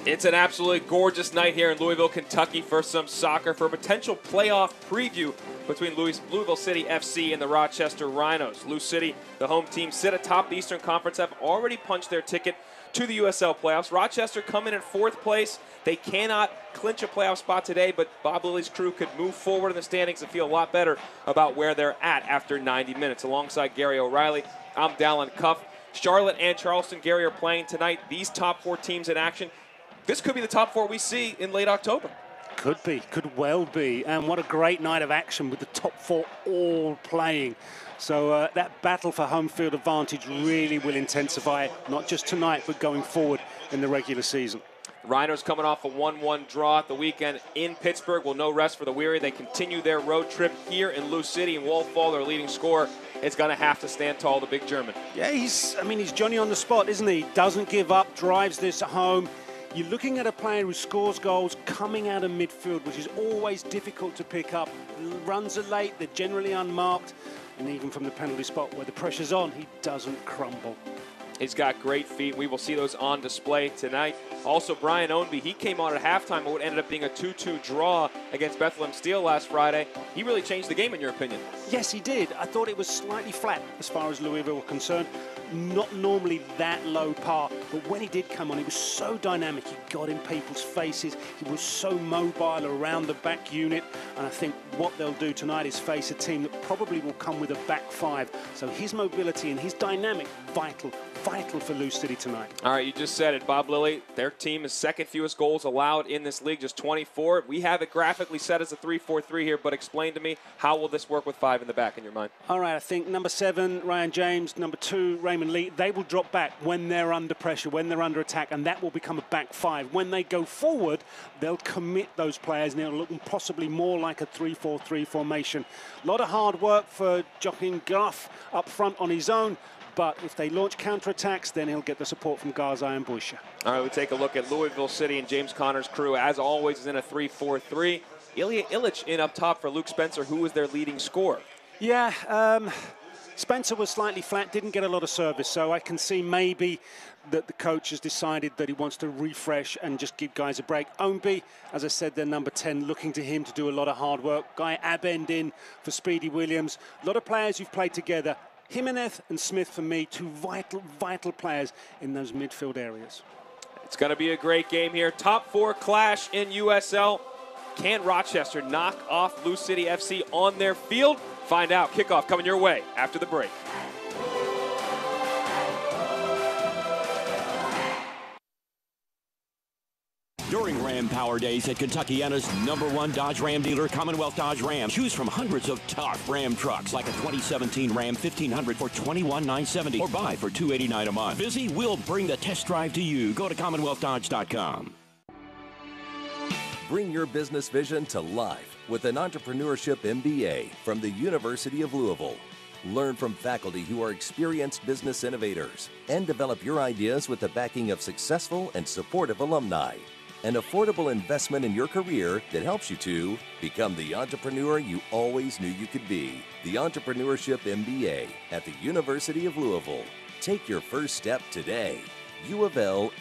It's an absolutely gorgeous night here in Louisville, Kentucky for some soccer, for a potential playoff preview between Louisville City FC and the Rochester Rhinos. Lou City, the home team, sit atop the Eastern Conference, have already punched their ticket to the USL playoffs. Rochester come in 4th place. They cannot clinch a playoff spot today, but Bob Lilly's crew could move forward in the standings and feel a lot better about where they're at after 90 minutes. Alongside Gary O'Reilly, I'm Dallin Cuff. Charlotte and Charleston, Gary, are playing tonight. These top 4 teams in action. This could be the top 4 we see in late October. Could be, could well be. And what a great night of action with the top 4 all playing. So that battle for home field advantage really will intensify, not just tonight, but going forward in the regular season. Rhinos coming off a 1-1 draw at the weekend in Pittsburgh. Will no rest for the weary. They continue their road trip here in Lou City, and Wolfall, their leading scorer, is going to have to stand tall, the big German. Yeah, he's Johnny on the spot, isn't he? Doesn't give up, drives this home. You're looking at a player who scores goals coming out of midfield, which is always difficult to pick up. Runs are late, they're generally unmarked, and even from the penalty spot where the pressure's on, he doesn't crumble. He's got great feet. We will see those on display tonight. Also, Brian Ownby, he came on at halftime of what ended up being a 2-2 draw against Bethlehem Steel last Friday. He really changed the game, in your opinion. Yes, he did. I thought it was slightly flat as far as Louisville were concerned. Not normally that low par, but when he did come on, he was so dynamic. He got in people's faces. He was so mobile around the back unit. And I think what they'll do tonight is face a team that probably will come with a back 5. So his mobility and his dynamic, vital for Lou City tonight. All right, you just said it, Bob Lilly. Their team is second fewest goals allowed in this league, just 24. We have it graphically set as a 3-4-3 here, but explain to me, how will this work with 5 in the back in your mind? All right, I think number 7, Ryan James, number 2, Raymond Lee, they will drop back when they're under pressure, when they're under attack, and that will become a back 5. When they go forward, they'll commit those players, and it'll look possibly more like a 3-4-3 formation. A lot of hard work for Joachim Graf up front on his own, but if they launch counterattacks, then he'll get the support from Garzai and Buisha. All right, we'll take a look at Louisville City, and James Connor's crew, as always, is in a 3-4-3. Ilya Illich in up top for Luke Spencer, who is their leading scorer. Yeah, Spencer was slightly flat, didn't get a lot of service, so I can see maybe that the coach has decided that he wants to refresh and just give guys a break. Ownby, as I said, they're number 10, looking to him to do a lot of hard work. Guy Abend in for Speedy Williams. A lot of players who've played together. Jimenez and Smith, for me, 2 vital players in those midfield areas. It's going to be a great game here. Top 4 clash in USL. Can Rochester knock off Lou City FC on their field? Find out. Kickoff coming your way after the break. During Ram Power Days at Kentuckiana's #1 Dodge Ram dealer, Commonwealth Dodge Ram. Choose from hundreds of top Ram trucks, like a 2017 Ram 1500 for $21,970 or buy for $289 a month. Busy? We'll bring the test drive to you. Go to CommonwealthDodge.com. Bring your business vision to life with an Entrepreneurship MBA from the University of Louisville. Learn from faculty who are experienced business innovators and develop your ideas with the backing of successful and supportive alumni. An affordable investment in your career that helps you to become the entrepreneur you always knew you could be. The Entrepreneurship MBA at the University of Louisville. Take your first step today. UofLMBA.com.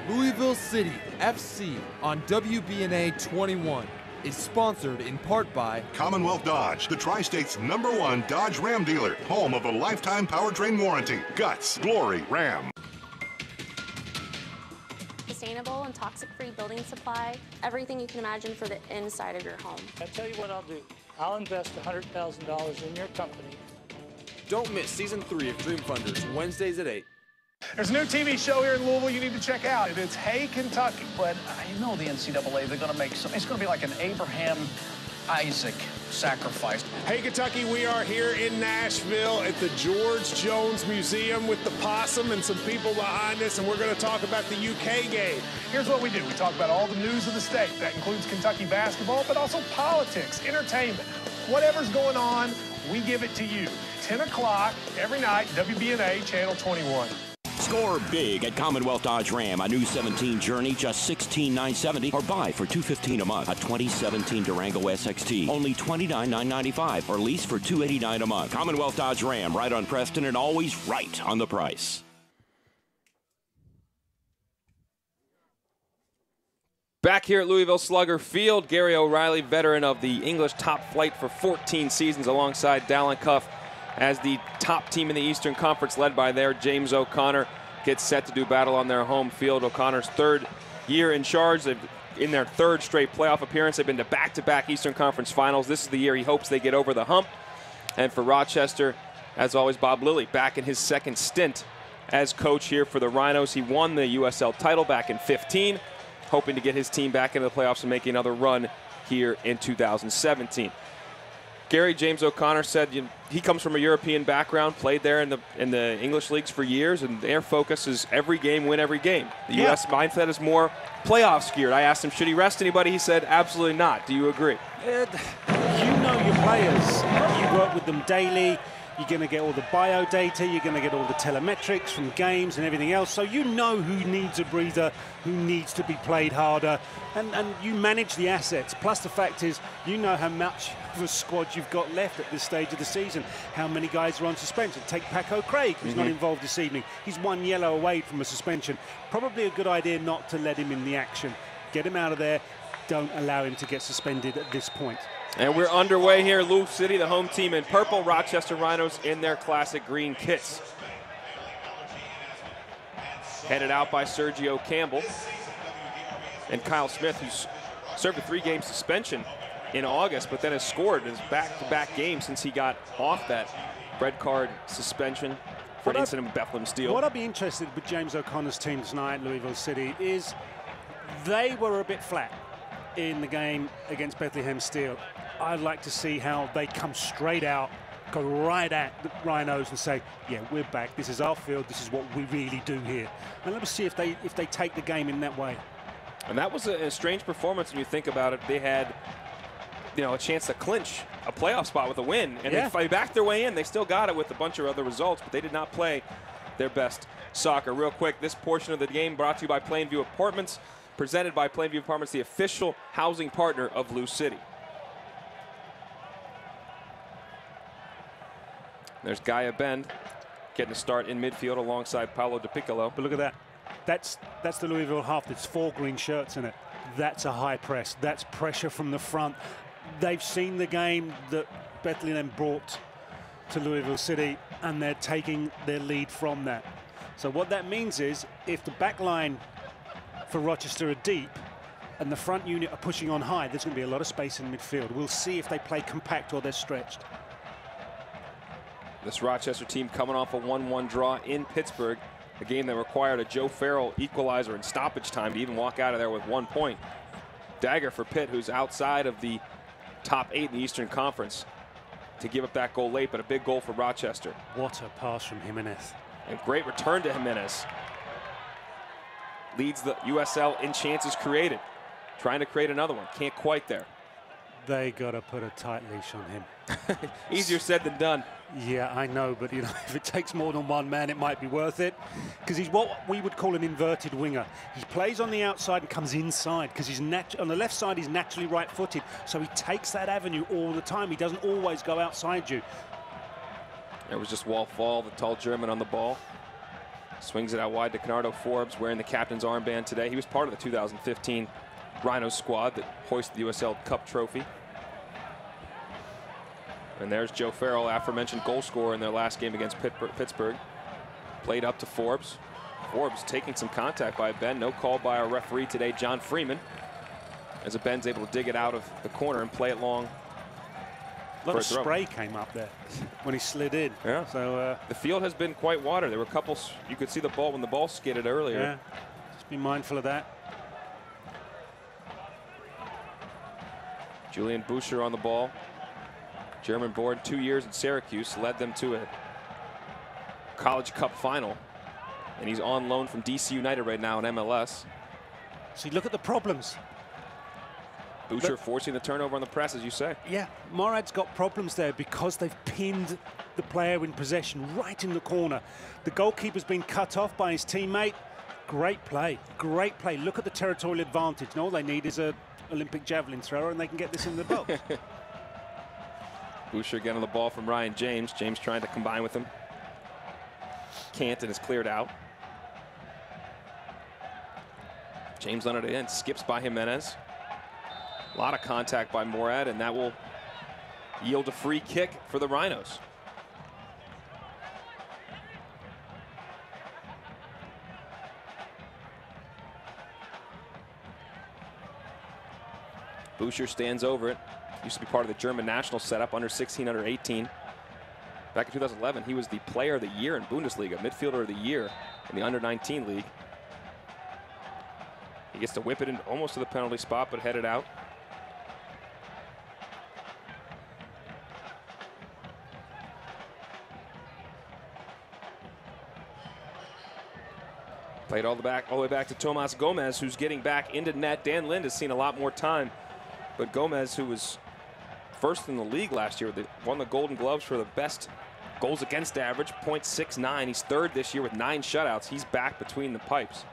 Louisville City FC on WBNA 21 is sponsored in part by Commonwealth Dodge, the Tri-State's #1 Dodge Ram dealer, home of a lifetime powertrain warranty. Guts, glory, Ram. Sustainable and toxic-free building supply, everything you can imagine for the inside of your home. I tell you what I'll do. I'll invest $100,000 in your company. Don't miss Season 3 of Dream Funders, Wednesdays at 8. There's a new TV show here in Louisville you need to check out. It's Hey Kentucky. But you know the NCAA, they're going to make something. It's going to be like an Abraham Isaac sacrifice. Hey Kentucky, we are here in Nashville at the George Jones Museum with the possum and some people behind us, and we're going to talk about the UK game. Here's what we do. We talk about all the news of the state. That includes Kentucky basketball, but also politics, entertainment. Whatever's going on, we give it to you. 10 o'clock every night, WBNA, Channel 21. Score big at Commonwealth Dodge Ram. A new 17 Journey, just $16,970, or buy for $215 a month. A 2017 Durango SXT, only $29,995, or lease for $289 a month. Commonwealth Dodge Ram, right on Preston and always right on the price. Back here at Louisville Slugger Field, Gary O'Reilly, veteran of the English top flight for 14 seasons alongside Dallin Cuff as the top team in the Eastern Conference led by their James O'Connor gets set to do battle on their home field. O'Connor's third year in charge. They've in their third straight playoff appearance. They've been to back-to-back Eastern Conference finals. This is the year he hopes they get over the hump. And for Rochester, as always, Bob Lilly back in his second stint as coach here for the Rhinos. He won the USL title back in 15, hoping to get his team back into the playoffs and make another run here in 2017. Gary, James O'Connor said he comes from a European background, played there in the English leagues for years, and their focus is every game, win every game. The U.S. mindset is more playoff geared. I asked him, should he rest anybody? He said, absolutely not. Do you agree? You know your players. You work with them daily. You're going to get all the bio data. You're going to get all the telemetrics from games and everything else. So you know who needs a breather, who needs to be played harder, and you manage the assets. Plus the fact is, you know how much of a squad you've got left at this stage of the season. How many guys are on suspension? Take Paco Craig, who's not involved this evening. He's 1 yellow away from a suspension. Probably a good idea not to let him in the action. Get him out of there. Don't allow him to get suspended at this point. And we're underway here. Louisville City, the home team in purple. Rochester Rhinos in their classic green kits. Headed out by Sergio Campbell. And Kyle Smith, who's served a 3-game suspension in August, but then has scored his back-to-back games since he got off that red card suspension for an incident with Bethlehem Steel. What I'd be interested with James O'Connor's team tonight, Louisville City, is they were a bit flat in the game against Bethlehem Steel. I'd like to see how they come straight out, go right at the Rhinos and say, yeah, we're back. This is our field. This is what we really do here. And let's see if they take the game in that way. And that was a strange performance when you think about it. They had, a chance to clinch a playoff spot with a win, and they backed their way in. They still got it with a bunch of other results, but they did not play their best soccer. Real quick, this portion of the game brought to you by Plainview Apartments, presented by Plainview Apartments, the official housing partner of Lou City. There's Gaia Bend getting a start in midfield alongside Paolo DiPiccolo. But look at that. That's the Louisville half. There's 4 green shirts in it. That's a high press. That's pressure from the front. They've seen the game that Bethlehem brought to Louisville City, and they're taking their lead from that. So what that means is, if the back line for Rochester are deep and the front unit are pushing on high, there's going to be a lot of space in midfield. We'll see if they play compact or they're stretched. This Rochester team coming off a 1-1 draw in Pittsburgh, a game that required a Joe Farrell equalizer in stoppage time to even walk out of there with 1 point. Dagger for Pitt, who's outside of the top 8 in the Eastern Conference, to give up that goal late, but a big goal for Rochester. What a pass from Jimenez. And great return to Jimenez. Leads the USL in chances created. Trying to create another one. Can't quite there. They got to put a tight leash on him. Easier said than done. Yeah, I know, but if it takes more than one man, it might be worth it. Because he's what we would call an inverted winger. He plays on the outside and comes inside, because he's on the left side, he's naturally right-footed. So he takes that avenue all the time. He doesn't always go outside you. There was just Walt Fall, the tall German, on the ball. Swings it out wide to Canardo Forbes, wearing the captain's armband today. He was part of the 2015 Rhinos squad that hoisted the USL Cup trophy. And there's Joe Farrell, aforementioned goal scorer in their last game against Pittsburgh. Played up to Forbes. Forbes taking some contact by Ben. No call by our referee today, John Freeman. As Ben's able to dig it out of the corner and play it long. A lot of spray came up there when he slid in. Yeah. So the field has been quite water. There were a couple, you could see the ball when the ball skidded earlier. Yeah. Just be mindful of that. Julian Boucher on the ball. German born, 2 years at Syracuse, led them to a College Cup final. And he's on loan from DC United right now in MLS. See, look at the problems. Boucher forcing the turnover on the press, as you say. Yeah, Morad's got problems there because they've pinned the player in possession right in the corner. The goalkeeper's been cut off by his teammate. Great play, great play. Look at the territorial advantage. And all they need is an Olympic javelin thrower, and they can get this in the box. Boucher getting the ball from Ryan James. James trying to combine with him. Can't, and is cleared out. James Leonard again skips by Jimenez. A lot of contact by Morad, and that will yield a free kick for the Rhinos. Boucher stands over it. Used to be part of the German national setup, under 16, under 18. Back in 2011, he was the player of the year in Bundesliga, midfielder of the year in the under 19 league. He gets to whip it in almost to the penalty spot, but headed out. Played all the way back to Tomas Gomez, who's getting back into net. Dan Lind has seen a lot more time, but Gomez, who was first in the league last year, won the Golden Gloves for the best goals against average, .69. He's third this year with 9 shutouts. He's back between the pipes.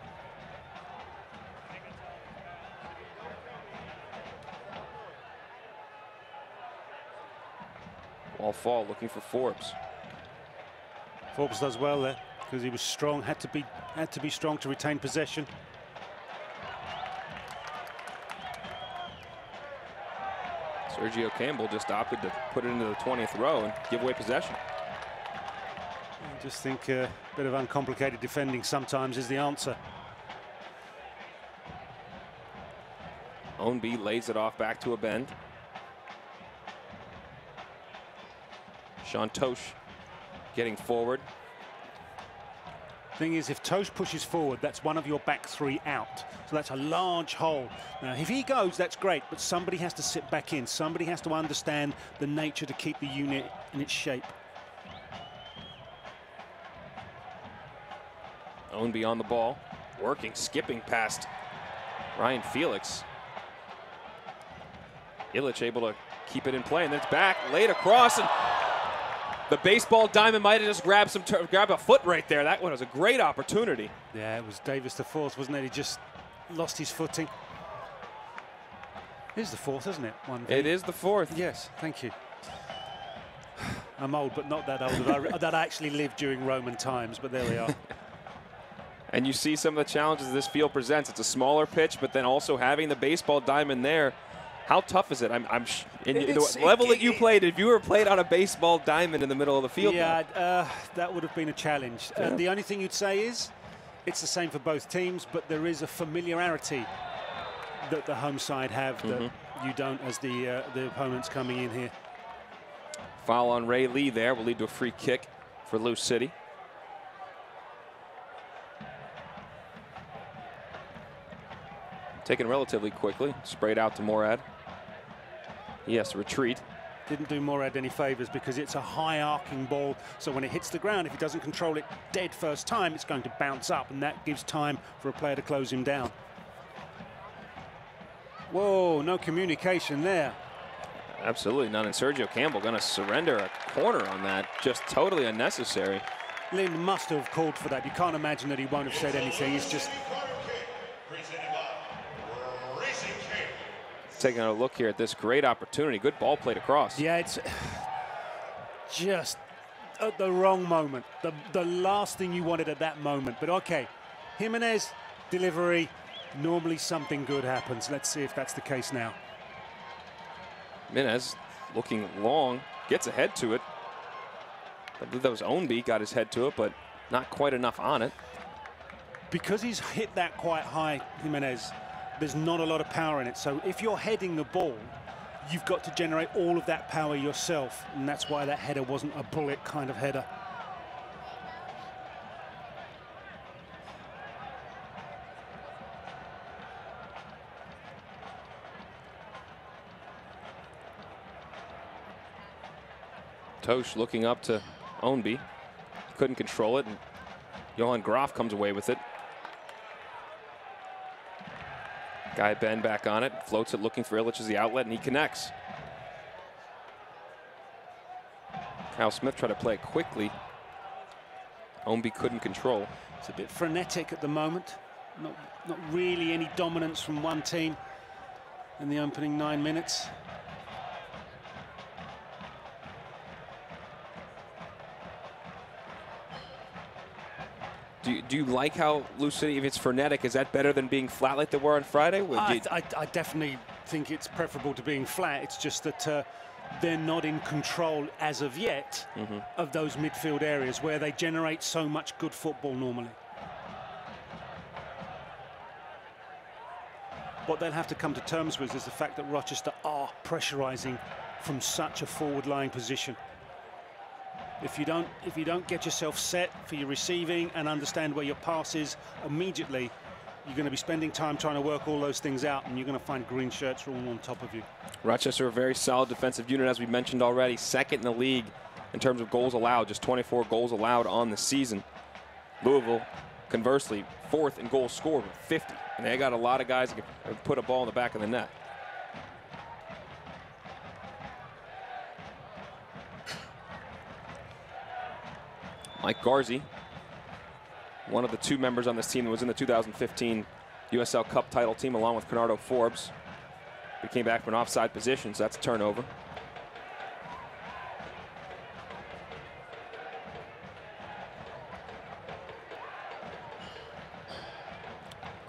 Ball fall, looking for Forbes. Forbes does well there because he was strong. Had to be strong to retain possession. Sergio Campbell just opted to put it into the 20th row and give away possession. I just think a bit of uncomplicated defending sometimes is the answer. Ownby lays it off back to a bend. Sean Tosh getting forward. Thing is, if Tosh pushes forward, that's one of your back 3 out. So that's a large hole. Now, if he goes, that's great, but somebody has to sit back in. Somebody has to understand the nature to keep the unit in its shape. Ownby on the ball, working, skipping past Ryan Felix. Illich able to keep it in play, and then it's back, laid across, and the baseball diamond might have just grabbed a foot right there. That one was a great opportunity. Yeah, it was Davis the fourth, wasn't it? He just lost his footing. It is the fourth, isn't it? It is the fourth. Yes, thank you. I'm old, but not that old. That I actually lived during Roman times, but there we are. And you see some of the challenges this field presents. It's a smaller pitch, but then also having the baseball diamond there. How tough is it? In the level that you played, if you were played on a baseball diamond in the middle of the field. Yeah, that would have been a challenge. Yeah. The only thing you'd say is it's the same for both teams, but there is a familiarity that the home side have that you don't as the opponents coming in here. Foul on Ray Lee there will lead to a free kick for Louisville City. Taken relatively quickly, sprayed out to Morad. He has to retreat. Didn't do Morad any favors because it's a high arcing ball, so when it hits the ground, if he doesn't control it dead first time, it's going to bounce up, and that gives time for a player to close him down. Whoa, no communication there. Absolutely none, and Sergio Campbell going to surrender a corner on that. Just totally unnecessary. Lind must have called for that. You can't imagine that he won't have said anything. He's just... Taking a look here at this great opportunity. Good ball played across. Yeah, it's just at the wrong moment. The last thing you wanted at that moment. But okay, Jimenez, delivery, normally something good happens. Let's see if that's the case now. Jimenez looking long, gets a head to it. I believe that was Ownby, got his head to it, but not quite enough on it. Because he's hit that quite high, Jimenez, there's not a lot of power in it. So if you're heading the ball, you've got to generate all of that power yourself. And that's why that header wasn't a bullet kind of header. Tosh looking up to Ownby. Couldn't control it, and Johan Graf comes away with it. Guy Ben back on it, floats it looking for Illich as the outlet, and he connects. Kyle Smith tried to play it quickly. Ownby couldn't control. It's a bit frenetic at the moment. Not really any dominance from one team in the opening 9 minutes. Do Do you like how Louisville City, if it's frenetic, is that better than being flat like they were on Friday? I definitely think it's preferable to being flat. It's just that they're not in control as of yet of those midfield areas where they generate so much good football normally. What they'll have to come to terms with is the fact that Rochester are pressurizing from such a forward-lying position. If you don't get yourself set for your receiving and understand where your pass is immediately, you're going to be spending time trying to work all those things out, and you're going to find green shirts all on top of you. Rochester, a very solid defensive unit, as we mentioned already, second in the league in terms of goals allowed, just 24 goals allowed on the season. Louisville, conversely, fourth in goals scored with 50, and they got a lot of guys that can put a ball in the back of the net. Mike Garzi, one of the 2 members on this team that was in the 2015 USL Cup title team along with Bernardo Forbes. He came back from an offside position, so that's a turnover.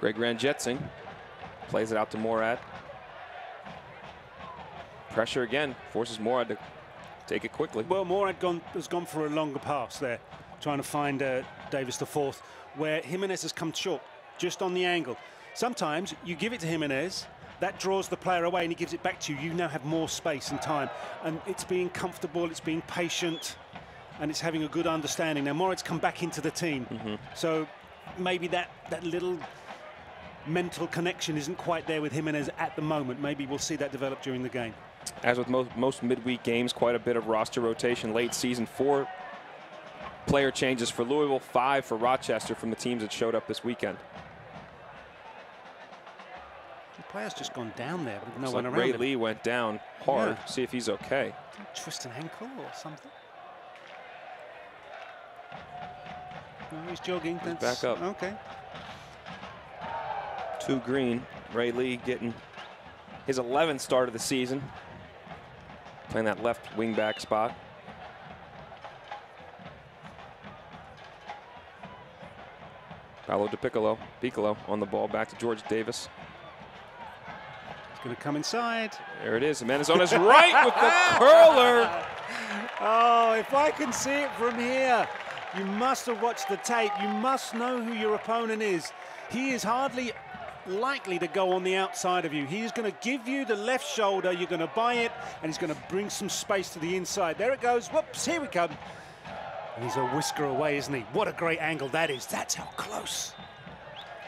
Greg Ranjetsing plays it out to Morad. Pressure again, forces Morad to take it quickly. Well, Morad has gone for a longer pass there, trying to find Davis the fourth, where Jimenez has come short, just on the angle. Sometimes you give it to Jimenez, that draws the player away, and he gives it back to you. You now have more space and time, and it's being comfortable, it's being patient, and it's having a good understanding. Now, Morad's come back into the team, so maybe that little mental connection isn't quite there with Jimenez at the moment. Maybe we'll see that develop during the game. As with most midweek games, quite a bit of roster rotation late season. 4 player changes for Louisville, 5 for Rochester from the teams that showed up this weekend. The player's just gone down there, but no Looks one like around Ray him. Lee went down hard. Yeah. See if he's okay. Twist an ankle or something. No, he's jogging. He's That's back up. Okay. 2 green. Ray Lee getting his 11th start of the season, playing that left wing back spot. Paolo Di Piccolo on the ball, back to George Davis. He's going to come inside. There it is. Jimenez on his right with the curler. Oh, if I can see it from here. You must have watched the tape. You must know who your opponent is. He is hardly likely to go on the outside of you. He's going to give you the left shoulder. You're going to buy it, and he's going to bring some space to the inside. There it goes. Whoops, here we come. And he's a whisker away, isn't he? What a great angle that is. That's how close.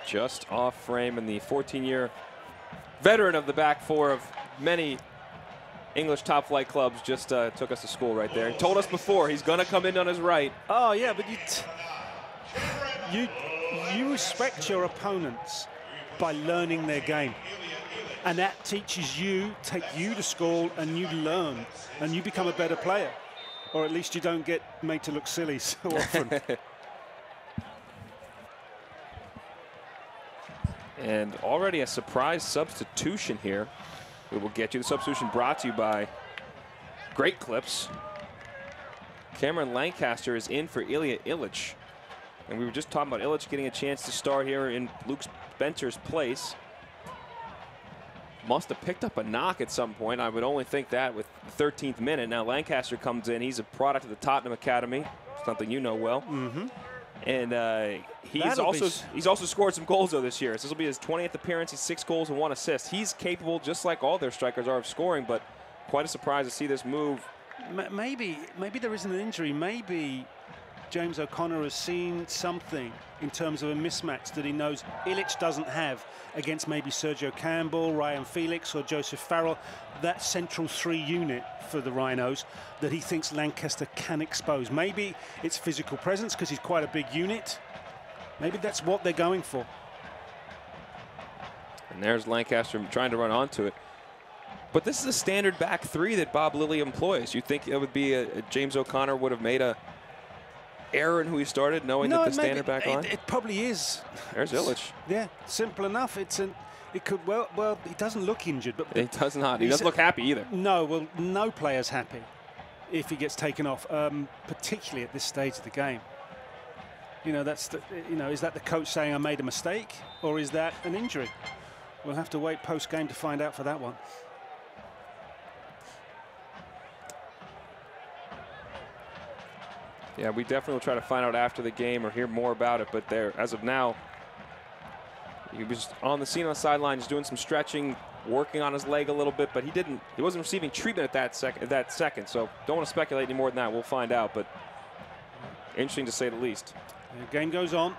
Just off frame, and the 14-year veteran of the back 4 of many English top flight clubs just took us to school right there. He told us before he's going to come in on his right. Oh, yeah, but you respect your opponents by learning their game. And that teaches you, take you to school, and you learn, and you become a better player. Or at least you don't get made to look silly so often. And already a surprise substitution here. We will get you. The substitution brought to you by Great Clips. Cameron Lancaster is in for Ilya Illich. And we were just talking about Illich getting a chance to start here in Luke Spencer's place. Must have picked up a knock at some point. I would only think that with the 13th minute. Now Lancaster comes in. He's a product of the Tottenham Academy, something you know well. And he's also scored some goals though this year. So this will be his 20th appearance. He's 6 goals and 1 assist. He's capable, just like all their strikers are, of scoring. But quite a surprise to see this move. Maybe there isn't an injury. Maybe James O'Connor has seen something in terms of a mismatch that he knows Illich doesn't have against maybe Sergio Campbell, Ryan Felix, or Joseph Farrell. That central 3 unit for the Rhinos that he thinks Lancaster can expose. Maybe it's physical presence because he's quite a big unit. Maybe that's what they're going for. And there's Lancaster trying to run onto it. But this is a standard back 3 that Bob Lilly employs. You think it would be James O'Connor would have made a error in who he started, knowing that the standard back line? It probably is. There's Illich. Yeah, simple enough. It could well. He doesn't look injured, but he does not. He doesn't look happy either. No, well, no player's happy if he gets taken off, particularly at this stage of the game. You know, that's the, you know, is that the coach saying I made a mistake, or is that an injury? We'll have to wait post-game to find out for that one. Yeah, we definitely will try to find out after the game or hear more about it. But there, as of now, he was on the scene on the sideline, just doing some stretching, working on his leg a little bit. But he wasn't receiving treatment at that second. So don't want to speculate any more than that. We'll find out. But interesting to say the least. The game goes on.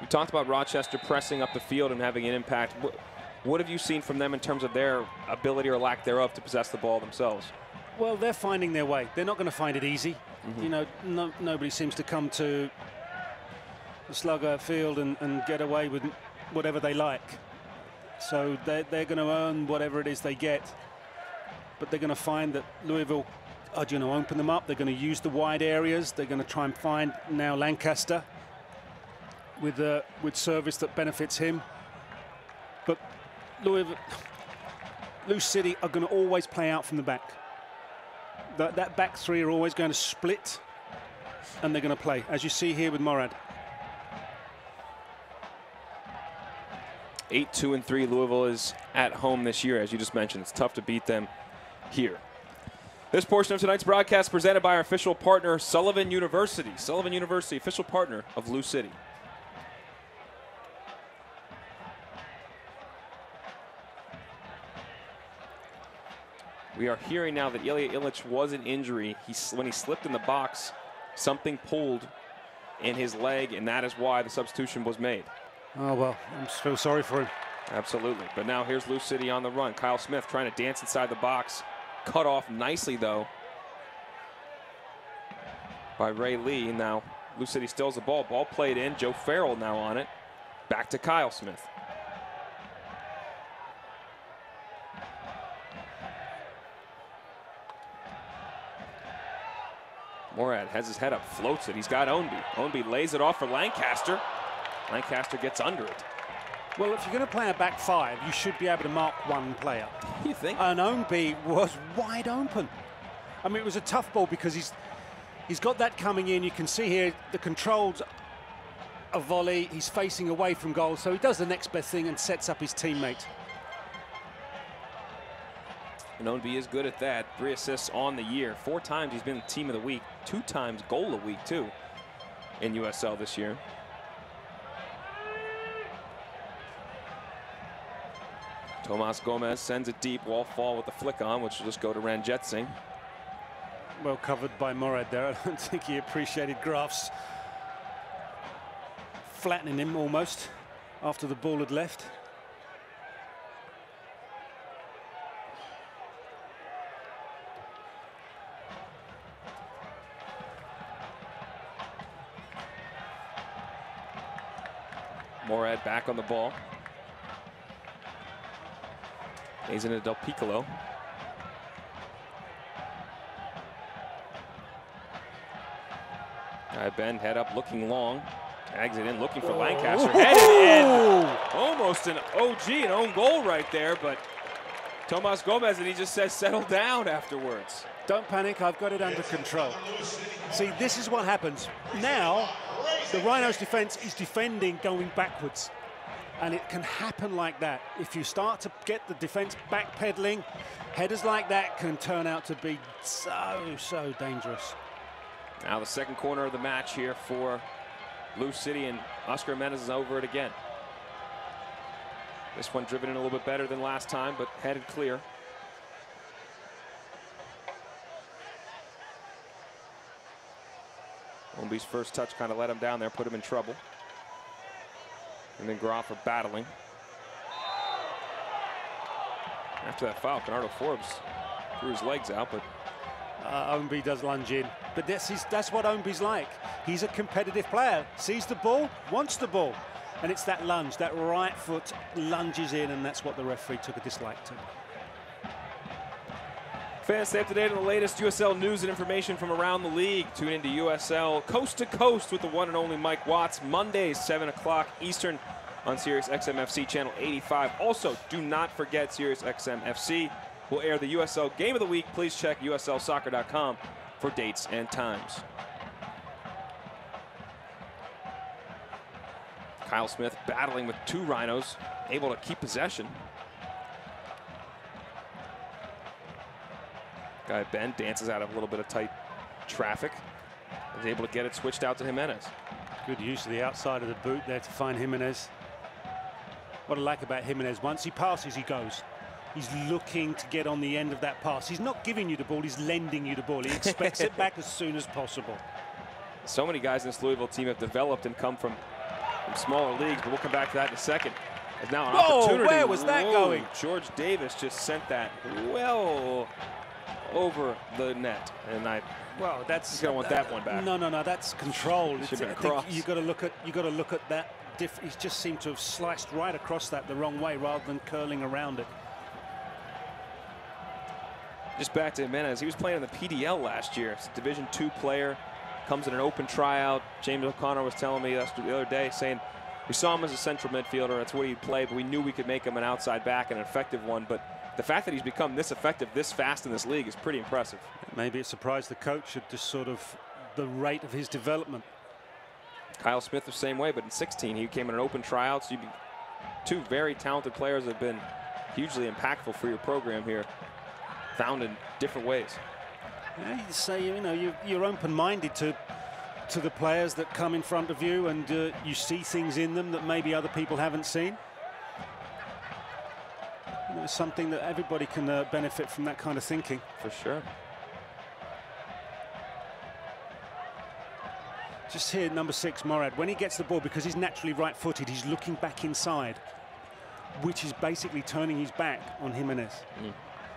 We talked about Rochester pressing up the field and having an impact. What have you seen from them in terms of their ability or lack thereof to possess the ball themselves? Well, they're finding their way. They're not going to find it easy. You know, nobody seems to come to the Slugger Field and get away with whatever they like. So they're going to earn whatever it is they get. But they're going to find that Louisville are going to open them up. They're going to use the wide areas. They're going to try and find now Lancaster with service that benefits him. But Louisville City are going to always play out from the back. That back three are always going to split, and they're going to play, as you see here with Morad. 8-2-3. Louisville is at home this year, as you just mentioned. It's tough to beat them here. This portion of tonight's broadcast presented by our official partner, Sullivan University. Sullivan University, official partner of Lou City. We are hearing now that Ilya Illich was an injury. When he slipped in the box, something pulled in his leg, and that is why the substitution was made. Oh, well, I feel sorry for him. Absolutely. But now here's Lou City on the run. Kyle Smith trying to dance inside the box. Cut off nicely, though, by Ray Lee. Now Lou City steals the ball. Ball played in. Joe Farrell now on it. Back to Kyle Smith. Morad has his head up, floats it. He's got Ownby. Ownby lays it off for Lancaster. Lancaster gets under it. Well, if you're going to play a back five, you should be able to mark one player. You think? And Ownby was wide open. I mean, it was a tough ball because he's got that coming in. You can see here the controls a volley. He's facing away from goal, so he does the next best thing and sets up his teammate. And Ownby is good at that. 3 assists on the year. 4 times he's been team of the week. 2 times goal of the week, too, in USL this year. Tomas Gomez sends it deep. Wall fall with the flick on, which will just go to Ranjetsingh. Well covered by Morad there. I don't think he appreciated Graf's flattening him almost after the ball had left. Morad back on the ball. He's into Del Piccolo. Ben head up, looking long. Tags it in, looking for Lancaster. Headed in. Almost an OG, an own goal right there, but Tomas Gomez, and he just says settle down afterwards. Don't panic, I've got it under control. See, this is what happens. Now, the Rhinos defense is defending going backwards. And it can happen like that. If you start to get the defense backpedaling, headers like that can turn out to be so dangerous. Now the second corner of the match here for Lou City, and Oscar Jimenez is over it again. This one driven in a little bit better than last time, but headed clear. Ownby's first touch kind of let him down there, put him in trouble. And then Graf are battling. After that foul, Bernardo Forbes threw his legs out, but Ownby does lunge in. But that's what Ownby's like. He's a competitive player. Sees the ball, wants the ball. And it's that lunge, that right foot lunges in, and that's what the referee took a dislike to. Fans, stay up to date on the latest USL news and information from around the league. Tune into USL Coast to Coast with the one and only Mike Watts. Mondays, 7 o'clock Eastern, on Sirius XM FC channel 85. Also, do not forget Sirius XM FC will air the USL Game of the Week. Please check uslsoccer.com for dates and times. Kyle Smith battling with 2 Rhinos, able to keep possession. Guy Ben dances out of a little bit of tight traffic. Is able to get it switched out to Jimenez. Good use of the outside of the boot there to find Jimenez. What I like about Jimenez, once he passes, he goes. He's looking to get on the end of that pass. He's not giving you the ball, he's lending you the ball. He expects it back as soon as possible. So many guys in this Louisville team have developed and come from smaller leagues, but we'll come back to that in a second. There's now an opportunity. Where was that going? George Davis just sent that well over the net, and well, that's he's gonna want that one back. No, that's control. Should have been a cross. You got to look at that. He just seemed to have sliced right across that the wrong way rather than curling around it. Just back to Jimenez. He was playing in the PDL last year. He's a Division II player. Comes in an open tryout. James O'Connor was telling me the other day, saying we saw him as a central midfielder. That's what he'd play, but we knew we could make him an outside back, an effective one. But the fact that he's become this effective this fast in this league is pretty impressive. Maybe it surprised the coach at just sort of the rate of his development. Kyle Smith the same way, but in 16 he came in an open tryout. So 2 very talented players have been hugely impactful for your program here, found in different ways. Yeah, you say, you know, you're open-minded to the players that come in front of you, and you see things in them that maybe other people haven't seen. You know, it's something that everybody can benefit from, that kind of thinking. For sure. Just here, number 6, Morad, when he gets the ball, because he's naturally right-footed, he's looking back inside, which is basically turning his back on Jimenez.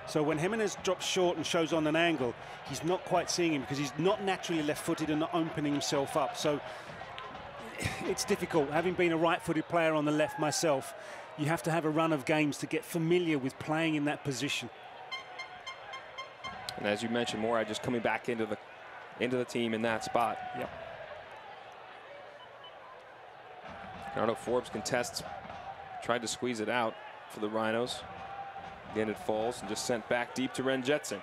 So when Jimenez drops short and shows on an angle, he's not quite seeing him because he's not naturally left-footed and not opening himself up. So it's difficult. Having been a right-footed player on the left myself, you have to have a run of games to get familiar with playing in that position. And as you mentioned, Morad just coming back into the team in that spot. Yep. Leonardo Forbes contests, tried to squeeze it out for the Rhinos. Again, it falls and just sent back deep to Ren Jetson.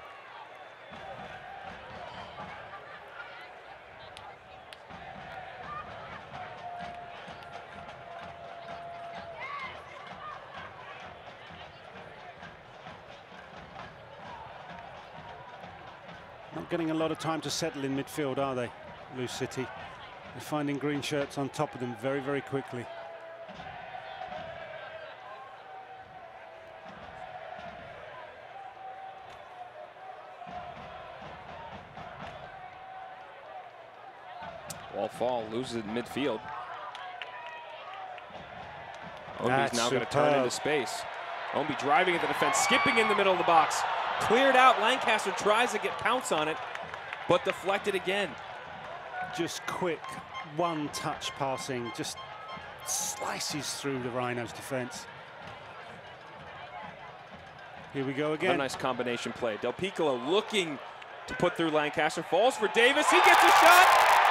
Not getting a lot of time to settle in midfield, are they, Lou City? They're finding green shirts on top of them very, very quickly. Ball fall, loses it in midfield. Ombi's now going to turn into space. Ombi driving at the defense, skipping in the middle of the box. Cleared out, Lancaster tries to get pounce on it, but deflected again. Just quick, one-touch passing, just slices through the Rhinos' defense. Here we go again. A nice combination play. Del Piccolo looking to put through Lancaster, falls for Davis, he gets a shot,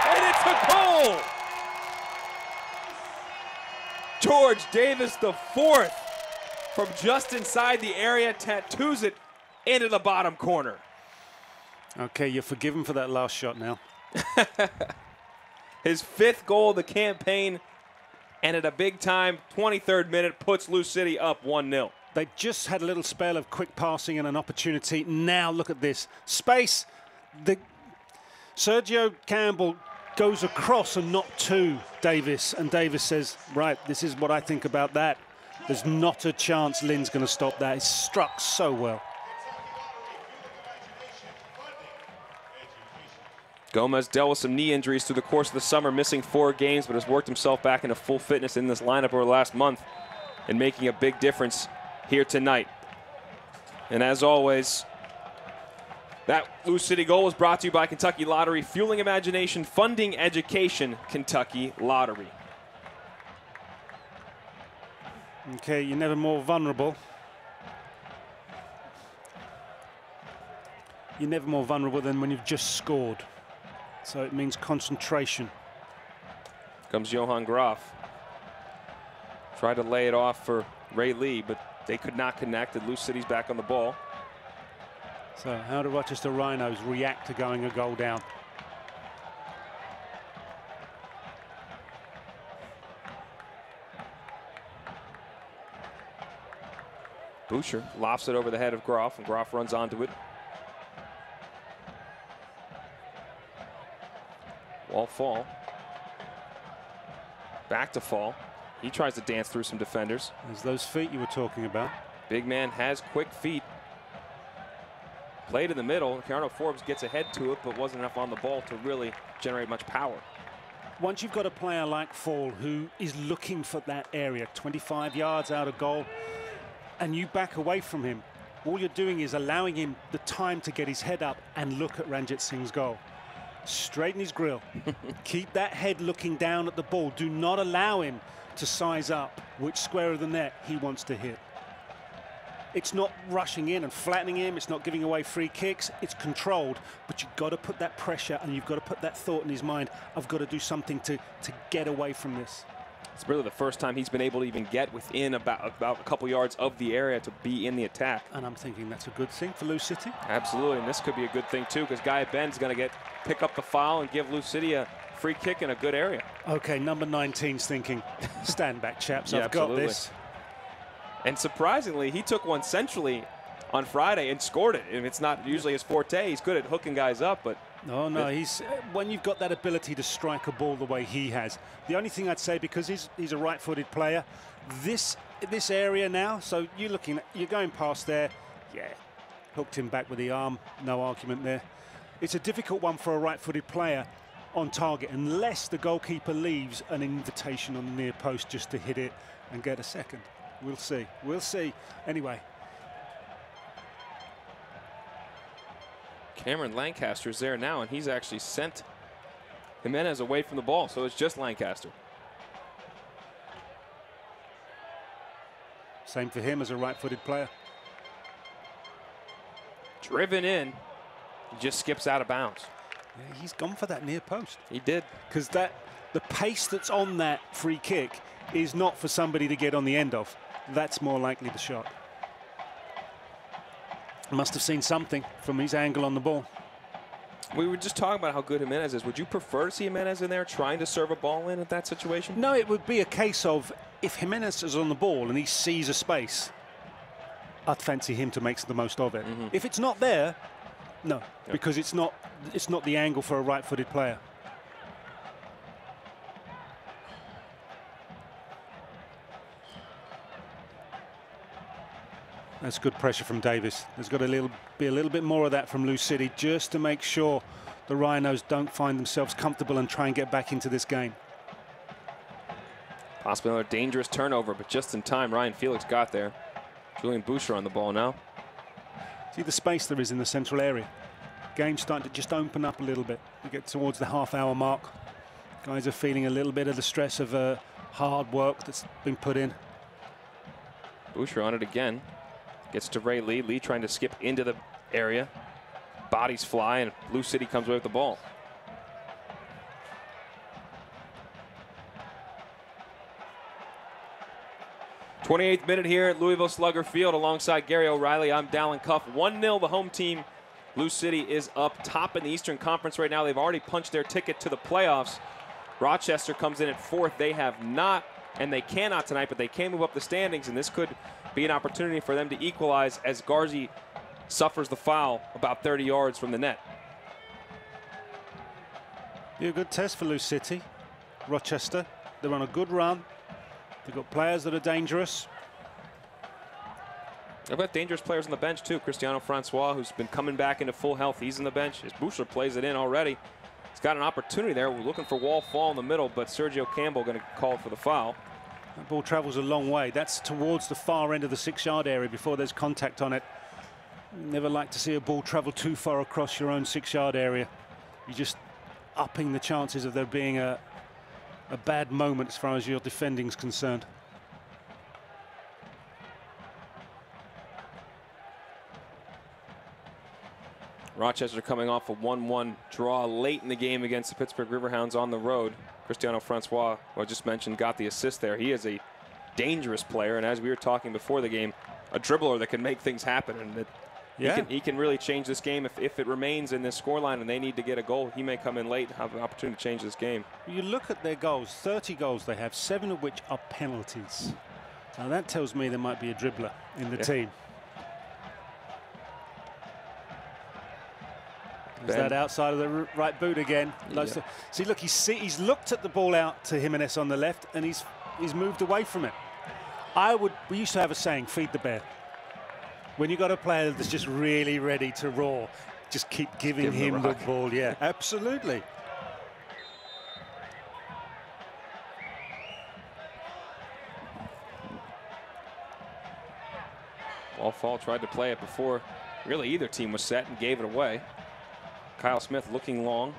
and it's a goal! George Davis, the 4th, from just inside the area, tattoos it into the bottom corner. Okay, you're forgiven for that last shot now. His 5th goal of the campaign, and at a big time, 23rd minute, puts Lou City up 1-0. They just had a little spell of quick passing and an opportunity. Now look at this. Space. Sergio Campbell goes across and not to Davis. And Davis says, right, this is what I think about that. There's not a chance Lynn's going to stop that. It's struck so well. Gomez dealt with some knee injuries through the course of the summer, missing 4 games, but has worked himself back into full fitness in this lineup over the last month and making a big difference here tonight. And as always, that Lou City goal was brought to you by Kentucky Lottery, fueling imagination, funding education, Kentucky Lottery. Okay, you're never more vulnerable. You're never more vulnerable than when you've just scored. So it means concentration. Comes Johan Graf. Tried to lay it off for Ray Lee, but they could not connect, and Lou City's back on the ball. So how do Rochester Rhinos react to going a goal down? Boucher lofts it over the head of Groff, and Groff runs onto it. Wall fall. Back to fall. He tries to dance through some defenders. There's those feet you were talking about. Big man has quick feet. Played in the middle. Keanu Forbes gets ahead to it, but wasn't enough on the ball to really generate much power. Once you've got a player like Fall who is looking for that area, 25 yards out of goal, and you back away from him, all you're doing is allowing him the time to get his head up and look at Ranjit Singh's goal. Straighten his grill. Keep that head looking down at the ball. Do not allow him to size up which square of the net he wants to hit. It's not rushing in and flattening him. It's not giving away free kicks. It's controlled, but you've got to put that pressure and you've got to put that thought in his mind. I've got to do something to get away from this. It's really the first time he's been able to even get within about a couple yards of the area to be in the attack. And I'm thinking that's a good thing for Lou City. Absolutely, and this could be a good thing too, because Guy Ben's going to pick up the foul and give Lou City a free kick in a good area. Okay, number 19's thinking, stand back, chaps. Yeah, I've got this. And surprisingly, he took one centrally on Friday and scored it. And it's not usually his forte. He's good at hooking guys up, but no, he's when you've got that ability to strike a ball the way he has. The only thing I'd say, because he's a right-footed player, this area now. So you're going past there. Yeah, hooked him back with the arm. No argument there. It's a difficult one for a right-footed player on target, unless the goalkeeper leaves an invitation on the near post just to hit it and get a second. We'll see. We'll see. Anyway. Cameron Lancaster's there now, and he's actually sent Jimenez away from the ball, so it's just Lancaster. Same for him as a right-footed player. Driven in, he just skips out of bounds. Yeah, he's gone for that near post. He did. Because the pace that's on that free kick is not for somebody to get on the end of. That's more likely the shot. Must have seen something from his angle on the ball. We were just talking about how good Jimenez is. Would you prefer to see Jimenez in there trying to serve a ball in at that situation? No, it would be a case of if Jimenez is on the ball and he sees a space, I'd fancy him to make the most of it. If it's not there, no, because it's not the angle for a right-footed player. That's good pressure from Davis. There's got to be a little bit more of that from Lou City, just to make sure the Rhinos don't find themselves comfortable and try and get back into this game. Possibly another dangerous turnover, but just in time, Ryan Felix got there. Julian Boucher on the ball now. See the space there is in the central area. Game's starting to just open up a little bit. We get towards the half-hour mark. Guys are feeling a little bit of the stress of hard work that's been put in. Boucher on it again. Gets to Ray Lee. Lee trying to skip into the area. Bodies fly, and Lou City comes away with the ball. '28th minute here at Louisville Slugger Field alongside Gary O'Reilly. I'm Dallin Cuff. 1-0 the home team. Lou City is up top in the Eastern Conference right now. They've already punched their ticket to the playoffs. Rochester comes in at 4th. They have not, and they cannot tonight, but they can move up the standings, and this could be an opportunity for them to equalize as Garzi suffers the foul about 30 yards from the net. Be a good test for Lou City. Rochester, they're on a good run. They've got players that are dangerous. They've got dangerous players on the bench too. Cristiano Francois, who's been coming back into full health, he's in the bench. As Boucher plays it in already. He's got an opportunity there. We're looking for Wall fall in the middle, but Sergio Campbell going to call for the foul. That ball travels a long way. That's towards the far end of the 6-yard area before there's contact on it. Never like to see a ball travel too far across your own 6-yard area. You're just upping the chances of there being a bad moment as far as your defending is concerned. Rochester coming off a 1-1 draw late in the game against the Pittsburgh Riverhounds on the road. Cristiano Francois, who I just mentioned, got the assist there. He is a dangerous player, and as we were talking before the game, a dribbler that can make things happen, and that he can really change this game if it remains in this scoreline and they need to get a goal. He may come in late and have an opportunity to change this game. You look at their goals, 30 goals they have, 7 of which are penalties. Now that tells me there might be a dribbler in the team. Is that outside of the right boot again? See, look, he's looked at the ball out to Jimenez on the left, and he's moved away from it. We used to have a saying, feed the bear. When you got a player that's just really ready to roar, just keep giving him the ball. Yeah, absolutely. Fall tried to play it before really either team was set and gave it away. Kyle Smith looking long.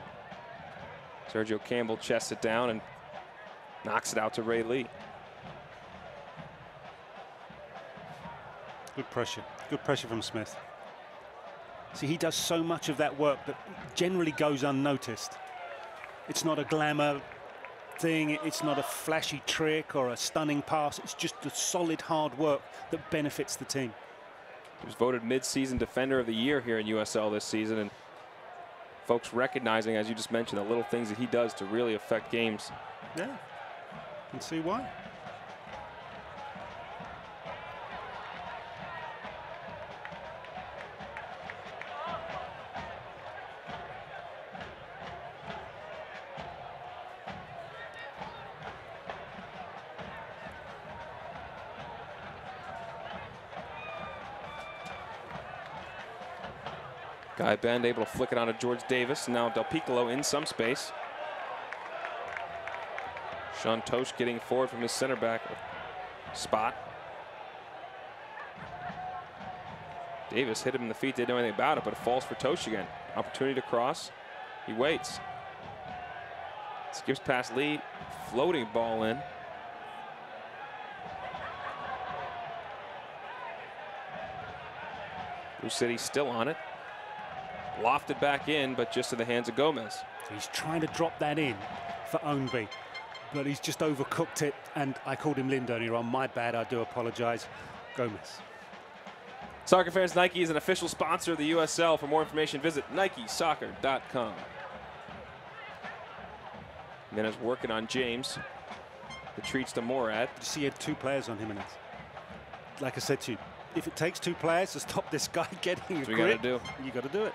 Sergio Campbell chests it down and knocks it out to Ray Lee. Good pressure. Good pressure from Smith. See, he does so much of that work that generally goes unnoticed. It's not a glamour thing. It's not a flashy trick or a stunning pass. It's just the solid hard work that benefits the team. He was voted mid-season defender of the year here in USL this season, and folks recognizing, as you just mentioned, the little things that he does to really affect games. Yeah, can see why. Guy Bend able to flick it on to George Davis. Now Del Piccolo in some space. Sean Tosh getting forward from his center back spot. Davis hit him in the feet, didn't know anything about it, but it falls for Tosh again. Opportunity to cross. He waits. Skips past Lee. Floating ball in. Blue City still on it. Lofted back in, but just in the hands of Gomez. He's trying to drop that in for Ownby, but he's just overcooked it, and I called him Lind earlier on. My bad, I do apologize. Gomez. Soccer fans, Nike is an official sponsor of the USL. For more information, visit NikeSoccer.com. Jimenez working on James. Retreats to Morad. You see, he had 2 players on Jimenez. Like I said to you, if it takes 2 players to stop this guy getting a grip, you got to do it.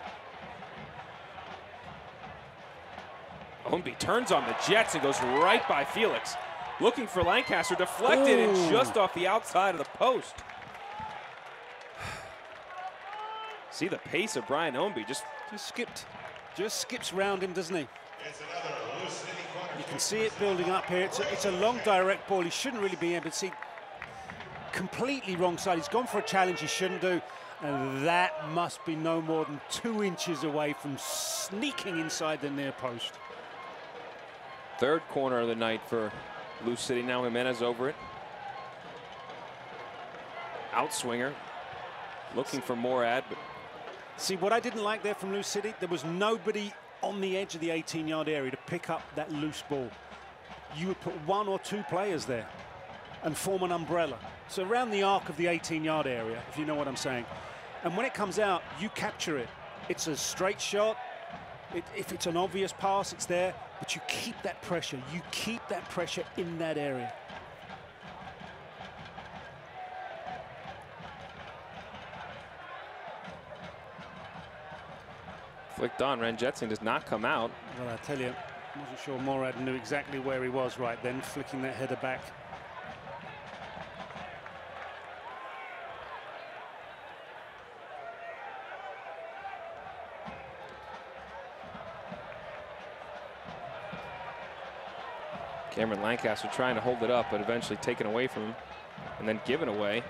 Ownby turns on the Jets and goes right by Felix. Looking for Lancaster, deflected and just off the outside of the post. See the pace of Brian Ownby, just skips round him, doesn't he? You can see it building up here. It's a long direct ball. He shouldn't really be able to see. Completely wrong side. He's gone for a challenge he shouldn't do, and that must be no more than 2 inches away from sneaking inside the near post. Third corner of the night for Blue City. Now Jimenez over it. Outswinger. Looking for Morad. But see, what I didn't like there from Blue City, there was nobody on the edge of the 18-yard area to pick up that loose ball. You would put 1 or 2 players there and form an umbrella. So around the arc of the 18-yard area, if you know what I'm saying. And when it comes out, you capture it. It's a straight shot. If it's an obvious pass, it's there. But you keep that pressure. You keep that pressure in that area. Flicked on. Ranjetson does not come out. Well, I tell you, I wasn't sure Morad knew exactly where he was right then, flicking that header back. Cameron Lancaster trying to hold it up, but eventually taken away from him and then given away.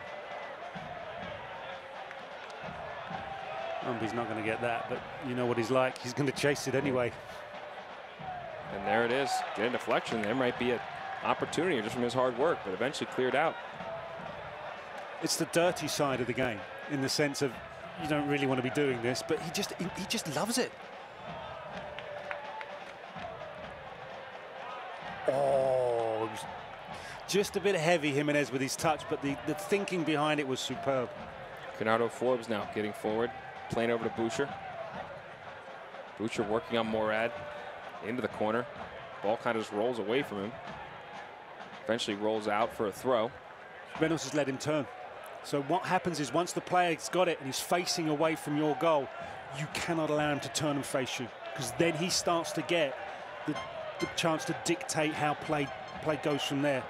He's not going to get that, but you know what he's like. He's going to chase it anyway. And there it is. Get a deflection. There might be an opportunity just from his hard work, but eventually cleared out. It's the dirty side of the game, in the sense of you don't really want to be doing this, but he just loves it. Oh, Just a bit heavy, Jimenez, with his touch, but the thinking behind it was superb. Bernardo Forbes now getting forward, playing over to Boucher. Boucher working on Morad into the corner. Ball kind of just rolls away from him. Eventually rolls out for a throw. Reynolds has let him turn. So what happens is once the player's got it and he's facing away from your goal, you cannot allow him to turn and face you, because then he starts to get the chance to dictate how play goes from there.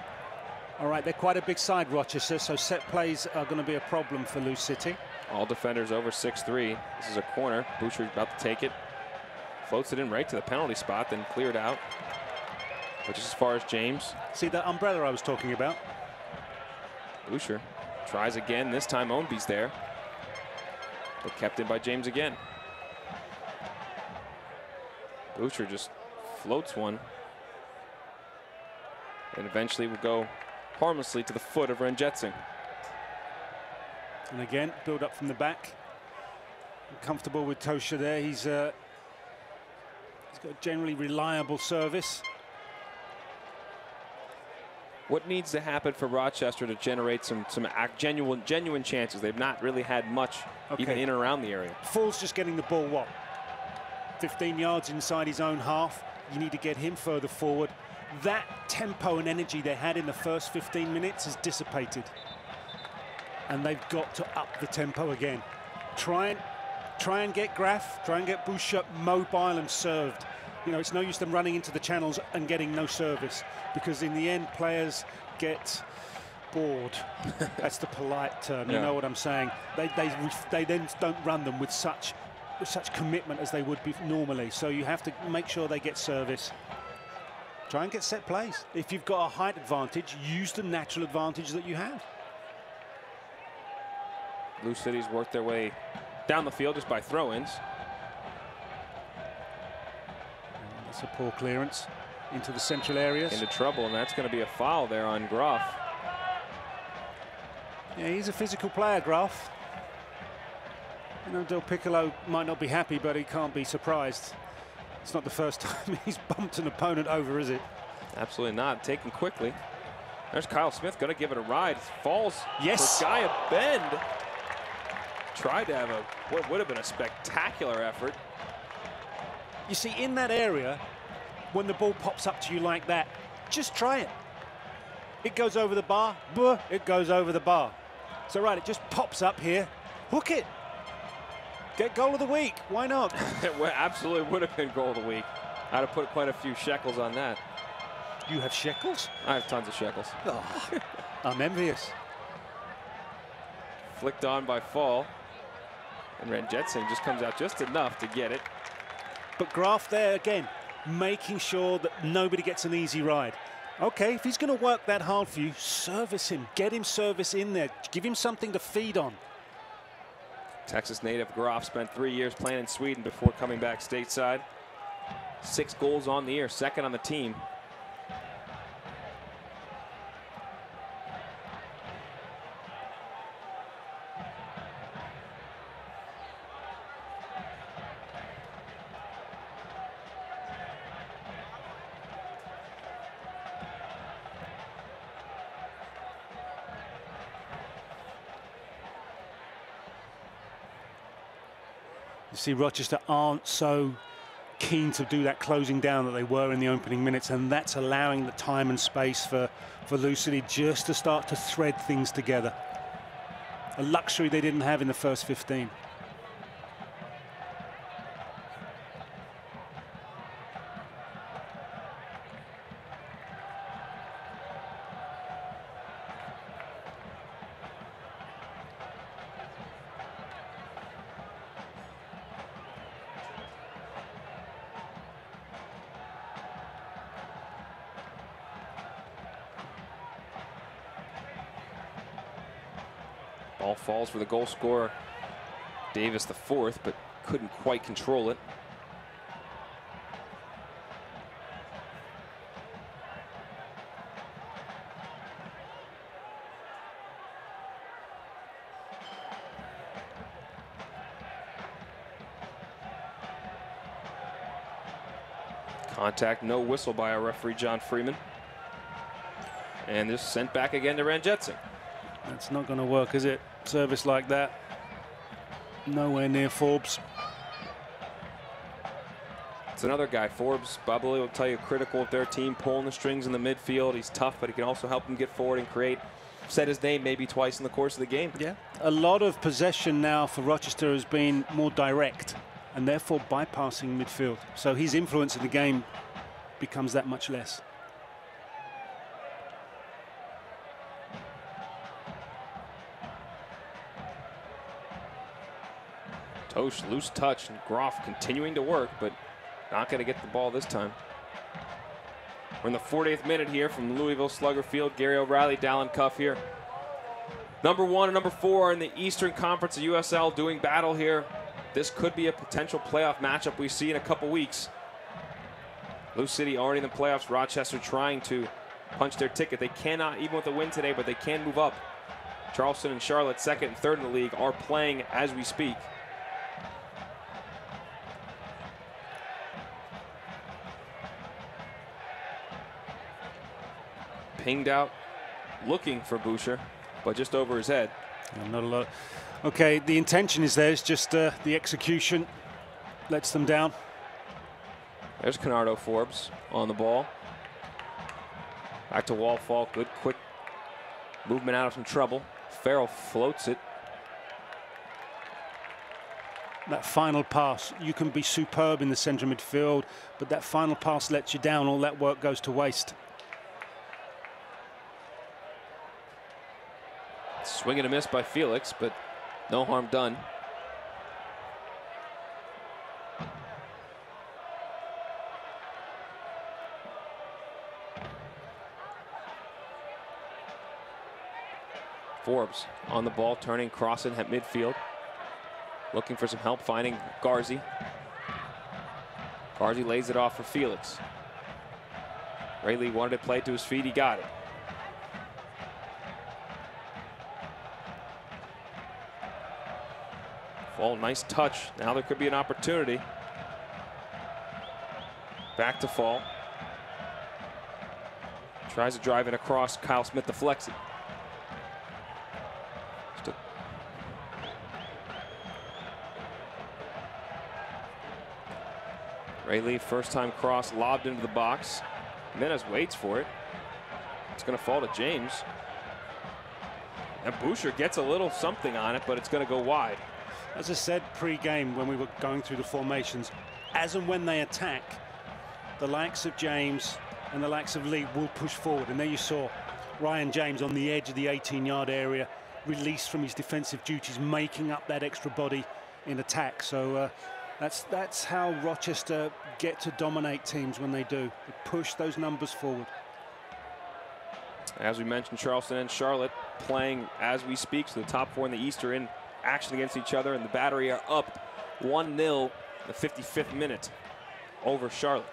All right, they're quite a big side, Rochester, so set plays are going to be a problem for Lou City. All defenders over 6'3". This is a corner. Boucher's about to take it. Floats it in right to the penalty spot, then cleared out. But just as far as James. See that umbrella I was talking about? Boucher tries again. This time Ownby's there. But kept in by James again. Boucher just floats one. And eventually will go harmlessly to the foot of Ranjitsingh. And again, build up from the back. Comfortable with Tosha there. He's got a generally reliable service. What needs to happen for Rochester to generate some genuine chances? They've not really had much even in and around the area. Fall's just getting the ball, what, 15 yards inside his own half. You need to get him further forward. That tempo and energy they had in the first 15 minutes has dissipated. And they've got to up the tempo again. Try and get Graf, try and get Boucher mobile and served. You know, it's no use them running into the channels and getting no service, because in the end players get bored. That's the polite term. You know what I'm saying. They then don't run them with such commitment as they would be normally. So you have to make sure they get service. Try and get set plays. If you've got a height advantage, use the natural advantage that you have. Lou City's worked their way down the field just by throw-ins. That's a poor clearance into the central areas. Into trouble, and that's going to be a foul there on Graf. Yeah, he's a physical player, Graf. You know, Del Piccolo might not be happy, but he can't be surprised. It's not the first time he's bumped an opponent over, is it? Absolutely not. Taken quickly. There's Kyle Smith, going to give it a ride. Falls yes. for Gaia Bend. Tried to have what would have been a spectacular effort. You see, in that area, when the ball pops up to you like that, just try it. It goes over the bar, it goes over the bar. So right, it just pops up here, hook it. Get goal of the week, why not? It absolutely would have been goal of the week. I'd have put quite a few shekels on that. You have shekels? I have tons of shekels. Oh, I'm envious. Flicked on by Fall. And Ranjitsingh just comes out just enough to get it. But Graf there again, making sure that nobody gets an easy ride. Okay, if he's going to work that hard for you, service him. Get him service in there. Give him something to feed on. Texas native Graf spent 3 years playing in Sweden before coming back stateside. 6 goals on the year, second on the team. You see, Rochester aren't so keen to do that closing down that they were in the opening minutes, and that's allowing the time and space for Lou City just to start to thread things together. A luxury they didn't have in the first 15. Ball falls for the goal scorer, Davis the fourth, but couldn't quite control it. Contact, no whistle by our referee, John Freeman. And just sent back again to Ranjetsing. That's not going to work, is it? Service like that. Nowhere near Forbes. It's another guy, Forbes. Babali will tell you, critical of their team, pulling the strings in the midfield. He's tough, but he can also help them get forward and create. Said his name maybe twice in the course of the game. Yeah, a lot of possession now for Rochester has been more direct and therefore bypassing midfield. So his influence in the game becomes that much less. Tosh, loose touch, and Groff continuing to work, but not going to get the ball this time. We're in the 40th minute here from Louisville Slugger Field. Gary O'Reilly, Dallin Cuff here. Number 1 and number 4 in the Eastern Conference of USL doing battle here. This could be a potential playoff matchup we see in a couple weeks. Louisville City already in the playoffs. Rochester trying to punch their ticket. They cannot, even with a win today, but they can move up. Charleston and Charlotte, 2nd and 3rd in the league, are playing as we speak. Pinged out, looking for Boucher, but just over his head. Yeah, not a lot. Okay, the intention is there. It's just the execution lets them down. There's Canardo Forbes on the ball. Back to Wallfall. Good quick movement out of some trouble. Farrell floats it. That final pass, you can be superb in the centre midfield, but that final pass lets you down. All that work goes to waste. Swing and a miss by Felix, but no harm done. Forbes on the ball, turning, crossing at midfield. Looking for some help, finding Garzi. Garzi lays it off for Felix. Rayleigh wanted to play to his feet, he got it. Fall, nice touch. Now there could be an opportunity. Back to Fall. Tries to drive it across. Kyle Smith deflects it. Rayleigh, first time cross, lobbed into the box. Jimenez waits for it. It's going to fall to James. And Boucher gets a little something on it, but it's going to go wide. As I said pre-game when we were going through the formations, as and when they attack, the likes of James and the likes of Lee will push forward. And there you saw Ryan James on the edge of the 18-yard area, released from his defensive duties, making up that extra body in attack. So that's how Rochester get to dominate teams when they do. They push those numbers forward. As we mentioned, Charleston and Charlotte playing as we speak. So the top 4 in the East are in action against each other, and the Battery are up 1-0 the 55th minute over Charlotte.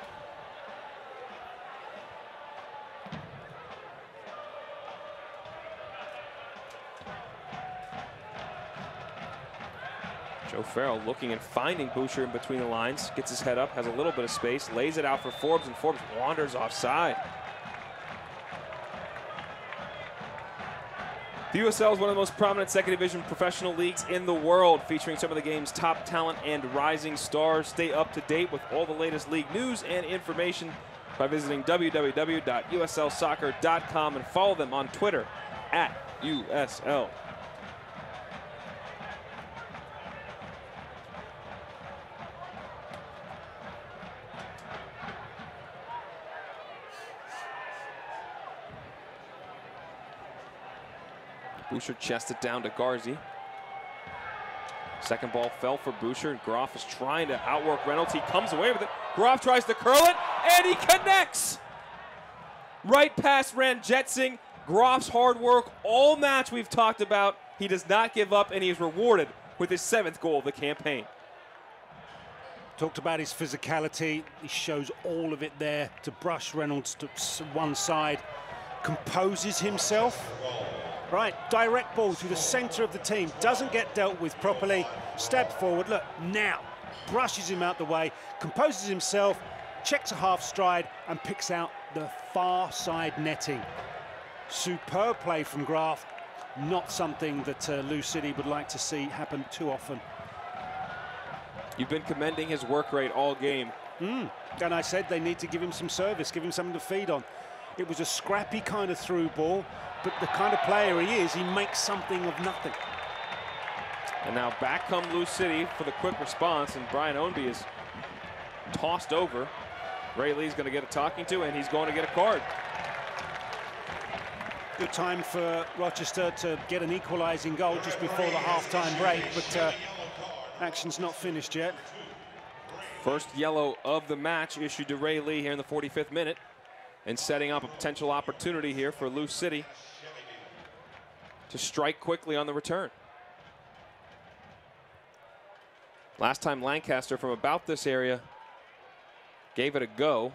Joe Farrell looking and finding Boucher in between the lines, gets his head up, has a little bit of space, lays it out for Forbes, and Forbes wanders offside. The USL is one of the most prominent second division professional leagues in the world, featuring some of the game's top talent and rising stars. Stay up to date with all the latest league news and information by visiting www.uslsoccer.com and follow them on Twitter @USL. Boucher chested down to Garzi. Second ball fell for Boucher, and Groff is trying to outwork Reynolds. He comes away with it. Groff tries to curl it, and he connects! Right past Ranjetsing. Groff's hard work all match we've talked about. He does not give up, and he is rewarded with his 7th goal of the campaign. Talked about his physicality. He shows all of it there to brush Reynolds to one side. Composes himself. Right, direct ball to the center of the team. Doesn't get dealt with properly. Stab forward, look, now. Brushes him out the way, composes himself, checks a half stride, and picks out the far side netting. Superb play from Graf. Not something that Lou City would like to see happen too often. You've been commending his work rate all game. And I said they need to give him some service, give him something to feed on. It was a scrappy kind of through ball, but the kind of player he is, he makes something of nothing. And now back come Lou City for the quick response, and Brian Ownby is tossed over. Ray Lee's going to get a talking to, and he's going to get a card. Good time for Rochester to get an equalizing goal just before the half-time break, but action's not finished yet. First yellow of the match issued to Ray Lee here in the 45th minute, and setting up a potential opportunity here for Lou City to strike quickly on the return. Last time Lancaster from about this area gave it a go.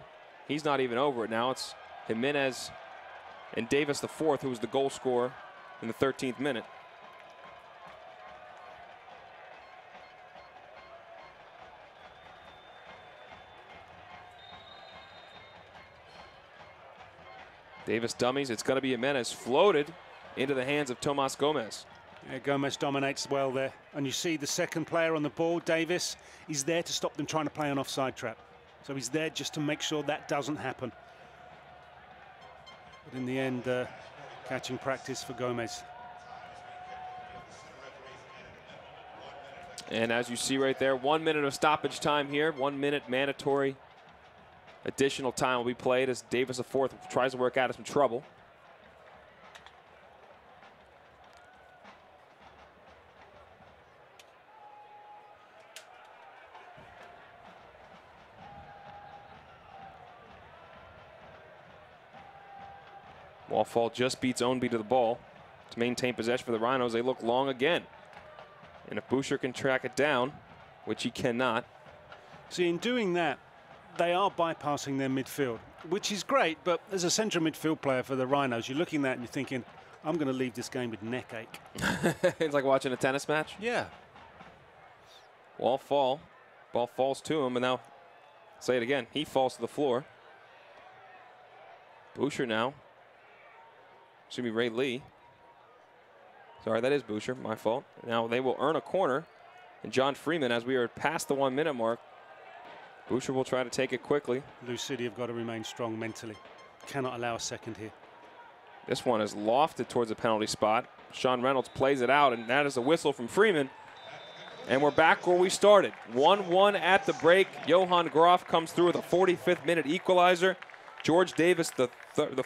He's not even over it now. It's Jimenez and Davis the fourth, who was the goal scorer in the 13th minute. Davis dummies. It's going to be Jimenez, floated into the hands of Tomas Gomez. Yeah, Gomez dominates well there. And you see the second player on the ball, Davis, he's there to stop them trying to play an offside trap. So he's there just to make sure that doesn't happen. But in the end, catching practice for Gomez. And as you see right there, 1 minute of stoppage time here. 1 minute mandatory additional time will be played as Davis the fourth tries to work out of some trouble. Wallfall just beats Ownby to the ball to maintain possession for the Rhinos. They look long again. And if Boucher can track it down, which he cannot. See, in doing that, they are bypassing their midfield, which is great, but as a central midfield player for the Rhinos, you're looking at that and you're thinking, I'm going to leave this game with neck ache. It's like watching a tennis match? Yeah. Ball falls to him, and now, say it again, he falls to the floor. Boucher now. Should be Ray Lee. Sorry, that is Boucher, my fault. Now they will earn a corner. And John Freeman, as we are past the 1 minute mark, Boucher will try to take it quickly. Lou City have got to remain strong mentally. Cannot allow a second here. This one is lofted towards the penalty spot. Sean Reynolds plays it out, and that is a whistle from Freeman. And we're back where we started. 1-1 at the break. Johan Graf comes through with a 45th minute equalizer. George Davis, the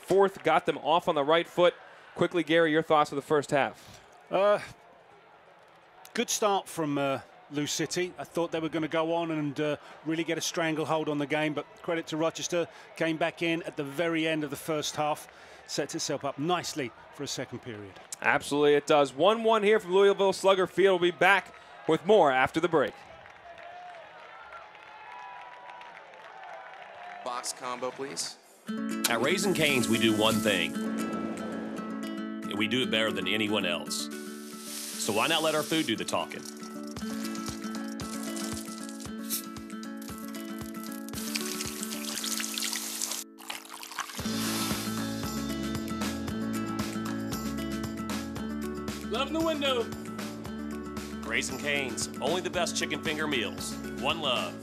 fourth, got them off on the right foot. Quickly, Gary, your thoughts of the first half? Good start from Lou City. I thought they were going to go on and really get a stranglehold on the game, but credit to Rochester, came back in at the very end of the first half, sets itself up nicely for a second period. Absolutely it does. 1-1 here from Louisville Slugger Field. We'll be back with more after the break. Box combo, please. At Raising Cane's, we do one thing, and we do it better than anyone else. So why not let our food do the talking? Love in the window. Raising Cane's, only the best chicken finger meals. One love.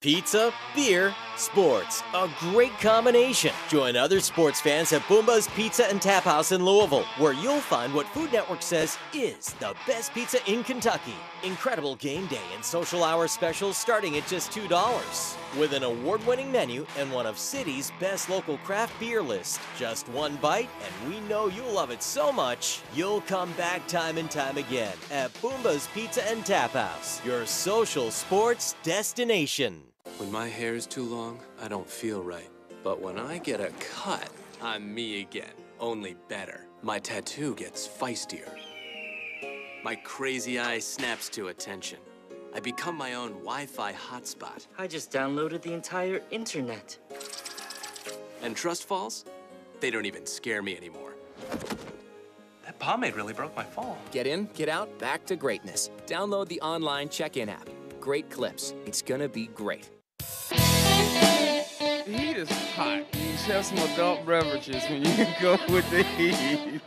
Pizza, beer, sports. A great combination. Join other sports fans at Boomba's Pizza and Tap House in Louisville, where you'll find what Food Network says is the best pizza in Kentucky. Incredible game day and social hour specials starting at just $2. With an award-winning menu and one of City's best local craft beer lists. Just one bite, and we know you'll love it so much, you'll come back time and time again at Boomba's Pizza and Tap House, your social sports destination. When my hair is too long, I don't feel right. But when I get a cut, I'm me again, only better. My tattoo gets feistier. My crazy eye snaps to attention. I become my own Wi-Fi hotspot. I just downloaded the entire internet. And trust falls? They don't even scare me anymore. That pomade really broke my fall. Get in, get out, back to greatness. Download the online check-in app. Great clips. It's gonna be great. The heat is hot. just have some adult beverages when you go with the heat.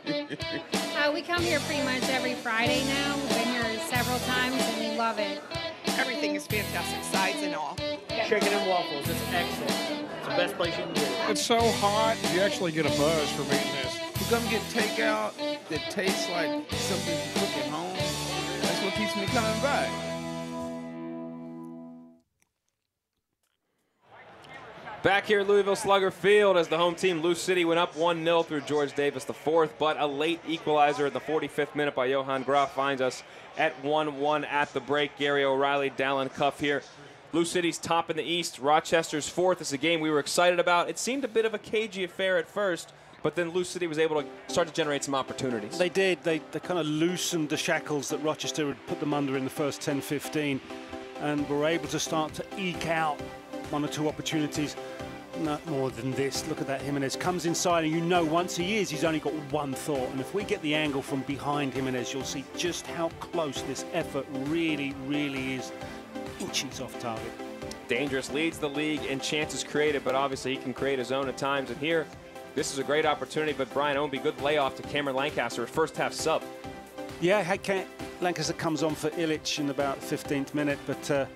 We come here pretty much every Friday now. We've been here several times and we love it. Everything is fantastic, sides and all. Chicken and waffles, it's excellent. It's the best place you can get it. It's so hot, you actually get a buzz from eating this. You come get takeout that tastes like something you cook at home. That's what keeps me coming back. Back here at Louisville Slugger Field as the home team, Lou City, went up 1-0 through George Davis IV, but a late equalizer in the 45th minute by Johan Graf finds us at 1-1 at the break. Gary O'Reilly, Dallin Cuff here. Lou City's top in the East, Rochester's fourth. It's a game we were excited about. It seemed a bit of a cagey affair at first, but then Lou City was able to start to generate some opportunities. They did. They kind of loosened the shackles that Rochester had put them under in the first 10-15 and were able to start to eke out one or two opportunities. Not more than this. Look at that. Jimenez comes inside, and you know once he is, he's only got one thought. And if we get the angle from behind Jimenez, you'll see just how close this effort really, really is. Inches off target. Dangerous, leads the league in chances created, but obviously he can create his own at times. And here, this is a great opportunity, but Brian Ownby, good layoff to Cameron Lancaster, first half sub. Yeah, Lancaster comes on for Illich in about the 15th minute, but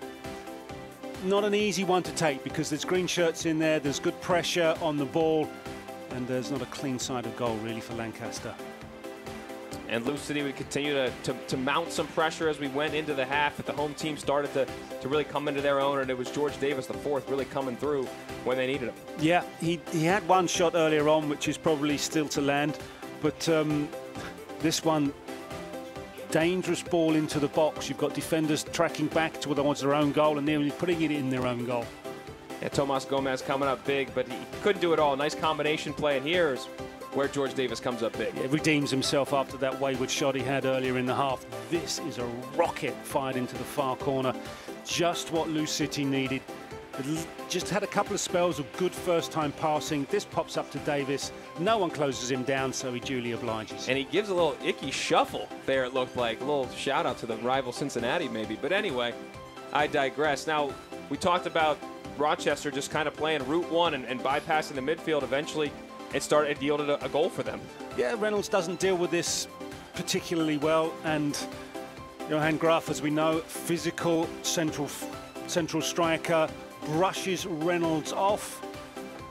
not an easy one to take because there's green shirts in there, there's good pressure on the ball, and there's not a clean side of goal really for Lancaster. And Lou City would continue to mount some pressure as we went into the half, but the home team started to really come into their own, and it was George Davis IV really coming through when they needed him. Yeah, he had one shot earlier on, which is probably still to land, but this one, dangerous ball into the box. You've got defenders tracking back towards their own goal, and they're putting it in their own goal. Yeah, Tomas Gomez coming up big, but he couldn't do it all. Nice combination play, and here's where George Davis comes up big. Yeah, redeems himself after that wayward shot he had earlier in the half. This is a rocket fired into the far corner. Just what Lou City needed. Just had a couple of spells of good first-time passing. This pops up to Davis. No one closes him down, so he duly obliges. And he gives a little icky shuffle there, it looked like. A little shout-out to the rival Cincinnati, maybe. But anyway, I digress. Now, we talked about Rochester just kind of playing Route 1 and bypassing the midfield. Eventually, it yielded a goal for them. Yeah, Reynolds doesn't deal with this particularly well, and Johan Graf, as we know, physical central striker, brushes Reynolds off,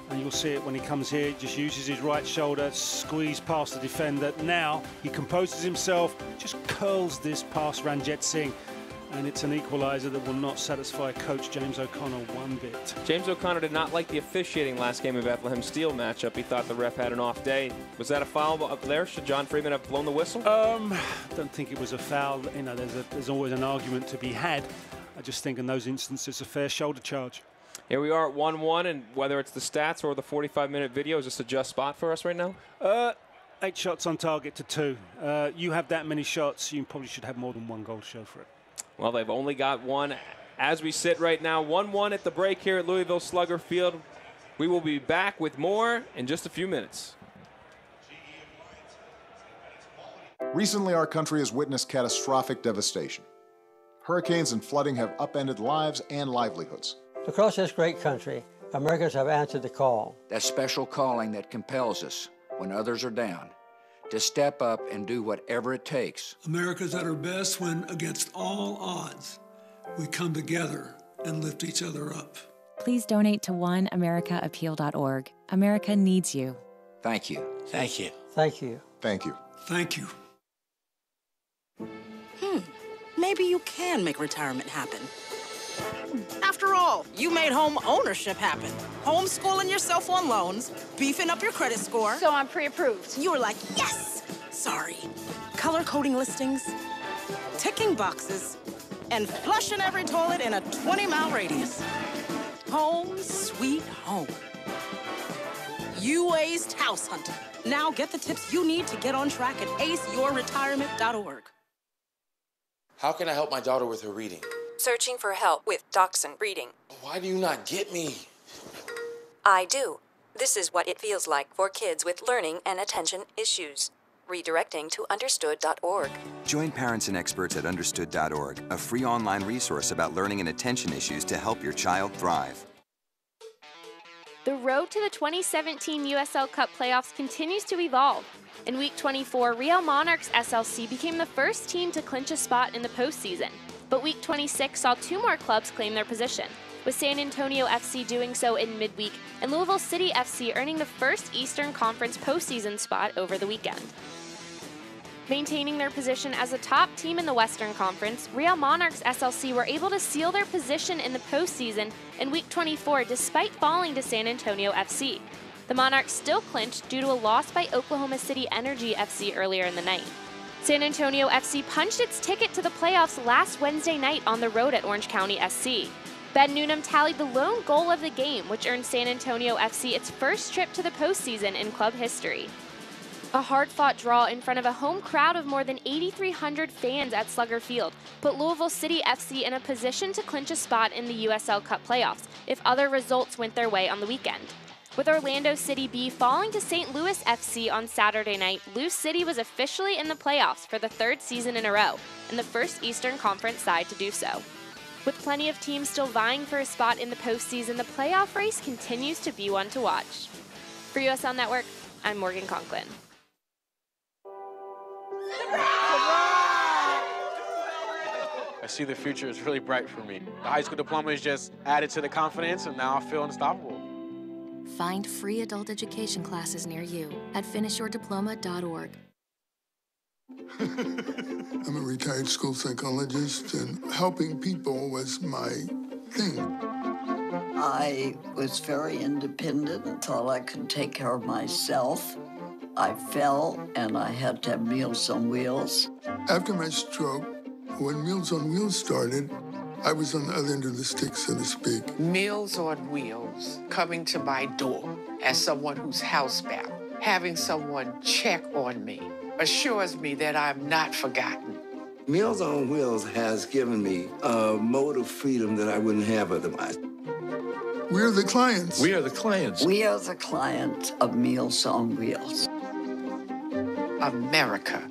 and you'll see it when he comes here. Just uses his right shoulder, squeeze past the defender. Now he composes himself, just curls this past Ranjit Singh, and it's an equaliser that will not satisfy coach James O'Connor one bit. James O'Connor did not like the officiating last game of Bethlehem Steel matchup. He thought the ref had an off day. Was that a foul up there? Should John Freeman have blown the whistle? Don't think it was a foul. You know, there's always an argument to be had. I just think in those instances a fair shoulder charge. Here we are at 1-1, and whether it's the stats or the 45-minute video, is this a just spot for us right now? 8 shots on target to 2. You have that many shots, you probably should have more than one goal to show for it. Well, they've only got one as we sit right now. 1-1 at the break here at Louisville Slugger Field. We will be back with more in just a few minutes. Recently, our country has witnessed catastrophic devastation. Hurricanes and flooding have upended lives and livelihoods. Across this great country, Americans have answered the call. That special calling that compels us, when others are down, to step up and do whatever it takes. America's at her best when, against all odds, we come together and lift each other up. Please donate to oneamericaappeal.org. America needs you. Thank you. Thank you. Thank you. Thank you. Thank you. Maybe you can make retirement happen. After all, you made home ownership happen. Homeschooling yourself on loans, beefing up your credit score. So I'm pre-approved. You were like, yes! Sorry. Color-coding listings, ticking boxes, and flushing every toilet in a 20-mile radius. Home sweet home. You aced house hunting. Now get the tips you need to get on track at aceyourretirement.org. How can I help my daughter with her reading? Searching for help with Dachshund Reading. Why do you not get me? I do. This is what it feels like for kids with learning and attention issues. Redirecting to understood.org. Join parents and experts at understood.org, a free online resource about learning and attention issues to help your child thrive. The road to the 2017 USL Cup playoffs continues to evolve. In Week 24, Real Monarchs SLC became the first team to clinch a spot in the postseason. But Week 26 saw 2 more clubs claim their position, with San Antonio FC doing so in midweek and Louisville City FC earning the first Eastern Conference postseason spot over the weekend. Maintaining their position as a top team in the Western Conference, Real Monarchs SLC were able to seal their position in the postseason in Week 24 despite falling to San Antonio FC. The Monarchs still clinched due to a loss by Oklahoma City Energy FC earlier in the night. San Antonio FC punched its ticket to the playoffs last Wednesday night on the road at Orange County SC. Ben Noonan tallied the lone goal of the game, which earned San Antonio FC its first trip to the postseason in club history. A hard-fought draw in front of a home crowd of more than 8,300 fans at Slugger Field put Louisville City FC in a position to clinch a spot in the USL Cup playoffs if other results went their way on the weekend. With Orlando City B falling to St. Louis FC on Saturday night, Lou City was officially in the playoffs for the 3rd season in a row, and the first Eastern Conference side to do so. With plenty of teams still vying for a spot in the postseason, the playoff race continues to be one to watch. For USL Network, I'm Morgan Conklin. I see the future is really bright for me. The high school diploma is just added to the confidence, and now I feel unstoppable. Find free adult education classes near you at finishyourdiploma.org. I'm a retired school psychologist, and helping people was my thing. I was very independent and thought I could take care of myself. I fell, and I had to have Meals on Wheels. After my stroke, when Meals on Wheels started, I was on the other end of the stick, so to speak. Meals on Wheels, coming to my door as someone who's housebound, having someone check on me, assures me that I'm not forgotten. Meals on Wheels has given me a mode of freedom that I wouldn't have otherwise. We're the clients. We are the clients. We are the clients of Meals on Wheels. America,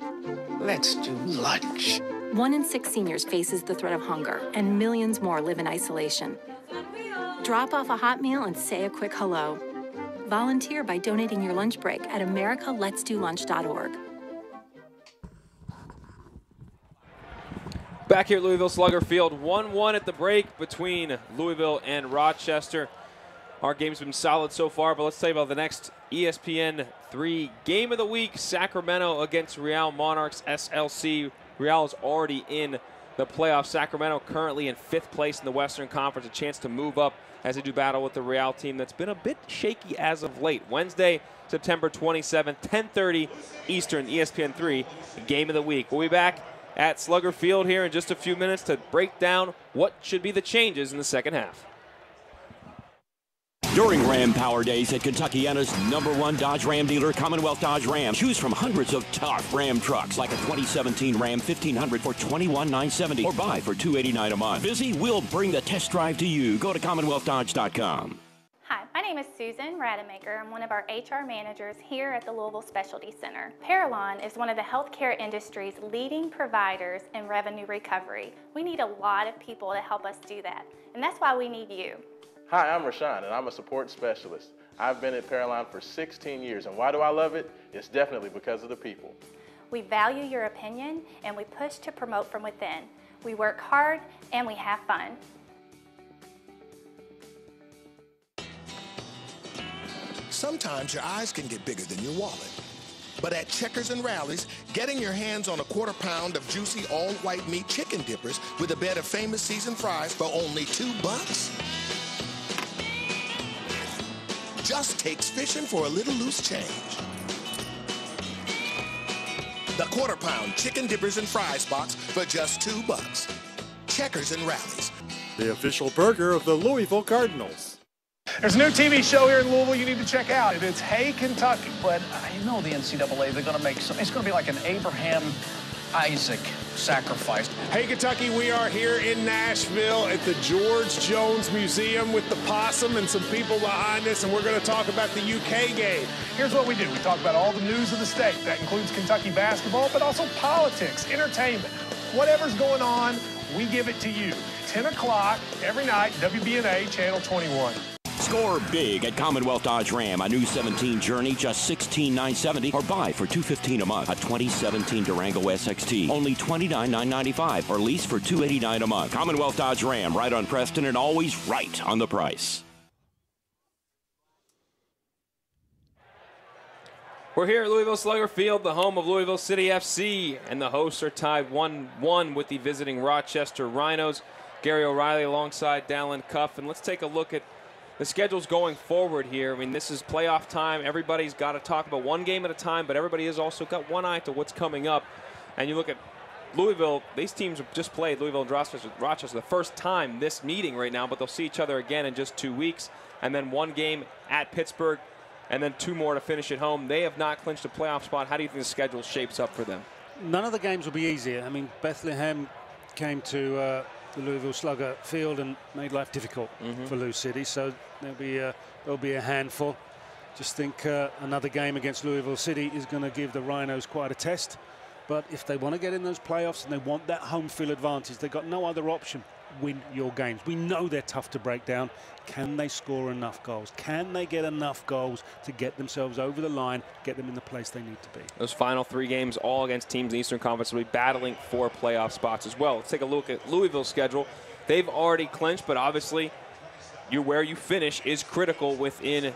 let's do lunch. 1 in 6 seniors faces the threat of hunger, and millions more live in isolation. Drop off a hot meal and say a quick hello. Volunteer by donating your lunch break at americaletsdolunch.org. Back here at Louisville Slugger Field, 1-1 at the break between Louisville and Rochester. Our game's been solid so far, but let's tell you about the next ESPN 3 game of the week. Sacramento against Real Monarchs SLC. Real is already in the playoffs. Sacramento currently in 5th place in the Western Conference, a chance to move up as they do battle with the Real team that's been a bit shaky as of late. Wednesday, September 27th, 10:30 Eastern, ESPN 3, game of the week. We'll be back at Slugger Field here in just a few minutes to break down what should be the changes in the second half. During Ram Power Days at Kentuckiana's #1 Dodge Ram dealer, Commonwealth Dodge Ram. Choose from hundreds of tough Ram trucks like a 2017 Ram 1500 for $21,970 or buy for $289 a month. Busy? We'll bring the test drive to you. Go to CommonwealthDodge.com. Hi, my name is Susan Rademacher. I'm one of our HR managers here at the Louisville Specialty Center. Parallon is one of the healthcare industry's leading providers in revenue recovery. We need a lot of people to help us do that, and that's why we need you. Hi, I'm Rashawn, and I'm a support specialist. I've been at Parallon for 16 years, and why do I love it? It's definitely because of the people. We value your opinion, and we push to promote from within. We work hard, and we have fun. Sometimes your eyes can get bigger than your wallet. But at Checkers and Rallies, getting your hands on a quarter-pound of juicy all-white meat chicken dippers with a bed of famous seasoned fries for only $2 just takes fishing for a little loose change. The quarter-pound chicken dippers and fries box for just $2. Checkers and Rallies. The official burger of the Louisville Cardinals. There's a new TV show here in Louisville you need to check out. It's Hey Kentucky. But you know the NCAA, they're going to make some, it's going to be like an Abraham-Isaac sacrifice. Hey Kentucky, we are here in Nashville at the George Jones Museum with the possum and some people behind us, and we're going to talk about the UK game. Here's what we do. We talk about all the news of the state. That includes Kentucky basketball, but also politics, entertainment. Whatever's going on, we give it to you. 10 o'clock every night, WBNA, Channel 21. Score big at Commonwealth Dodge Ram. A new 17 Journey, just $16,970, or buy for $215 a month. A 2017 Durango SXT, only $29,995, or lease for $289 a month. Commonwealth Dodge Ram, right on Preston and always right on the price. We're here at Louisville Slugger Field, the home of Louisville City FC, and the hosts are tied 1-1 with the visiting Rochester Rhinos. Gary O'Reilly alongside Dallin Cuff, and let's take a look at the schedules going forward here. I mean, this is playoff time. Everybody's got to talk about one game at a time, but everybody has also got one eye to what's coming up. And you look at Louisville, these teams have just played, Louisville and Rochester, the first time this meeting right now, but they'll see each other again in just 2 weeks. And then one game at Pittsburgh, and then 2 more to finish at home. They have not clinched a playoff spot. How do you think the schedule shapes up for them? None of the games will be easy. I mean, Bethlehem came to the Louisville Slugger Field and made life difficult for Lou City, so there'll be a handful. Just think another game against Louisville City is going to give the Rhinos quite a test. But if they want to get in those playoffs and they want that home field advantage, they've got no other option. Win your games. We know they're tough to break down. Can they score enough goals? Can they get enough goals to get themselves over the line, get them in the place they need to be? Those final 3 games, all against teams in the Eastern Conference, will be battling for playoff spots as well. Let's take a look at Louisville's schedule. They've already clinched, but obviously where you finish is critical within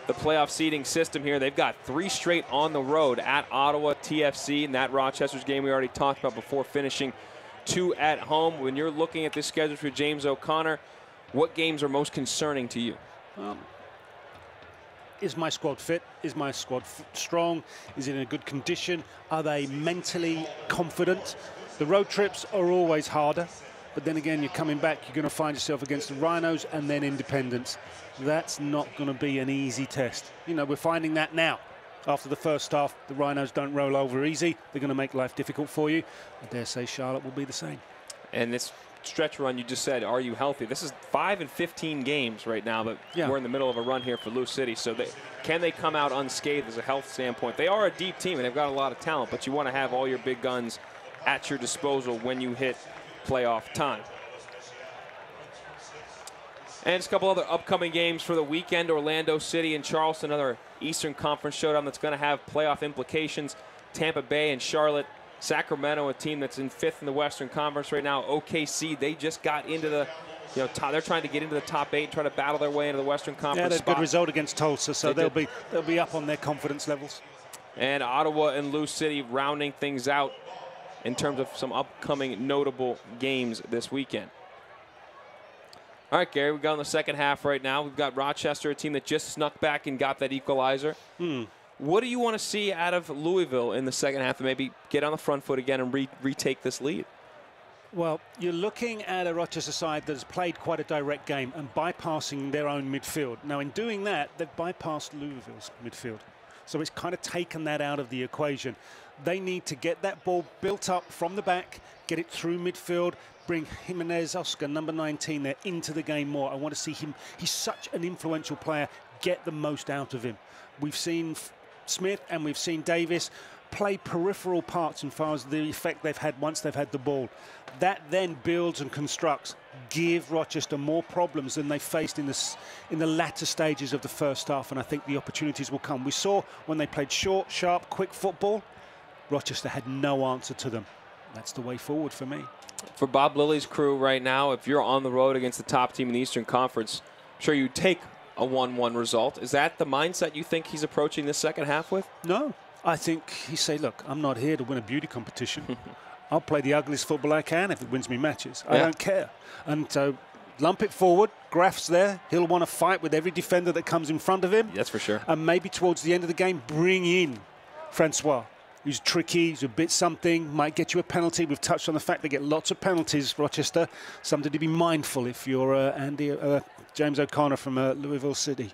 the playoff seeding system here. They've got 3 straight on the road at Ottawa, TFC, and that Rochester's game we already talked about before finishing 2 at home. When you're looking at this schedule for James O'Connor, what games are most concerning to you? Is my squad fit? Is my squad strong? Is it in a good condition? Are they mentally confident? The road trips are always harder, but then again, you're coming back, you're going to find yourself against the Rhinos and then Independence. That's not going to be an easy test. You know, we're finding that now. After the first half, the Rhinos don't roll over easy. They're going to make life difficult for you. I dare say Charlotte will be the same. And this stretch run, you just said, are you healthy? This is 5 and 15 games right now, but we're in the middle of a run here for Lou City. So can they come out unscathed as a health standpoint? They are a deep team, and they've got a lot of talent, but you want to have all your big guns at your disposal when you hit playoff time. And just a couple other upcoming games for the weekend. Orlando City and Charleston, another Eastern Conference showdown that's going to have playoff implications. Tampa Bay and Charlotte. Sacramento, a team that's in 5th in the Western Conference right now. OKC, they just got into the, they're trying to get into the top 8 and try to battle their way into the Western Conference. Yeah, they had a spot. good result against Tulsa, so they'll be up on their confidence levels. And Ottawa and Lou City rounding things out in terms of some upcoming notable games this weekend. All right, Gary, we got in the second half right now. We've got Rochester, a team that just snuck back and got that equalizer. What do you want to see out of Louisville in the second half to maybe get on the front foot again and retake this lead? Well, you're looking at a Rochester side that has played quite a direct game and bypassing their own midfield. Now, in doing that, they've bypassed Louisville's midfield. So it's kind of taken that out of the equation. They need to get that ball built up from the back, get it through midfield, bring Jimenez, Oscar, number 19 there, into the game more. I want to see him. He's such an influential player. Get the most out of him. We've seen Smith and we've seen Davis play peripheral parts as far as the effect they've had once they've had the ball. That then builds and constructs. Give Rochester more problems than they faced in the latter stages of the first half, and I think the opportunities will come. We saw when they played short, sharp, quick football, Rochester had no answer to them. That's the way forward for me. For Bob Lilly's crew right now, if you're on the road against the top team in the Eastern Conference, I'm sure you take a 1-1 result. Is that the mindset you think he's approaching this second half with? No. I think he say, look, I'm not here to win a beauty competition. I'll play the ugliest football I can if it wins me matches. I don't care. And so lump it forward. Graf's there. He'll want to fight with every defender that comes in front of him. That's for sure. And maybe towards the end of the game, bring in Francois, who's tricky, who's a bit something, might get you a penalty. We've touched on the fact they get lots of penalties, Rochester. Something to be mindful if you're James O'Connor from Louisville City.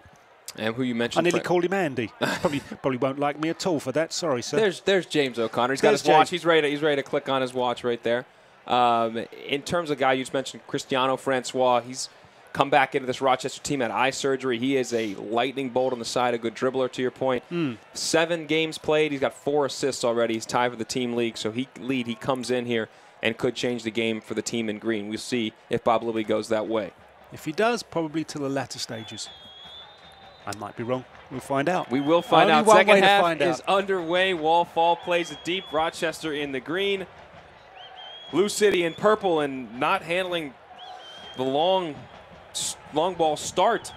And who you mentioned. I nearly called him Andy. Probably won't like me at all for that. Sorry, sir. There's James O'Connor. He's got his watch. He's ready to click on his watch right there. In terms of guy you just mentioned, Cristiano Francois, he's come back into this Rochester team at eye surgery. He is a lightning bolt on the side, a good dribbler to your point. 7 games played. He's got 4 assists already. He's tied for the team league. So he comes in here and could change the game for the team in green. We'll see if Bob Lilly goes that way. If he does, probably to the latter stages. I might be wrong. We'll find out. We will find Only out. one Second way to half find is out. underway. Wall Fall plays it deep. Rochester in the green. Lou City in purple and not handling the long ball start.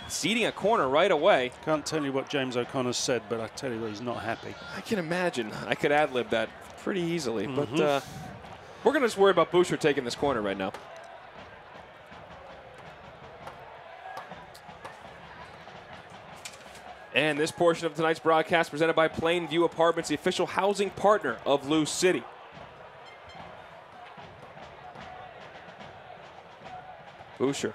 Ceding a corner right away. Can't tell you what James O'Connor said, but I tell you what, he's not happy. I can imagine. I could ad-lib that pretty easily. But we're going to just worry about Boucher taking this corner right now. And this portion of tonight's broadcast presented by Plainview Apartments, the official housing partner of Lou City. Boucher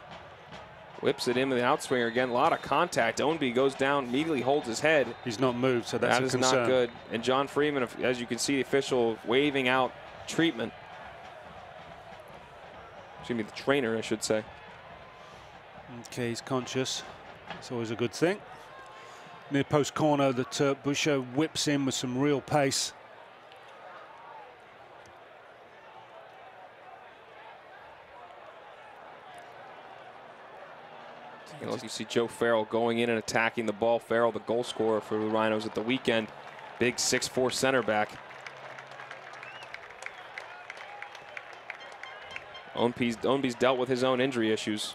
whips it in with the outswinger again. A lot of contact. Ownby goes down, immediately holds his head. He's not moved, so that's that is not good. And John Freeman, as you can see, the official waving out treatment. Excuse me, the trainer, I should say. Okay, he's conscious. It's always a good thing. Near post corner that Boucher whips in with some real pace. You see Joe Farrell going in and attacking the ball. Farrell, the goal scorer for the Rhinos at the weekend. Big 6'4" center back. Ownby's dealt with his own injury issues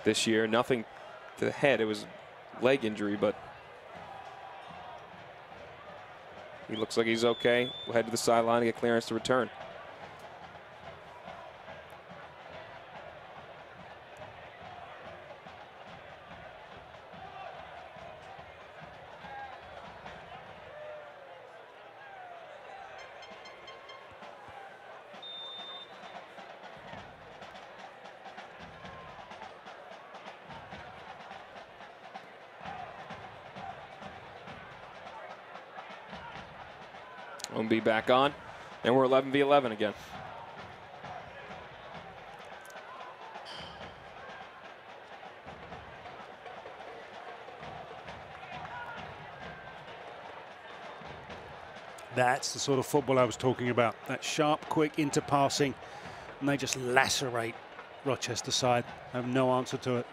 this year. Nothing to the head. It was leg injury, but he looks like he's okay. We'll head to the sideline and get clearance to return. Ownby back on, and we're 11v11 again. That's the sort of football I was talking about. That sharp, quick interpassing, and they just lacerate Rochester side. Have no answer to it.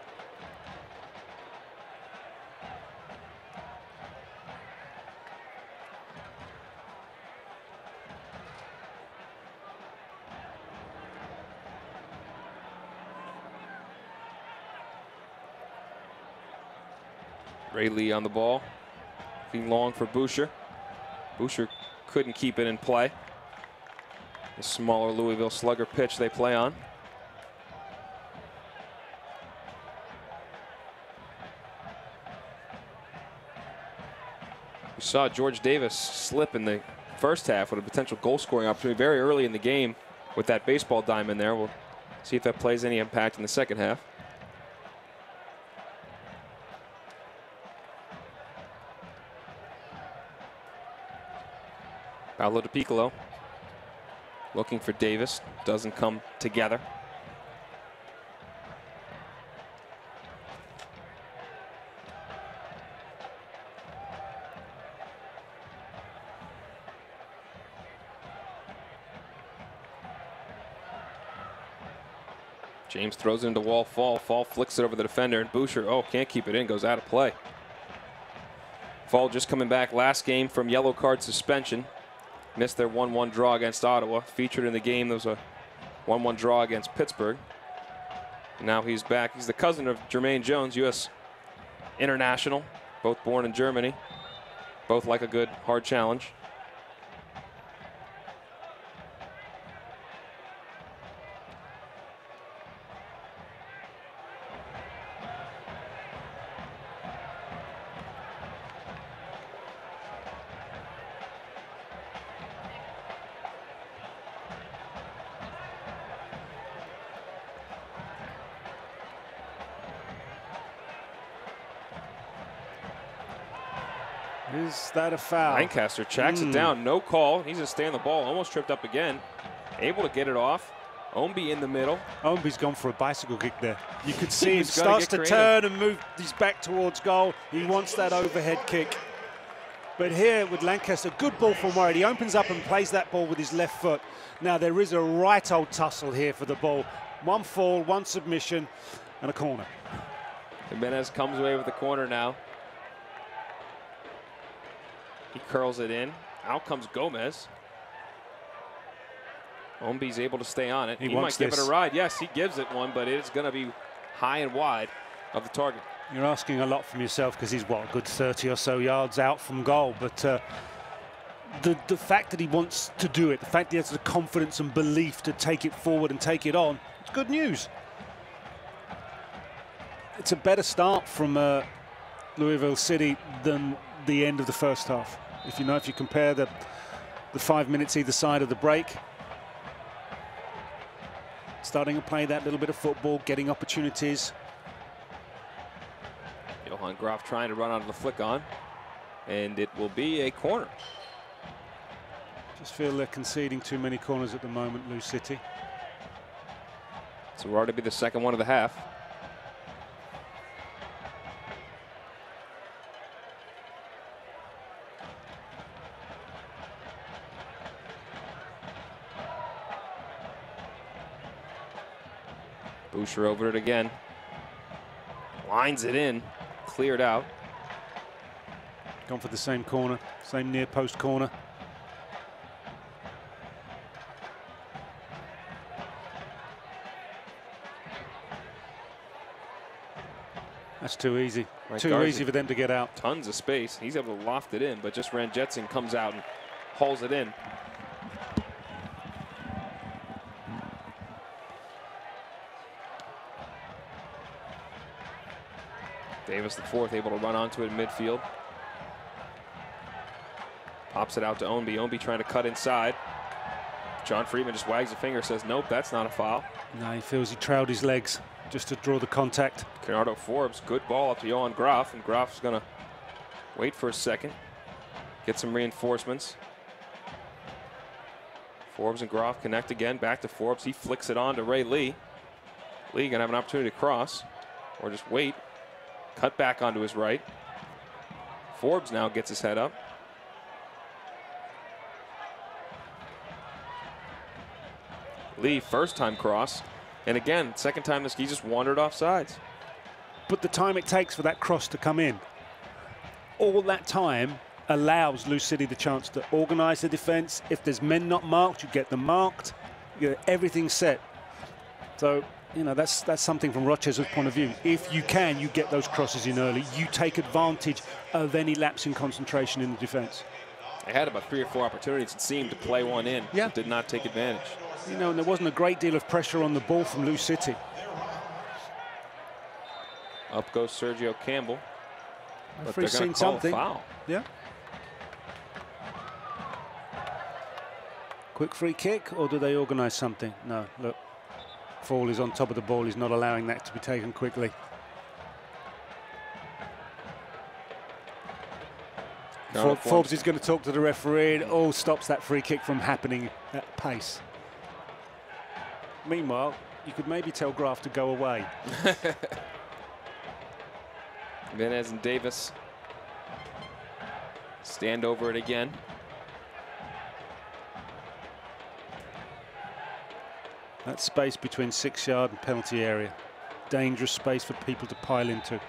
Ray Lee on the ball. Looking long for Boucher. Boucher couldn't keep it in play. The smaller Louisville Slugger pitch they play on. We saw George Davis slip in the first half with a potential goal scoring opportunity very early in the game with that baseball diamond there. We'll see if that plays any impact in the second half. Paolo Di Piccolo looking for Davis. Doesn't come together. James throws it into Wall Fall. Fall flicks it over the defender, and Boucher, can't keep it in, goes out of play. Fall just coming back last game from yellow card suspension. Missed their 1-1 draw against Ottawa. Featured in the game, there was a 1-1 draw against Pittsburgh. And now he's back. He's the cousin of Jermaine Jones, U.S. international, both born in Germany. Both like a good, hard challenge. Is that a foul? Lancaster tracks it down. No call. He's going to stay on the ball. Almost tripped up again. Able to get it off. Ownby in the middle. Ownby's gone for a bicycle kick there. You could see he starts to turn and move. He's back towards goal. He wants that overhead kick. But here with Lancaster, good ball from Wyatt. He opens up and plays that ball with his left foot. Now there is a right old tussle here for the ball. One fall, one submission, and a corner. Jimenez comes away with the corner now. He curls it in. Out comes Gomez. Ombi's able to stay on it. He might give it a ride. Yes, he gives it one, but it's going to be high and wide of the target. You're asking a lot from yourself because he's, what, a good 30 or so yards out from goal. But the fact that he wants to do it, the fact that he has the confidence and belief to take it forward and take it on, it's good news. It's a better start from Louisville City than the end of the first half. If you compare the 5 minutes either side of the break, starting to play that little bit of football, getting opportunities. Johan Graf trying to run out of the flick on, and it will be a corner. Just feel they're conceding too many corners at the moment, Lou City. So we're already be the second one of the half. Boucher over it again. Lines it in. Cleared out. Gone for the same corner. Same near post corner. That's too easy. Too easy for them to get out. Tons of space. He's able to loft it in, but just Ranjetson comes out and hauls it in. Davis, the fourth, able to run onto it in midfield. Pops it out to Ownby. Ownby trying to cut inside. John Friedman just wags a finger, says, nope, that's not a foul. No, he feels he trailed his legs just to draw the contact. Bernardo Forbes, good ball up to Johan Graf, and Graf's going to wait for a second, get some reinforcements. Forbes and Graf connect again, back to Forbes. He flicks it on to Ray Lee. Lee going to have an opportunity to cross, or just wait. Cut back onto his right. Forbes now gets his head up. Lee, first time cross. And again, second time he just wandered off sides. But the time it takes for that cross to come in, all that time allows Lou City the chance to organize the defense. If there's men not marked, you get them marked. You get everything set. So, you know, that's something from Rochester's point of view. If you can, you get those crosses in early. You take advantage of any lapse in concentration in the defense. They had about 3 or 4 opportunities, it seemed, to play one in. Yeah. Did not take advantage. You know, and there wasn't a great deal of pressure on the ball from Lou City. Up goes Sergio Campbell. But Referee's they're going to seen call something. a foul. Yeah. Quick free kick, or do they organise something? No, look. Fall is on top of the ball. He's not allowing that to be taken quickly. Forbes is going to talk to the referee. It all stops that free kick from happening at pace. Meanwhile, you could maybe tell Graf to go away. Jimenez and Davis stand over it again. That space between 6-yard and penalty area. Dangerous space for people to pile into.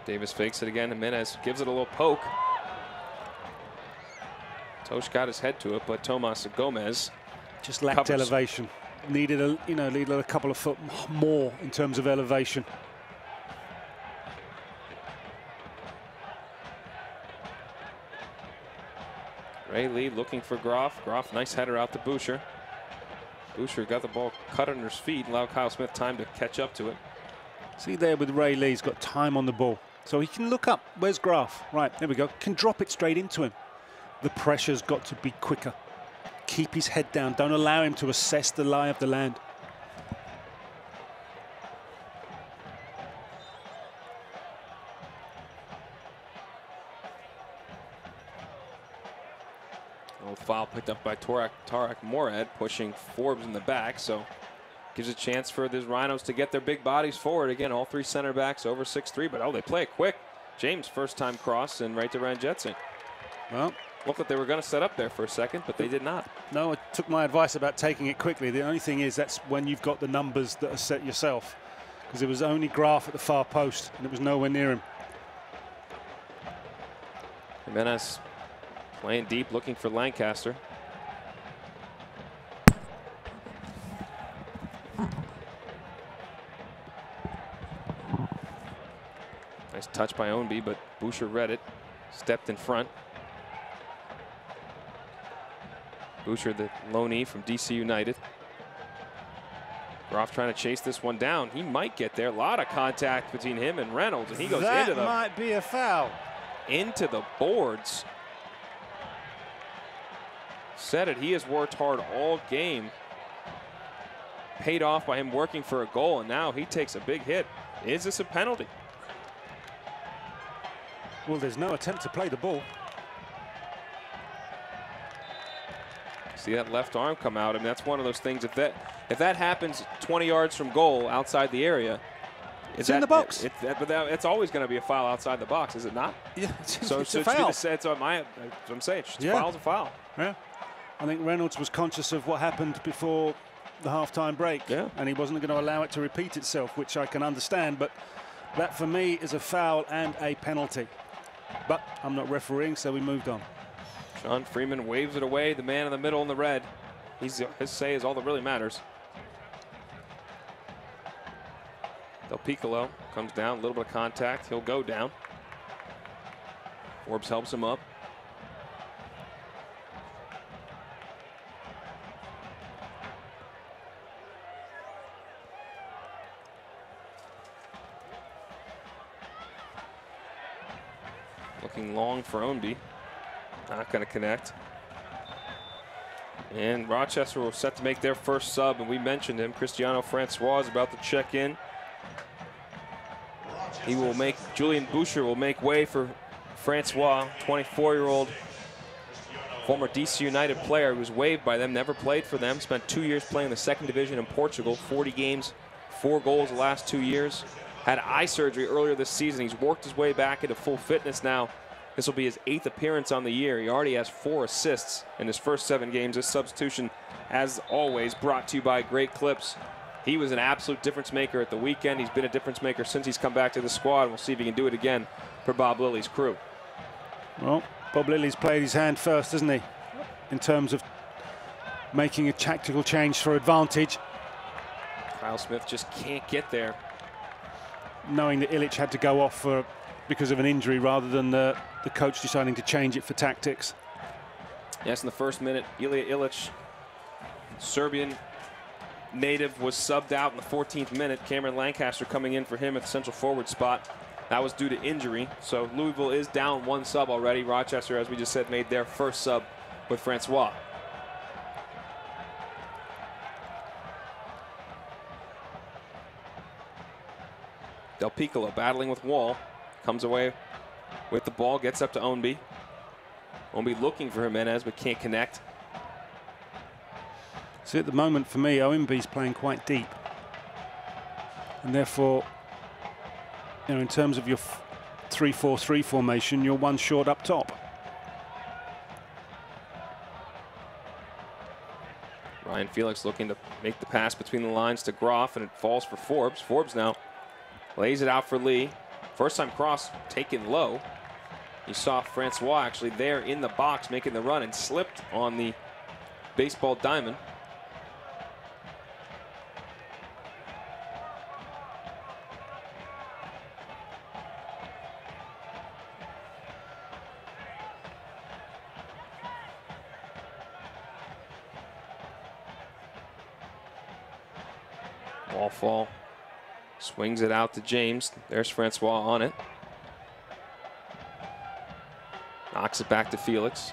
Davis fakes it again. Jimenez gives it a little poke. Tosh got his head to it, but Tomas Gomez just lacked elevation. Needed a couple of foot more in terms of elevation. Ray Lee looking for Graf. Graf, nice header out to Boucher. Boucher got the ball cut under his feet, allowed Kyle Smith time to catch up to it. See there with Ray Lee, he's got time on the ball. So he can look up. Where's Graf? Right, there we go. Can drop it straight into him. The pressure's got to be quicker. Keep his head down. Don't allow him to assess the lie of the land. Foul picked up by Tarek Morad, pushing Forbes in the back, so gives a chance for these Rhinos to get their big bodies forward. Again, all 3 center backs over 6'3", but they play it quick. James, first time cross, and right to Ranjetson. Well, Looked like they were going to set up there for a second, but they did not. No, I took my advice about taking it quickly. The only thing is that's when you've got the numbers that are set yourself, because it was only Graf at the far post, and it was nowhere near him. Jimenez playing deep, looking for Lancaster. Nice touch by Ownby, but Boucher read it, stepped in front. Boucher, the loanee from DC United. Groff trying to chase this one down. He might get there. A lot of contact between him and Reynolds, and he goes into the... That might be a foul. Into the boards. Said it, he has worked hard all game. Paid off by him working for a goal, and now he takes a big hit. Is this a penalty? Well, there's no attempt to play the ball. See that left arm come out, and that's one of those things. If that happens 20 yards from goal outside the area, it's in the box. It's always going to be a foul outside the box, is it not? Yeah, so it's a foul. I'm saying Yeah. Foul's a foul. Yeah, I think Reynolds was conscious of what happened before the half-time break, and he wasn't going to allow it to repeat itself, which I can understand. But that, for me, is a foul and a penalty. But I'm not refereeing, so we moved on. Sean Freeman waves it away, the man in the middle in the red. His say is all that really matters. Del Piccolo comes down, a little bit of contact. He'll go down. Forbes helps him up. Looking long for Ownby. Not going to connect. And Rochester will set to make their first sub, and we mentioned him. Cristiano Francois is about to check in. Julian Boucher will make way for Francois, 24-year-old former DC United player who was waived by them, never played for them, spent 2 years playing the second division in Portugal, 40 games, 4 goals the last 2 years. Had eye surgery earlier this season. He's worked his way back into full fitness now. This will be his 8th appearance on the year. He already has 4 assists in his first 7 games. This substitution, as always, brought to you by Great Clips. He was an absolute difference maker at the weekend. He's been a difference maker since he's come back to the squad. We'll see if he can do it again for Bob Lilly's crew. Well, Bob Lilly's played his hand first, hasn't he? In terms of making a tactical change for advantage. Kyle Smith just can't get there. Knowing that Ilic had to go off because of an injury rather than the coach deciding to change it for tactics. Yes, in the first minute, Ilija Ilic, Serbian native, was subbed out in the 14th minute. Cameron Lancaster coming in for him at the central forward spot. That was due to injury. So Louisville is down 1 sub already. Rochester, as we just said, made their first sub with Francois. Del Piccolo battling with Wall. Comes away with the ball, gets up to Ownby. Ownby looking for Jimenez, but can't connect. See, at the moment, for me, Ownby's playing quite deep. And therefore, you know, in terms of your 3-4-3 formation, you're 1 short up top. Ryan Felix looking to make the pass between the lines to Groff, and it falls for Forbes. Forbes now lays it out for Lee. First time cross taken low. You saw Francois actually there in the box making the run and slipped on the baseball diamond. Ball fall. Swings it out to James. There's Francois on it. Knocks it back to Felix.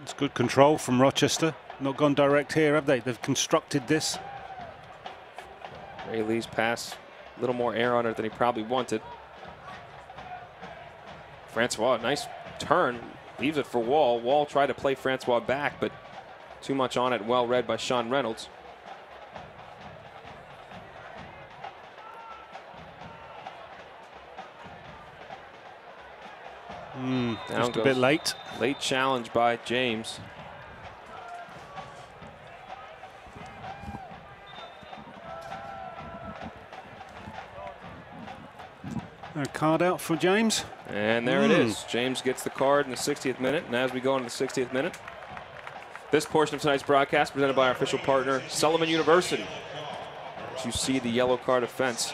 It's good control from Rochester. Not gone direct here, have they? They've constructed this. Ray Lee's pass, a little more air on it than he probably wanted. Francois, nice turn. Leaves it for Wall. Wall tried to play Francois back, but too much on it. Well read by Sean Reynolds. Just a bit late. Late challenge by James. A card out for James. And there it is. James gets the card in the 60th minute. And as we go into the 60th minute, this portion of tonight's broadcast presented by our official partner, Sullivan University. As you see the yellow card offense.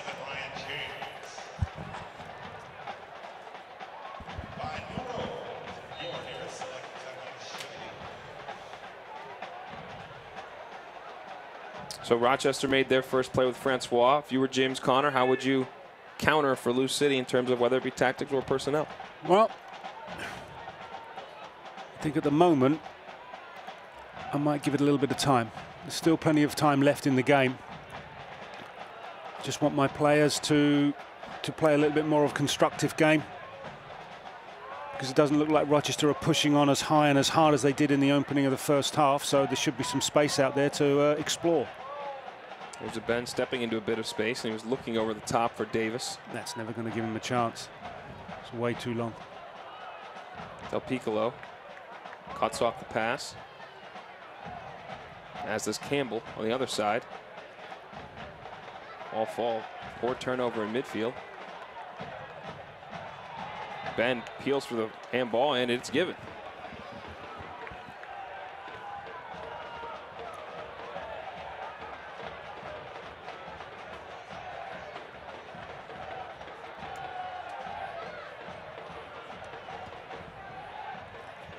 So Rochester made their first play with Francois. If you were James Conner, how would you counter for Lou City in terms of whether it be tactics or personnel? Well, I think at the moment, I might give it a little bit of time. There's still plenty of time left in the game. Just want my players to play a little bit more of a constructive game, because it doesn't look like Rochester are pushing on as high and as hard as they did in the opening of the first half, so there should be some space out there to explore. There's a Ben stepping into a bit of space, and he was looking over the top for Davis. That's never going to give him a chance. It's way too long. Del Piccolo cuts off the pass, as does Campbell on the other side. All fall. Poor turnover in midfield. Ben peels for the handball, and it's given.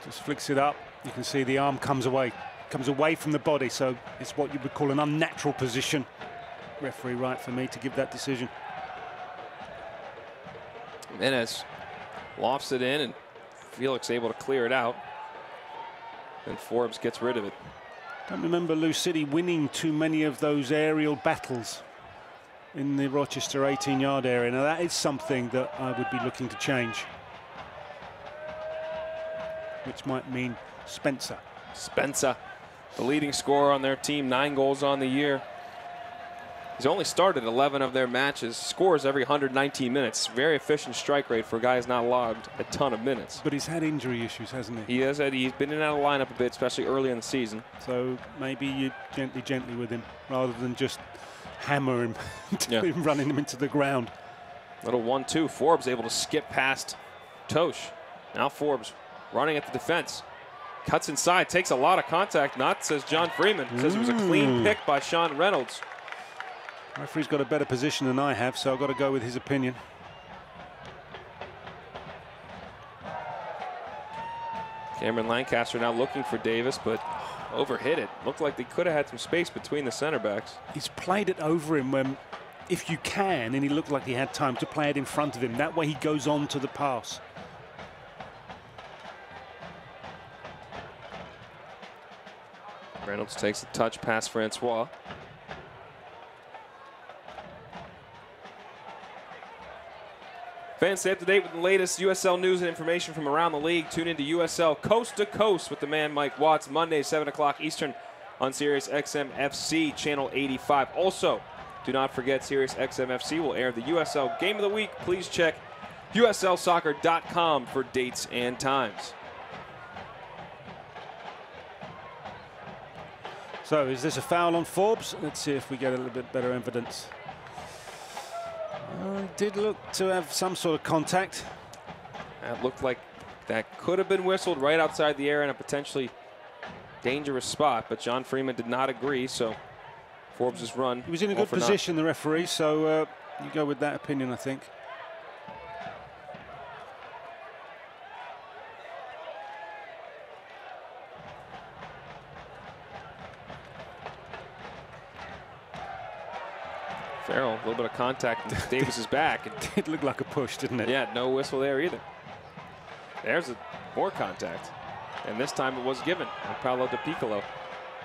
Just flicks it up. You can see the arm comes away from the body, so it's what you would call an unnatural position. Referee right for me to give that decision. Jimenez lofts it in, and Felix able to clear it out. And Forbes gets rid of it. Don't remember Lou City winning too many of those aerial battles in the Rochester 18-yard area. Now that is something that I would be looking to change, which might mean Spencer. Spencer, the leading scorer on their team, 9 goals on the year. He's only started 11 of their matches, scores every 119 minutes. Very efficient strike rate for a guy who's not logged a ton of minutes. But he's had injury issues, hasn't he? He has. He's been in and out of the lineup a bit, especially early in the season. So maybe you gently with him, rather than just hammer him, running him into the ground. Little 1-2. Forbes able to skip past Tosh. Now Forbes running at the defense. Cuts inside, takes a lot of contact. Not, says John Freeman. Says it was a clean pick by Sean Reynolds. Referee's got a better position than I have, so I've got to go with his opinion. Cameron Lancaster now looking for Davis, but overhit it. Looked like they could have had some space between the center backs. He's played it over him when, if you can, and he looked like he had time to play it in front of him. That way he goes on to the pass. Reynolds takes a touch past Francois. Fans, stay up to date with the latest USL news and information from around the league. Tune into USL Coast to Coast with the man Mike Watts, Monday, 7 o'clock Eastern on Sirius XM FC, Channel 85. Also, do not forget Sirius XM FC will air the USL Game of the Week. Please check USLsoccer.com for dates and times. So, is this a foul on Forbes? Let's see if we get a little bit better evidence. Did look to have some sort of contact. That looked like that could have been whistled right outside the area in a potentially dangerous spot, but John Freeman did not agree, so Forbes' run. He was in a good position, the referee, so you go with that opinion, I think. Farrell, a little bit of contact with Davis's back. It did look like a push, didn't it? Yeah, no whistle there either. There's more contact. And this time it was given on Paolo Del Piccolo.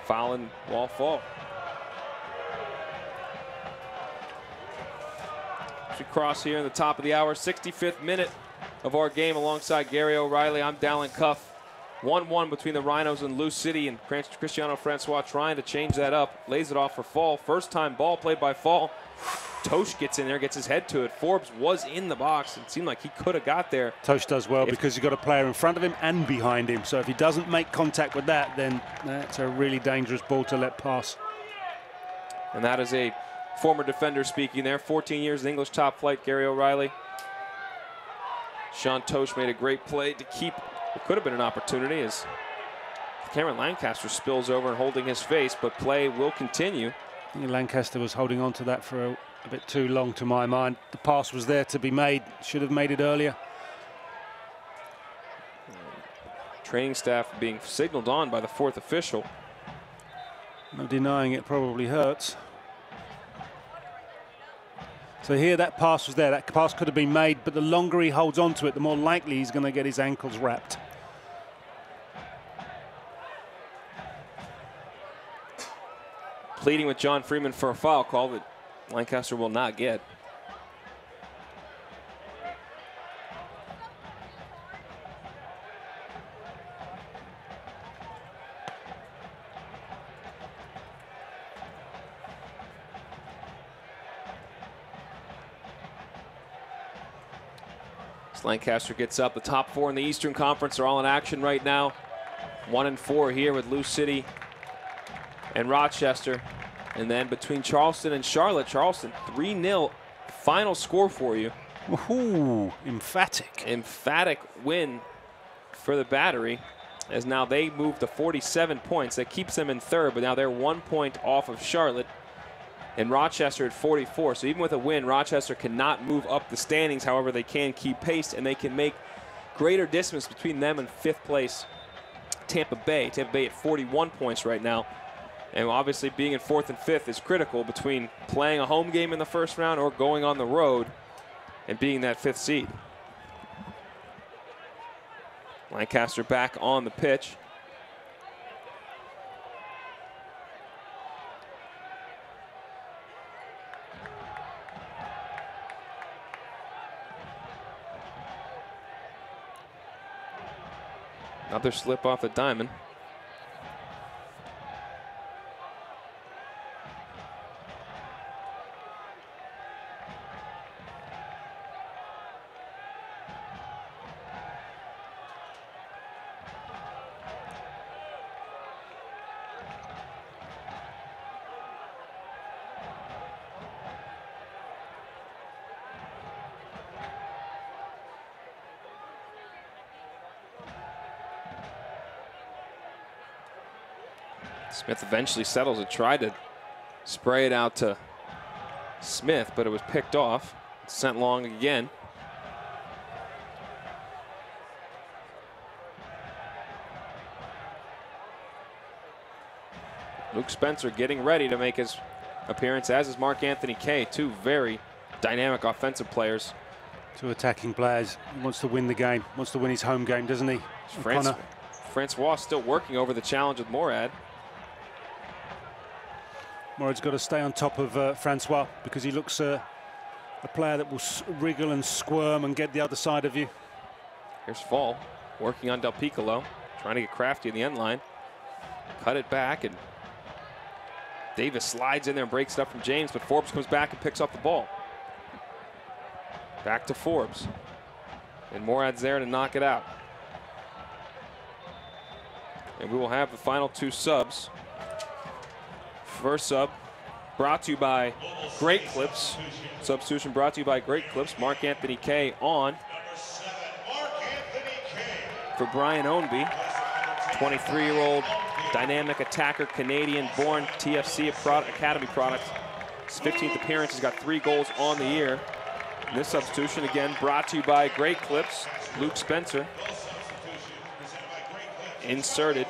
Foul and wall fall. As we cross here in the top of the hour, 65th minute of our game alongside Gary O'Reilly. I'm Dallin Cuff. 1-1 between the Rhinos and Lou City, and Cristiano Francois trying to change that up. Lays it off for Fall. First time ball played by Fall. Tosh gets in there, gets his head to it. Forbes was in the box. It seemed like he could have got there. Tosh does well because he's got a player in front of him and behind him. So if he doesn't make contact with that, then that's a really dangerous ball to let pass. And that is a former defender speaking there. 14 years in English top flight, Gary O'Reilly. Sean Tosh made a great play to keep what could have been an opportunity as Cameron Lancaster spills over and holding his face, but play will continue. I think Lancaster was holding on to that for a bit too long to my mind. The pass was there to be made, should have made it earlier. Training staff being signaled on by the fourth official. No denying it probably hurts. So here that pass was there, that pass could have been made, but the longer he holds on to it, the more likely he's going to get his ankles wrapped. Pleading with John Freeman for a foul call that Lancaster will not get. As Lancaster gets up, the top four in the Eastern Conference are all in action right now. 1 and 4 here with Lou City and Rochester. And then between Charleston and Charlotte, Charleston 3-0 final score for you. Ooh, emphatic. Emphatic win for the Battery, as now they move to 47 points. That keeps them in third, but now they're 1 point off of Charlotte and Rochester at 44. So even with a win, Rochester cannot move up the standings. However, they can keep pace, and they can make greater distance between them and fifth place Tampa Bay. Tampa Bay at 41 points right now. And obviously being in fourth and fifth is critical between playing a home game in the first round or going on the road and being that fifth seed. Lancaster back on the pitch. Another slip off the diamond. Smith eventually settles it, tried to spray it out to Smith, but it was picked off. Sent long again. Luke Spencer getting ready to make his appearance, as is Mark Anthony Kay. Two very dynamic offensive players. Two attacking players. He wants to win the game, wants to win his home game, doesn't he? Francois still working over the challenge with Morad. Morad's got to stay on top of Francois because he looks a player that will wriggle and squirm and get the other side of you. Here's Fall working on Del Piccolo, trying to get crafty in the end line. Cut it back, and Davis slides in there and breaks it up from James, but Forbes comes back and picks up the ball. Back to Forbes. And Morad's there to knock it out. And we will have the final two subs. First sub brought to you by Great Clips. Substitution brought to you by Great Clips. Mark Anthony Kay on for Brian Ownby. 23-year-old dynamic attacker, Canadian-born TFC Academy product. His 15th appearance, he's got 3 goals on the year. And this substitution, again, brought to you by Great Clips. Luke Spencer inserted.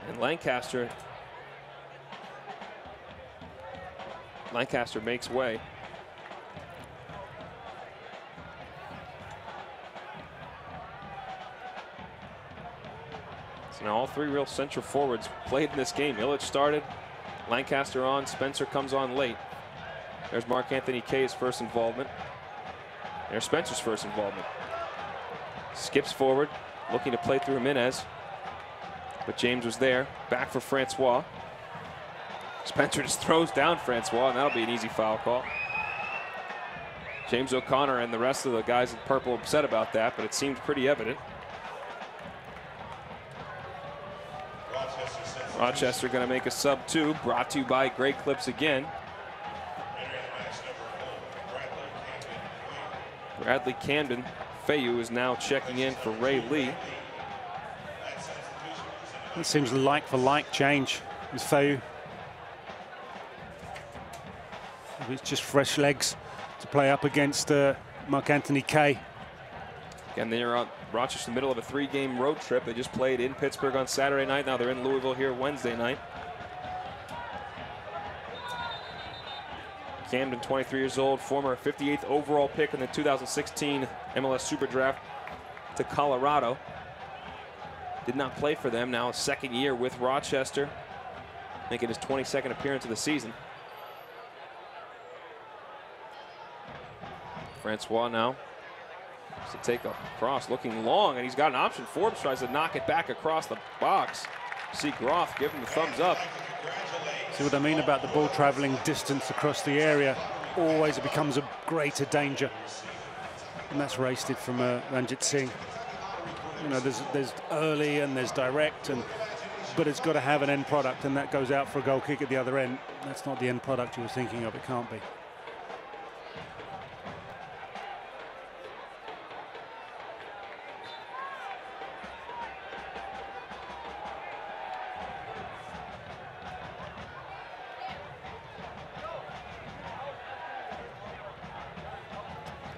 And Lancaster makes way. So now all 3 real central forwards played in this game. Illich started, Lancaster on, Spencer comes on late. There's Mark Anthony Kay's first involvement. There's Spencer's first involvement. Skips forward, looking to play through Jimenez. But James was there. Back for Francois. Spencer just throws down Francois, and that'll be an easy foul call. James O'Connor and the rest of the guys in purple upset about that, but it seemed pretty evident. Rochester going to make a sub 2, brought to you by Great Clips again. Bradley Camden Fayu is now checking in for Ray Lee. It seems like for like change with Fayu. It's just fresh legs to play up against Mark Anthony Kay. Again, they're on Rochester in the middle of a 3-game road trip. They just played in Pittsburgh on Saturday night. Now they're in Louisville here Wednesday night. Camden, 23 years old, former 58th overall pick in the 2016 MLS Super Draft to Colorado. Did not play for them. Now a second year with Rochester, making his 22nd appearance of the season. Francois now to take a cross, looking long, and he's got an option. Forbes tries to knock it back across the box. See Groff give him the thumbs up. See what I mean about the ball traveling distance across the area? Always it becomes a greater danger. And that's raced it from Ranjit Singh. You know, there's early and there's direct, but it's got to have an end product, and that goes out for a goal kick at the other end. That's not the end product you were thinking of. It can't be.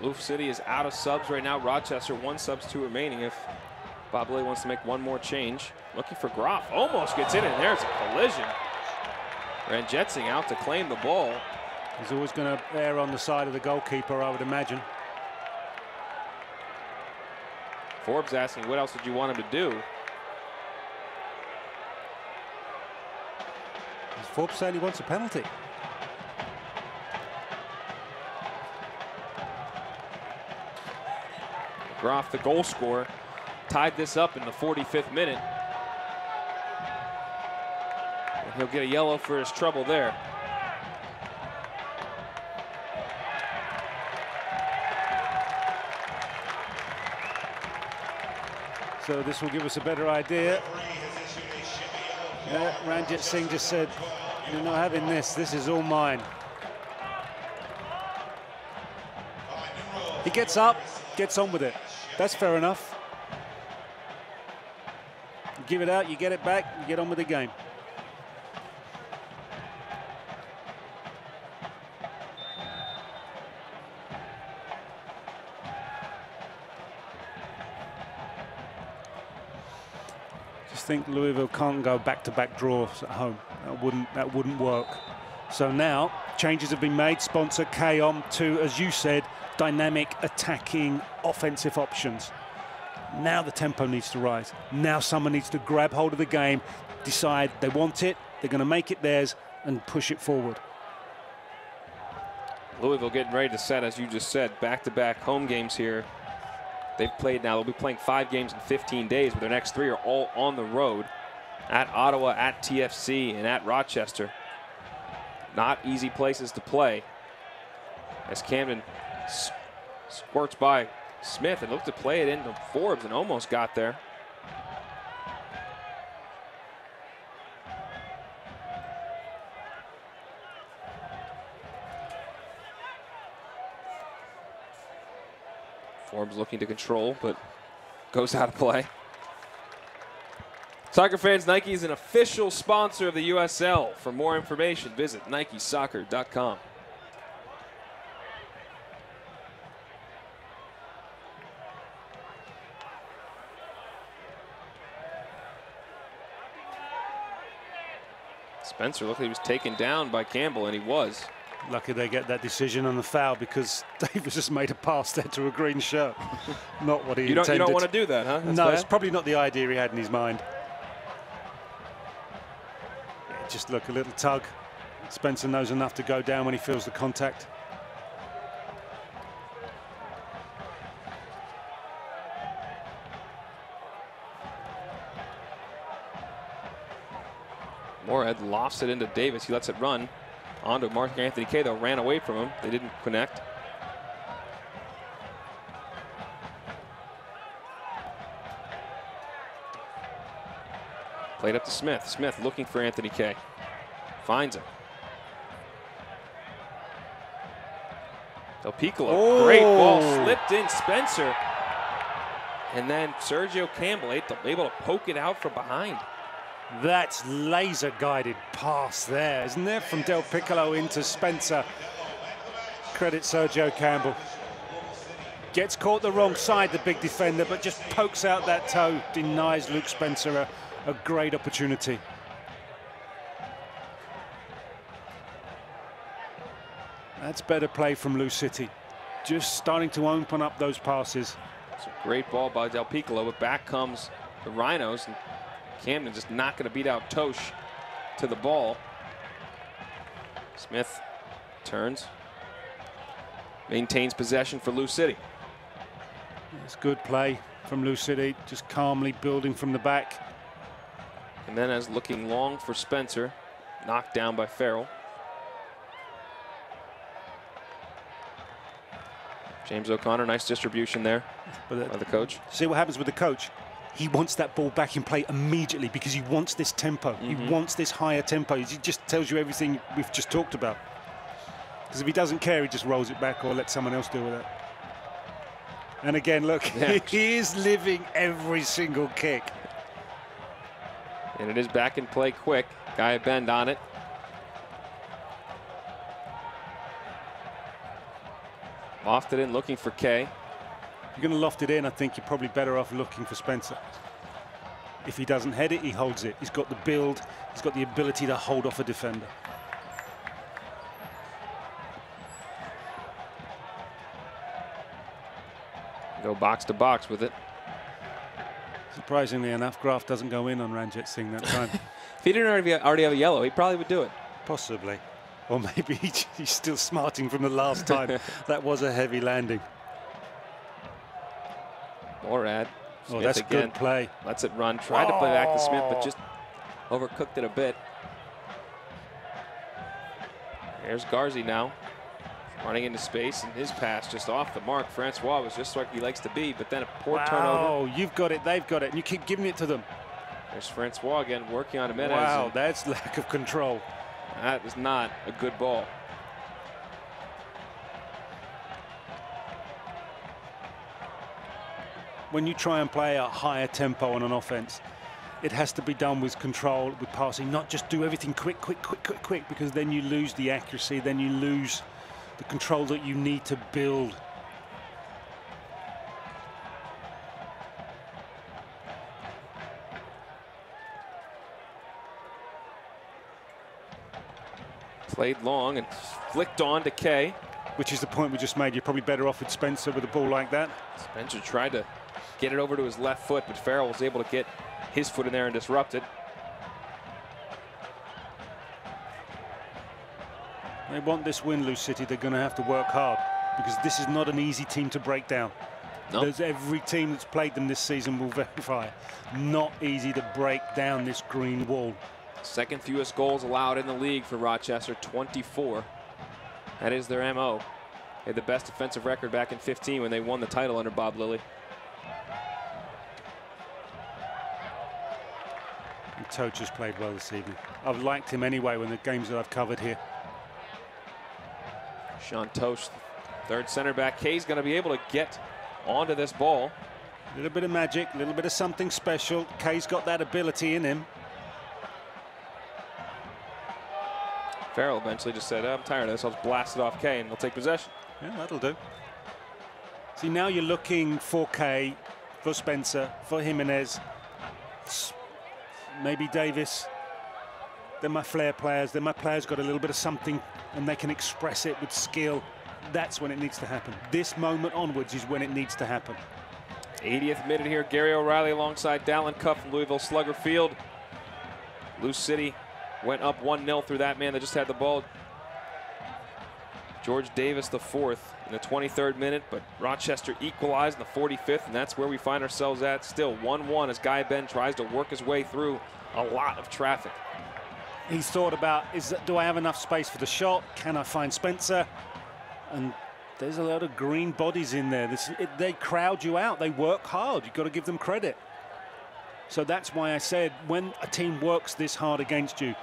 Louisville City is out of subs right now. Rochester 1 substitute remaining if Bob Lilly wants to make one more change. Looking for Groff, almost gets in, and there's a collision. Ranjitsingh out to claim the ball. He's always going to err on the side of the goalkeeper, I would imagine. Forbes asking what else did you want him to do? Forbes saying he wants a penalty. Groff, the goal scorer, tied this up in the 45th minute. And he'll get a yellow for his trouble there. So this will give us a better idea. Yeah, Ranjit Singh just said, "You're not having this. This is all mine." He gets up, gets on with it. That's fair enough. You give it out, you get it back, you get on with the game. Just think Louisville can't go back-to-back draws at home. That wouldn't work. So now changes have been made. Sponsor K on to, as you said, dynamic attacking offensive options. Now the tempo needs to rise. Now someone needs to grab hold of the game, decide they want it, they're going to make it theirs, and push it forward. Louisville getting ready to set, as you just said, back-to-back home games here. They've played now, they'll be playing 5 games in 15 days, but their next 3 are all on the road. At Ottawa, at TFC, and at Rochester. Not easy places to play. As Camden squirts by Smith and looked to play it into Forbes and almost got there. Forbes looking to control, but goes out of play. Soccer fans, Nike is an official sponsor of the USL. For more information, visit NikeSoccer.com. Spencer looked like he was taken down by Campbell, and he was. Lucky they get that decision on the foul, because Davis just made a pass there to a green shirt. Not what he intended. You don't want to do that, huh? That's no, bad. It's probably not the idea he had in his mind. Yeah, just look, a little tug. Spencer knows enough to go down when he feels the contact. Moorhead lofts it into Davis. He lets it run onto Mark Anthony Kay, though ran away from him. They didn't connect. Played up to Smith. Smith looking for Anthony Kay. Finds him. Del Piccolo, great ball, slipped in Spencer. And then Sergio Campbell able to poke it out from behind. That's laser guided pass there, isn't there? From Del Piccolo into Spencer. Credit Sergio Campbell. Gets caught the wrong side, the big defender, but just pokes out that toe, denies Luke Spencer a great opportunity. That's better play from Lou City. Just starting to open up those passes. It's a great ball by Del Piccolo, but back comes the Rhinos. And Camden just not going to beat out Tosh to the ball. Smith turns. Maintains possession for Lou City. It's good play from Lou City, just calmly building from the back. And then as looking long for Spencer, knocked down by Farrell. James O'Connor, nice distribution there by the coach. See what happens with the coach? He wants that ball back in play immediately because he wants this tempo. He wants this higher tempo. He just tells you everything we've just talked about. Because if he doesn't care, he just rolls it back or lets someone else deal with it. And again, look, he is living every single kick. And it is back in play quick. Guy bend on it. Lofted in, looking for Kay. If you're going to loft it in, I think you're probably better off looking for Spencer. If he doesn't head it, he holds it. He's got the build. He's got the ability to hold off a defender. Go box to box with it. Surprisingly enough, Graf doesn't go in on Ranjit Singh that time. If he didn't already have a yellow, he probably would do it. Possibly. Or maybe he's still smarting from the last time. That was a heavy landing. Morad. Oh, that's again. Good play. Lets it run. Tried to play back to Smith, but just overcooked it a bit. There's Garzi now. Running into space, and his pass just off the mark. Francois was just like he likes to be, but then a poor turnover. Oh, you've got it, they've got it, and you keep giving it to them. There's Francois again working on Jimenez. Wow, that's lack of control. That is not a good ball. When you try and play a higher tempo on an offense, it has to be done with control, with passing, not just do everything quick, because then you lose the accuracy, then you lose the control that you need to build. Played long and flicked on to Kay. Which is the point we just made. You're probably better off with Spencer with a ball like that. Spencer tried to get it over to his left foot, but Farrell was able to get his foot in there and disrupt it. They want this win, Lou City. They're going to have to work hard because this is not an easy team to break down. Nope. There's every team that's played them this season will verify. Not easy to break down this green wall. Second fewest goals allowed in the league for Rochester, 24. That is their MO. They had the best defensive record back in 15 when they won the title under Bob Lilly. And Toach has played well this evening. I've liked him anyway when the games that I've covered here. Sean Tosh, third center back. Kay's going to be able to get onto this ball. A little bit of magic, a little bit of something special. Kay's got that ability in him. Farrell eventually just said, I'm tired of this. I'll just blast it off Kay and they'll take possession. Yeah, that'll do. See, now you're looking for Kay, for Spencer, for Jimenez, maybe Davis. They're my flair players. They're my players got a little bit of something and they can express it with skill. That's when it needs to happen. This moment onwards is when it needs to happen. 80th minute here. Gary O'Reilly alongside Dallin Cup from Louisville Slugger Field. Lou City went up 1-0 through that man that just had the ball. George Davis, the 4th, in the 23rd minute, but Rochester equalized in the 45th, and that's where we find ourselves at still. 1-1 as Guy Ben tries to work his way through a lot of traffic. He's thought about, do I have enough space for the shot? Can I find Spencer? And there's a lot of green bodies in there. They crowd you out. They work hard. You've got to give them credit. So that's why I said when a team works this hard against you,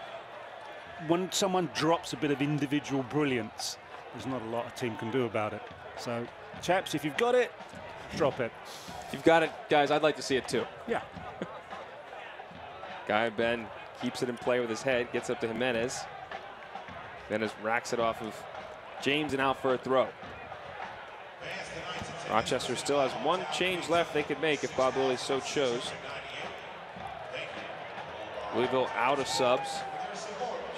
when someone drops a bit of individual brilliance, there's not a lot a team can do about it. So, chaps, if you've got it, drop it. If you've got it, guys, I'd like to see it too. Yeah. Guy Ben keeps it in play with his head, gets up to Jimenez. Jimenez racks it off of James and out for a throw. Rochester still has one change left they could make if Bob Lilly so chose. Louisville out of subs.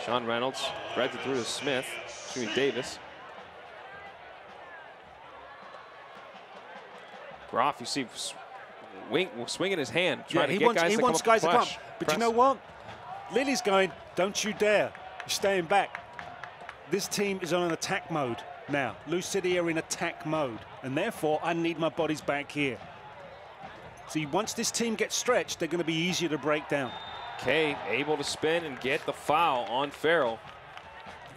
Sean Reynolds threads it through to Smith, Davis. Groff, you see, swinging his hand, trying to get guys to come up. But you know what? Lilly's going, don't you dare. You're staying back. This team is on an attack mode now. Louisville City are in attack mode, and therefore I need my bodies back here. See, once this team gets stretched, they're going to be easier to break down. Kay able to spin and get the foul on Farrell.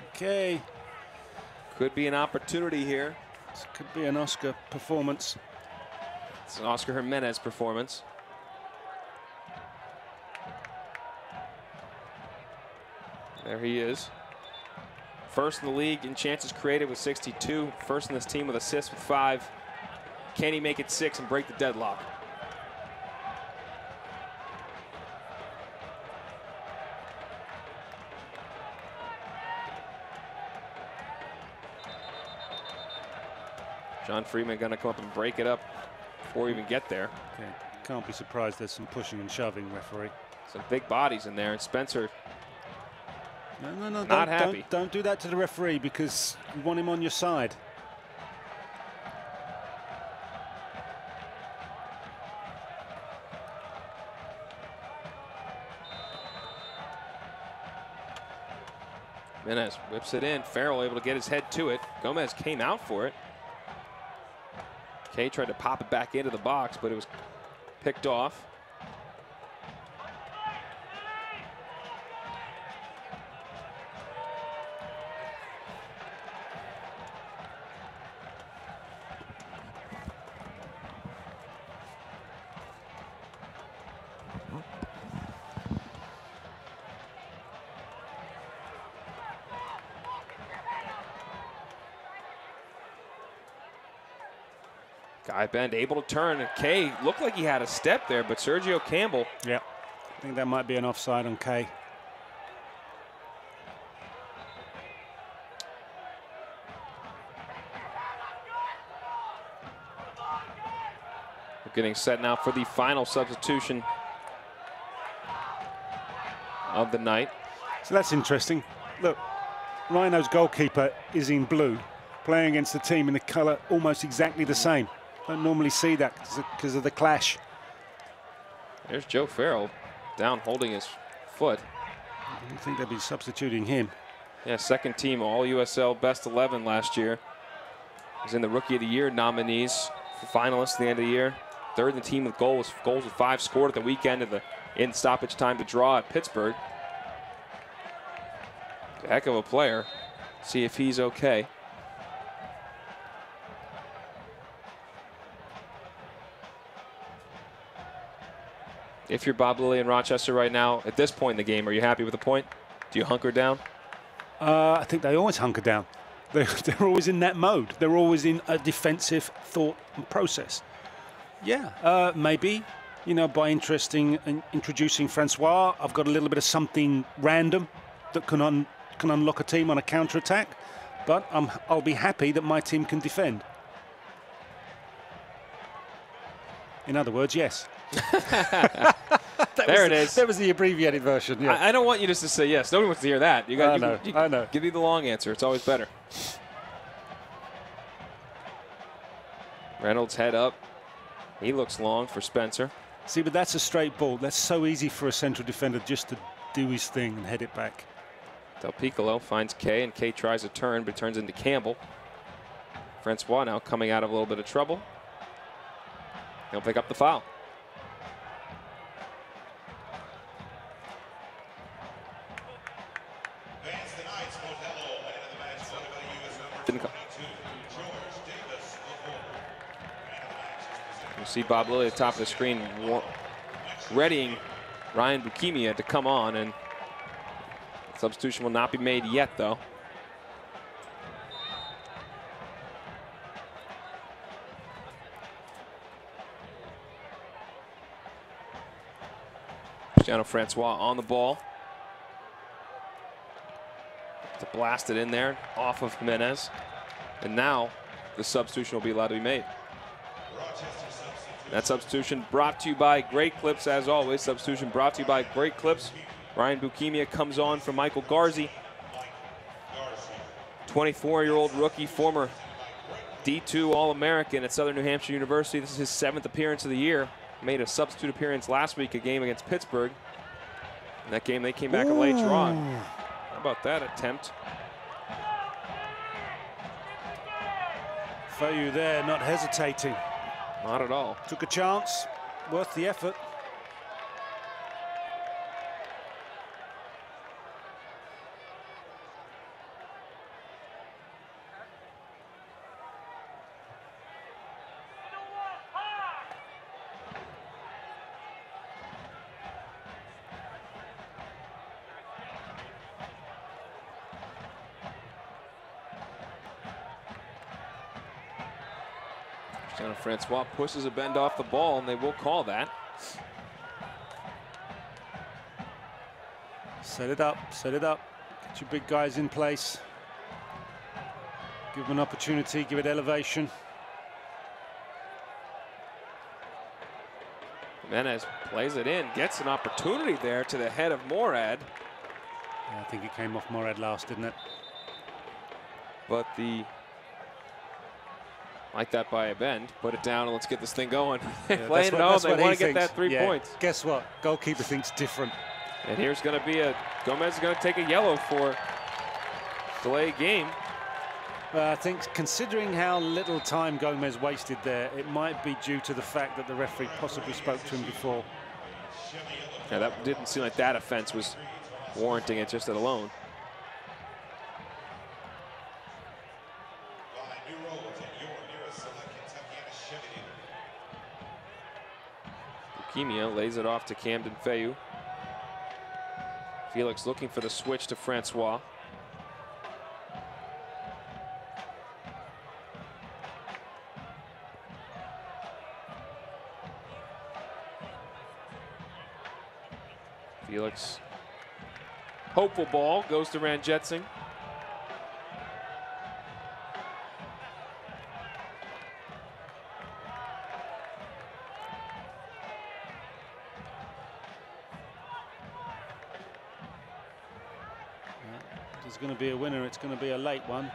Okay. Could be an opportunity here. This could be an Oscar performance. It's an Oscar Jimenez performance. There he is. First in the league in chances created with 62. First in this team with assists with 5. Can he make it 6 and break the deadlock? John Freeman going to come up and break it up before we even get there. Okay. Can't be surprised there's some pushing and shoving, referee. Some big bodies in there, and Spencer No, not happy. Don't do that to the referee because you want him on your side. Jimenez whips it in. Farrell able to get his head to it. Gomez came out for it. Kay tried to pop it back into the box, but it was picked off. Guy Bend able to turn, and Kay looked like he had a step there, but Sergio Campbell. Yeah, I think that might be an offside on Kay. We're getting set now for the final substitution of the night. So that's interesting. Look, Rhino's goalkeeper is in blue, playing against the team in the colour almost exactly the same. Don't normally see that because of the clash. There's Joe Farrell down holding his foot. I don't think they'd be substituting him. Yeah, second team All USL Best 11 last year. He's in the Rookie of the Year nominees for finalists at the end of the year. Third in the team with goals with 5 scored at the weekend in stoppage time to draw at Pittsburgh. A heck of a player. See if he's okay. If you're Bob Lilly in Rochester right now, at this point in the game, are you happy with the point? Do you hunker down? I think they always hunker down. They're always in that mode. They're always in a defensive thought and process. Yeah, maybe, you know, by introducing Francois, I've got a little bit of something random that can unlock a team on a counter-attack. But I'll be happy that my team can defend. In other words, yes. There it is. That was the abbreviated version. Yeah. I don't want you just to say yes. Nobody wants to hear that. You got. I know. Give me the long answer. It's always better. Reynolds head up. He looks long for Spencer. See, but that's a straight ball. That's so easy for a central defender just to do his thing and head it back. Del Piccolo finds Kay, and Kay tries a turn, but turns into Campbell. Francois now coming out of a little bit of trouble. He'll pick up the foul. Didn't come. You see Bob Lilly at the top of the screen readying Ryan Bukimia to come on, and substitution will not be made yet, though. Cristiano Francois on the ball. To blast it in there off of Jimenez. And now the substitution will be allowed to be made. That substitution brought to you by Great Clips, as always. Substitution brought to you by Great Clips. Ryan Bukimia comes on for Michael Garzi. 24-year-old rookie, former D2 All-American at Southern New Hampshire University. This is his 7th appearance of the year. Made a substitute appearance last week, a game against Pittsburgh. In that game, they came back a late draw. How about that attempt? Feyu there, not hesitating. Not at all. Took a chance, worth the effort. Francois pushes a bend off the ball, and they will call that. Set it up, set it up. Get your big guys in place. Give them an opportunity, give it elevation. Jimenez plays it in, gets an opportunity there to the head of Morad. Yeah, I think it came off Morad last, didn't it? But the... Like that by a bend. Put it down and let's get this thing going. Yeah, Playing it home, they want to get that 3 points. Guess what? Goalkeeper thinks different. And here's going to be a... Gomez is going to take a yellow for delay game. I think considering how little time Gomez wasted there, it might be due to the fact that the referee possibly spoke to him before. Yeah, that didn't seem like that offense was warranting it just alone. Bukimia lays it off to Camden Feyu. Felix looking for the switch to Francois. Felix, hopeful ball, goes to Ranjetsingh. There's going to be a winner, it's going to be a late one.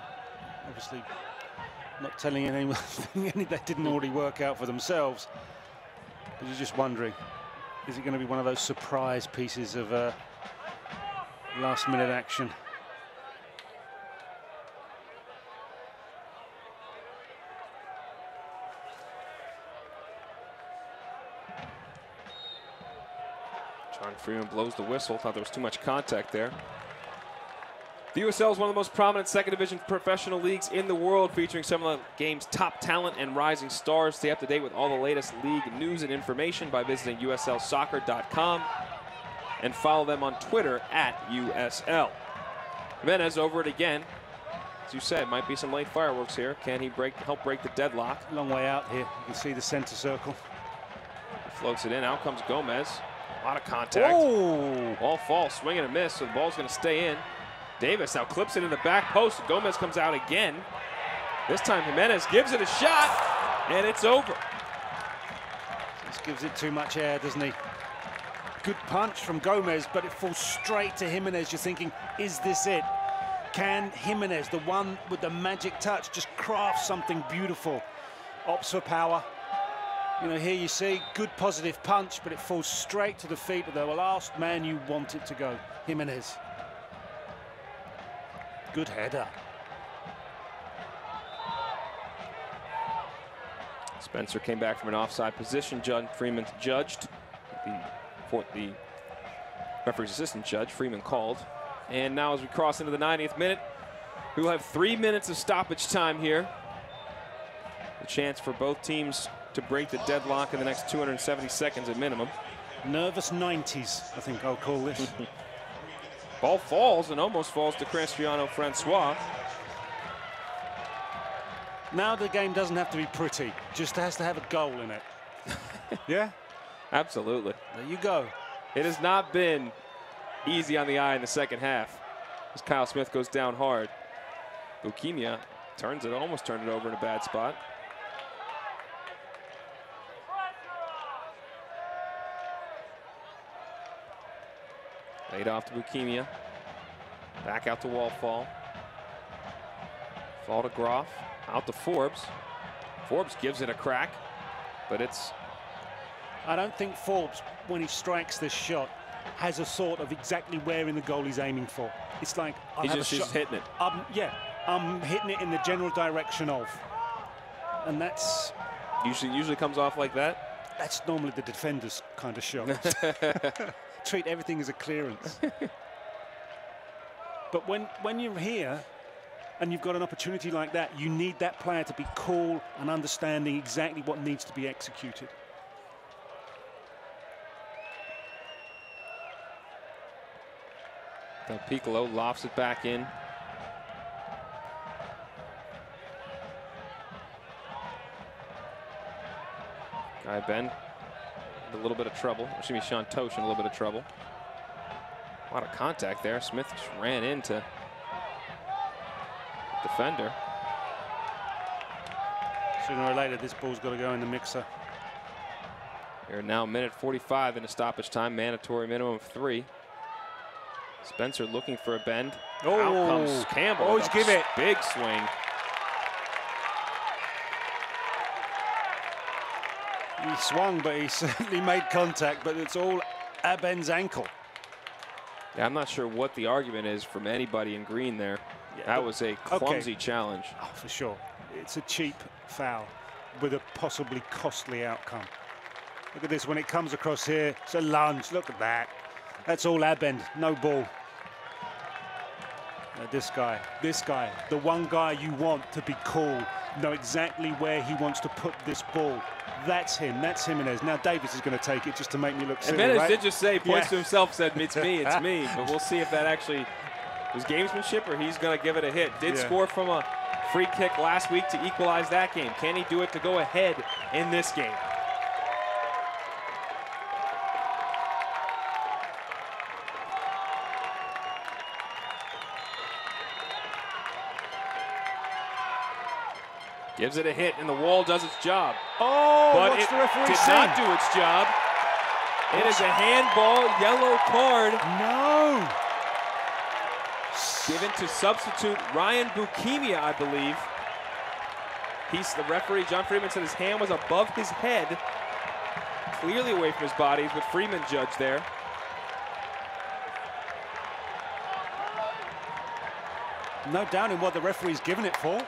Obviously, not telling anyone that didn't already work out for themselves. But you're just wondering, is it going to be one of those surprise pieces of last-minute action? John Freeman blows the whistle. Thought there was too much contact there. The USL is one of the most prominent second division professional leagues in the world, featuring some of the game's top talent and rising stars. Stay up to date with all the latest league news and information by visiting uslsoccer.com and follow them on Twitter @USL. Jimenez over it again. As you said, might be some late fireworks here. Can he help break the deadlock? Long way out here. You can see the center circle. He floats it in. Out comes Gomez. A lot of contact. Oh! Ball falls, swing and a miss, so the ball's going to stay in. Davis now clips it in the back post. Gomez comes out again. This time Jimenez gives it a shot, and it's over. Just gives it too much air, doesn't he? Good punch from Gomez, but it falls straight to Jimenez. You're thinking, is this it? Can Jimenez, the one with the magic touch, just craft something beautiful? Opts for power. You know, here you see good positive punch, but it falls straight to the feet of the last man you want it to go, Jimenez. Good header. Spencer came back from an offside position. Freeman judged. The referee's assistant judge, Freeman, called. And now as we cross into the 90th minute, we will have 3 minutes of stoppage time here. A chance for both teams to break the deadlock in the next 270 seconds at minimum. Nervous 90s, I think I'll call this. Ball falls and almost falls to Cristiano Francois. Now the game doesn't have to be pretty, just has to have a goal in it. Yeah? Absolutely. There you go. It has not been easy on the eye in the second half as Kyle Smith goes down hard. Bukimia almost turned it over in a bad spot. Laid off to Bukimia. Back out to Wallfall. Fall to Groff. Out to Forbes. Forbes gives it a crack, but it's... I don't think Forbes, when he strikes this shot, has a thought of exactly where in the goal he's aiming for. It's like... He's just hitting it. Yeah, I'm hitting it in the general direction of. And that's... Usually comes off like that? That's normally the defender's kind of shot. Treat everything as a clearance. But when you're here and you've got an opportunity like that, you need that player to be cool and understanding exactly what needs to be executed. Del Piccolo lofts it back in. Guy Ben in a little bit of trouble. Excuse me, Sean Tosh in a little bit of trouble. A lot of contact there. Smith just ran into the defender. Sooner or later, this ball's got to go in the mixer. We're now minute 45 into stoppage time. Mandatory minimum of 3. Spencer looking for a bend. Oh, out comes Campbell. Always give it. Big swing. He swung, but he certainly made contact, but it's all Aben's ankle. Yeah, I'm not sure what the argument is from anybody in green there. Yeah, that was a clumsy challenge. Oh, for sure. It's a cheap foul with a possibly costly outcome. Look at this, when it comes across here, it's a lunge. Look at that. That's all Abend, no ball. This guy, the one guy you want to be cool, know exactly where he wants to put this ball. That's him, that's Jimenez. Now Davis is going to take it just to make me look silly, Jimenez right? did just say, points to himself, said, it's me. But we'll see if that actually was gamesmanship or he's going to give it a hit. Did score from a free kick last week to equalize that game. Can he do it to go ahead in this game? Gives it a hit, and the wall does its job. Oh, but what's it the referee did saying? not do its job. It is a handball, yellow card. No. Given to substitute Ryan Bukimia, I believe. The referee, John Freeman, said his hand was above his head, clearly away from his body, is what Freeman judged there. No doubt in what the referee's given it for.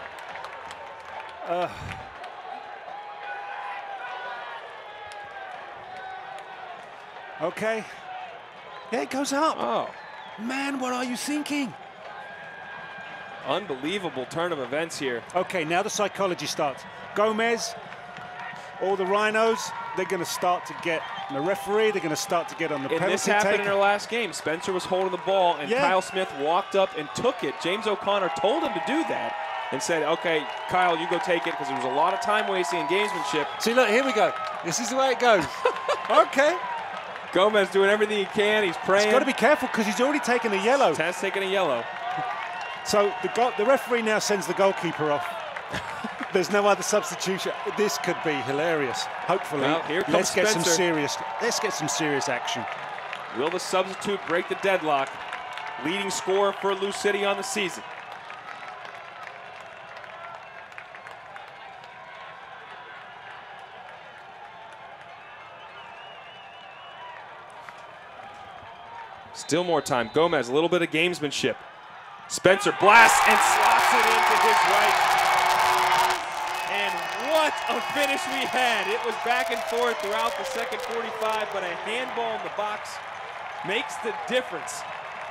Okay. Yeah, it goes up. Oh. Man, what are you thinking? Unbelievable turn of events here. Okay, now the psychology starts. Gomez, all the Rhinos, they're going to start to get the referee, they're going to start to get on the penalty This happened taker. in our last game. Spencer was holding the ball, and Kyle Smith walked up and took it. James O'Connor told him to do that and said, okay, Kyle, you go take it, because there was a lot of time wasting and gamesmanship. See, look, here we go. This is the way it goes. Okay. Gomez doing everything he can. He's praying. He's got to be careful because he's already taken a yellow. Has taken a yellow. So the referee now sends the goalkeeper off. There's no other substitution. This could be hilarious. Hopefully, well, here comes let's get Spencer. Let's get some serious action. Will the substitute break the deadlock? Leading scorer for Lou City on the season. Still more time. Gomez, a little bit of gamesmanship. Spencer blasts and slots it into his right. And what a finish we had. It was back and forth throughout the second 45, but a handball in the box makes the difference.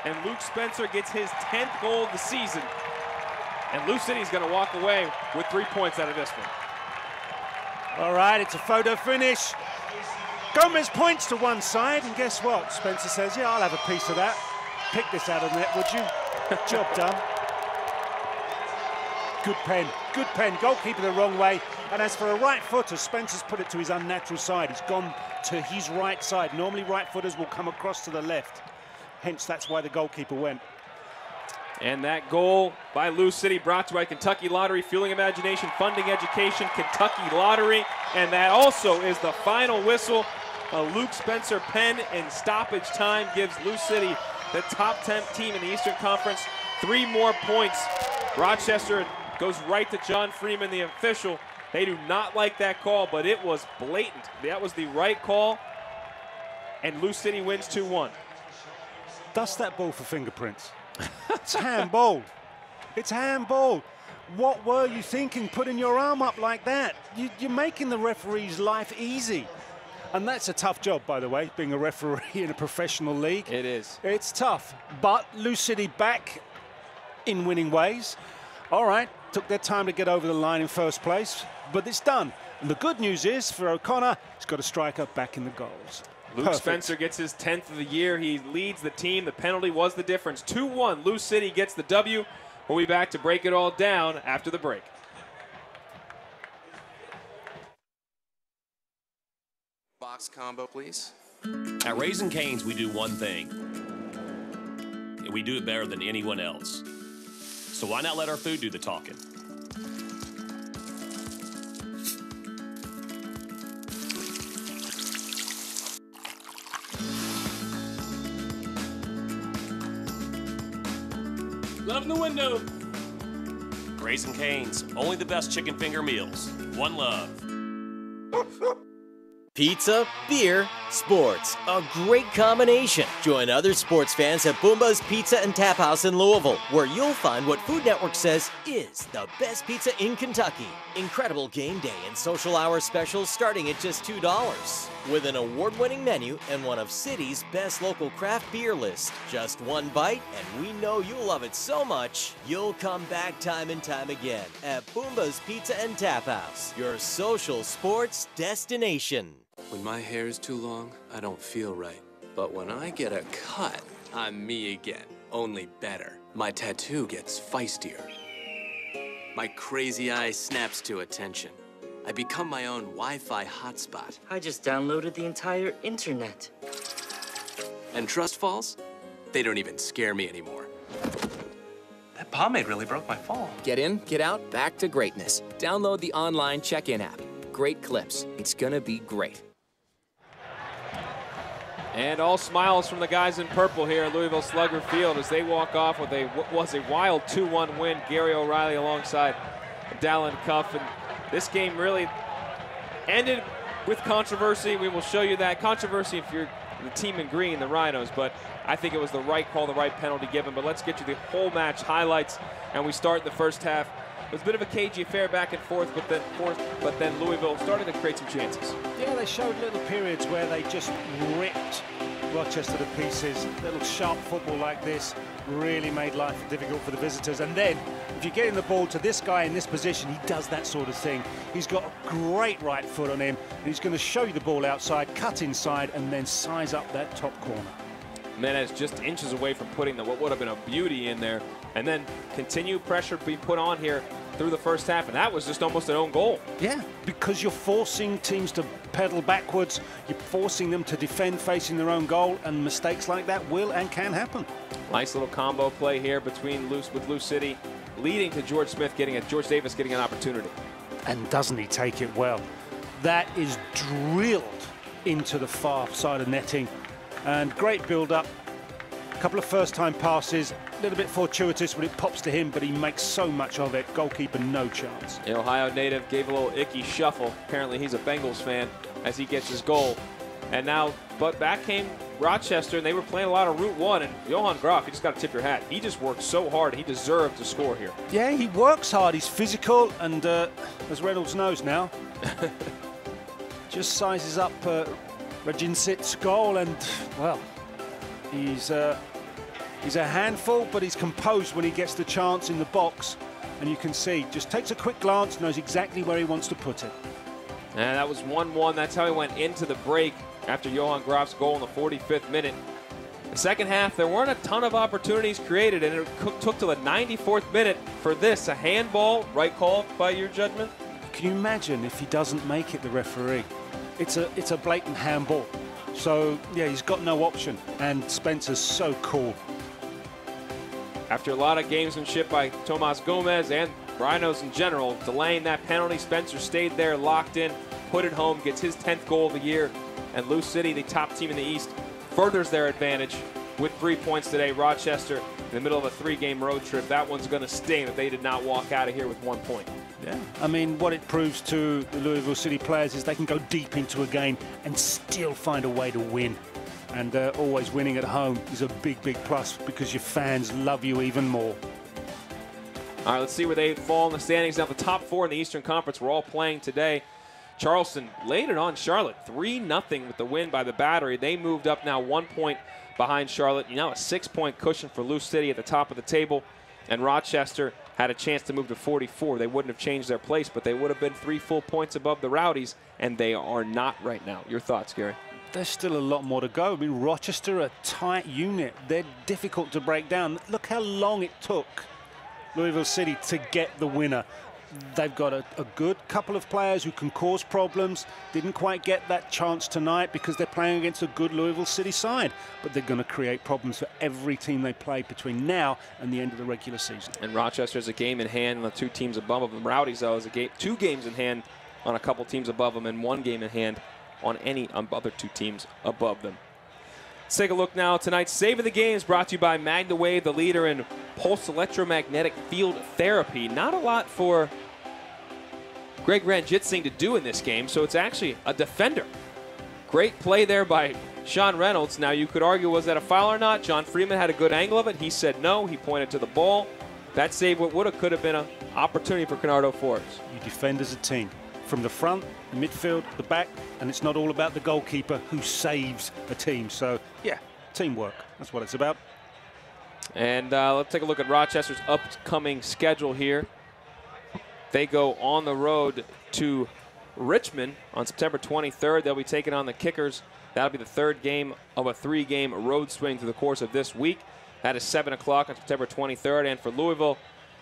And Luke Spencer gets his 10th goal of the season. And Lou City's going to walk away with 3 points out of this one. All right, it's a photo finish. Gomez points to one side, and guess what? Spencer says, yeah, I'll have a piece of that. Pick this out of the net, would you? Job done. Good pen, good pen. Goalkeeper the wrong way. And as for a right footer, Spencer's put it to his unnatural side. He's gone to his right side. Normally right footers will come across to the left. Hence, that's why the goalkeeper went. And that goal by Lou City brought to you by Kentucky Lottery, fueling imagination, funding education, Kentucky Lottery. And that also is the final whistle. A Luke Spencer pen in stoppage time gives Lou City, the top 10 team in the Eastern Conference, 3 more points. Rochester goes right to John Freeman, the official. They do not like that call, but it was blatant. That was the right call, and Lou City wins 2-1. Dust that ball for fingerprints. It's handball. It's handball. What were you thinking, putting your arm up like that? You're making the referee's life easy. And that's a tough job, by the way, being a referee in a professional league. It is. It's tough. But Lou City back in winning ways. All right, took their time to get over the line in first place, but it's done. And the good news is, for O'Connor, he's got a striker back in the goals. Luke Spencer gets his 10th of the year. He leads the team. The penalty was the difference. 2-1. Lou City gets the W. We'll be back to break it all down after the break. Box combo, please. At Raising Cane's, we do one thing, and we do it better than anyone else. So why not let our food do the talking? Love in the window. Raising Cane's, only the best chicken finger meals. One love. Pizza, beer, sports. A great combination. Join other sports fans at Boomba's Pizza and Tap House in Louisville, where you'll find what Food Network says is the best pizza in Kentucky. Incredible game day and social hour specials starting at just $2. With an award-winning menu and one of City's best local craft beer list. Just one bite, and we know you'll love it so much, you'll come back time and time again at Boomba's Pizza and Tap House, your social sports destination. When my hair is too long, I don't feel right. But when I get a cut, I'm me again, only better. My tattoo gets feistier. My crazy eye snaps to attention. I become my own Wi-Fi hotspot. I just downloaded the entire internet. And trust falls? They don't even scare me anymore. That pomade really broke my fall. Get in, get out, back to greatness. Download the online check-in app. Great clips. It's gonna be great. And all smiles from the guys in purple here at Louisville Slugger Field as they walk off with what was a wild 2-1 win. Gary O'Reilly alongside Dallin Cuff. And this game really ended with controversy. We will show you that controversy if you're the team in green, the Rhinos, but I think it was the right call, the right penalty given. But let's get you the whole match highlights, and we start in the first half. It was a bit of a cagey affair back and forth, but then Louisville started to create some chances. Yeah, they showed little periods where they just ripped Rochester to pieces. Little sharp football like this really made life difficult for the visitors. And then, if you're getting the ball to this guy in this position, he does that sort of thing. He's got a great right foot on him, and he's going to show you the ball outside, cut inside, and then size up that top corner. Menez just inches away from putting what would have been a beauty in there, and then continue pressure being put on here through the first half, and that was just almost an own goal. Yeah, because you're forcing teams to pedal backwards, you're forcing them to defend facing their own goal, and mistakes like that will and can happen. Nice little combo play here between Lou City, leading to George Davis getting an opportunity. And doesn't he take it well? That is drilled into the far side of netting. And great build-up, a couple of first-time passes, a little bit fortuitous when it pops to him, but he makes so much of it. Goalkeeper, no chance. The Ohio native gave a little icky shuffle. Apparently he's a Bengals fan as he gets his goal. And now, but back came Rochester, and they were playing a lot of Route 1, and Johan Graf, you just got to tip your hat. He just worked so hard. He deserved to score here. Yeah, he works hard. He's physical, and as Reynolds knows now, just sizes up Rajinsit's goal, and, well, he's a handful, but he's composed when he gets the chance in the box. And you can see, just takes a quick glance, knows exactly where he wants to put it. And that was 1-1. That's how he went into the break after Johan Graf's goal in the 45th minute. The second half, there weren't a ton of opportunities created, and it took till the 94th minute for this, a handball, right call by your judgment? Can you imagine if he doesn't make it, the referee? It's a blatant handball. So, yeah, he's got no option, and Spencer's so cool. After a lot of gamesmanship by Tomas Gomez and Rhinos in general, delaying that penalty, Spencer stayed there, locked in, put it home, gets his 10th goal of the year. And Louisville City, the top team in the East, furthers their advantage with 3 points today. Rochester in the middle of a 3-game road trip. That one's going to sting that they did not walk out of here with 1 point. Yeah, I mean, what it proves to the Louisville City players is they can go deep into a game and still find a way to win. And always winning at home is a big, big plus because your fans love you even more. All right, let's see where they fall in the standings. Now, the top 4 in the Eastern Conference were all playing today. Charleston laid it on Charlotte, 3-0 with the win by the Battery. They moved up now 1 point behind Charlotte. Now a 6-point cushion for Louisville City at the top of the table. And Rochester had a chance to move to 44. They wouldn't have changed their place, but they would have been 3 full points above the Rowdies, and they are not right now. Your thoughts, Gary? There's still a lot more to go. I mean, Rochester, a tight unit. They're difficult to break down. Look how long it took Louisville City to get the winner. They've got a good couple of players who can cause problems. Didn't quite get that chance tonight because they're playing against a good Louisville City side. But they're going to create problems for every team they play between now and the end of the regular season. And Rochester has a game in hand on the 2 teams above them. Rowdies, though, has 2 games in hand on a couple teams above them and 1 game in hand on any other 2 teams above them. Let's take a look now. Tonight's Save of the Game is brought to you by MagnaWave, the leader in pulse electromagnetic field therapy. Not a lot for Greg Ranjitsingh to do in this game, so it's actually a defender. Great play there by Sean Reynolds. Now, you could argue, was that a foul or not? John Freeman had a good angle of it. He said no. He pointed to the ball. That save could have been an opportunity for Canardo Forbes. You defend as a team. From the front, the midfield, the back, and it's not all about the goalkeeper who saves a team. So, yeah, teamwork. That's what it's about. And let's take a look at Rochester's upcoming schedule here. They go on the road to Richmond on September 23rd. They'll be taking on the Kickers. That'll be the 3rd game of a 3-game road swing through the course of this week. That is 7 o'clock on September 23rd. And for Louisville,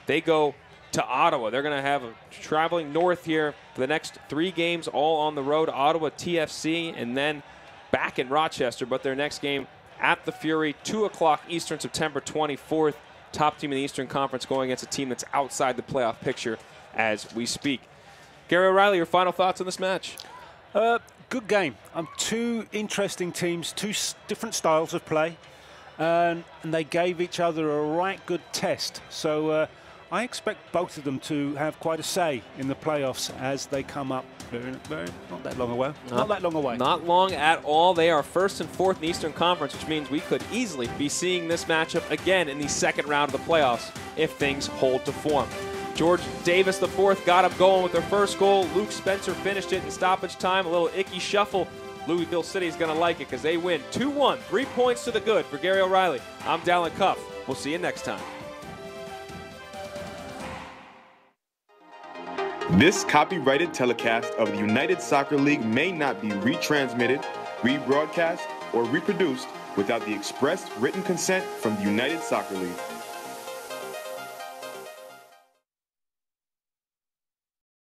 they go to Ottawa. They're going to have traveling north here for the next 3 games, all on the road. Ottawa, TFC, and then back in Rochester. But their next game at the Fury, 2 o'clock Eastern, September 24th. Top team in the Eastern Conference going against a team that's outside the playoff picture as we speak. Gary O'Reilly, your final thoughts on this match? Good game. 2 interesting teams, 2 different styles of play, and they gave each other a right good test. So I expect both of them to have quite a say in the playoffs as they come up. Not that long away. Not that long away. Not long at all. They are 1st and 4th in the Eastern Conference, which means we could easily be seeing this matchup again in the 2nd round of the playoffs if things hold to form. George Davis IV got them going with their first goal. Luke Spencer finished it in stoppage time. A little icky shuffle. Louisville City is going to like it because they win 2-1. 3 points to the good for Gary O'Reilly. I'm Dallin Cuff. We'll see you next time. This copyrighted telecast of the United Soccer League may not be retransmitted, rebroadcast, or reproduced without the express written consent from the United Soccer League.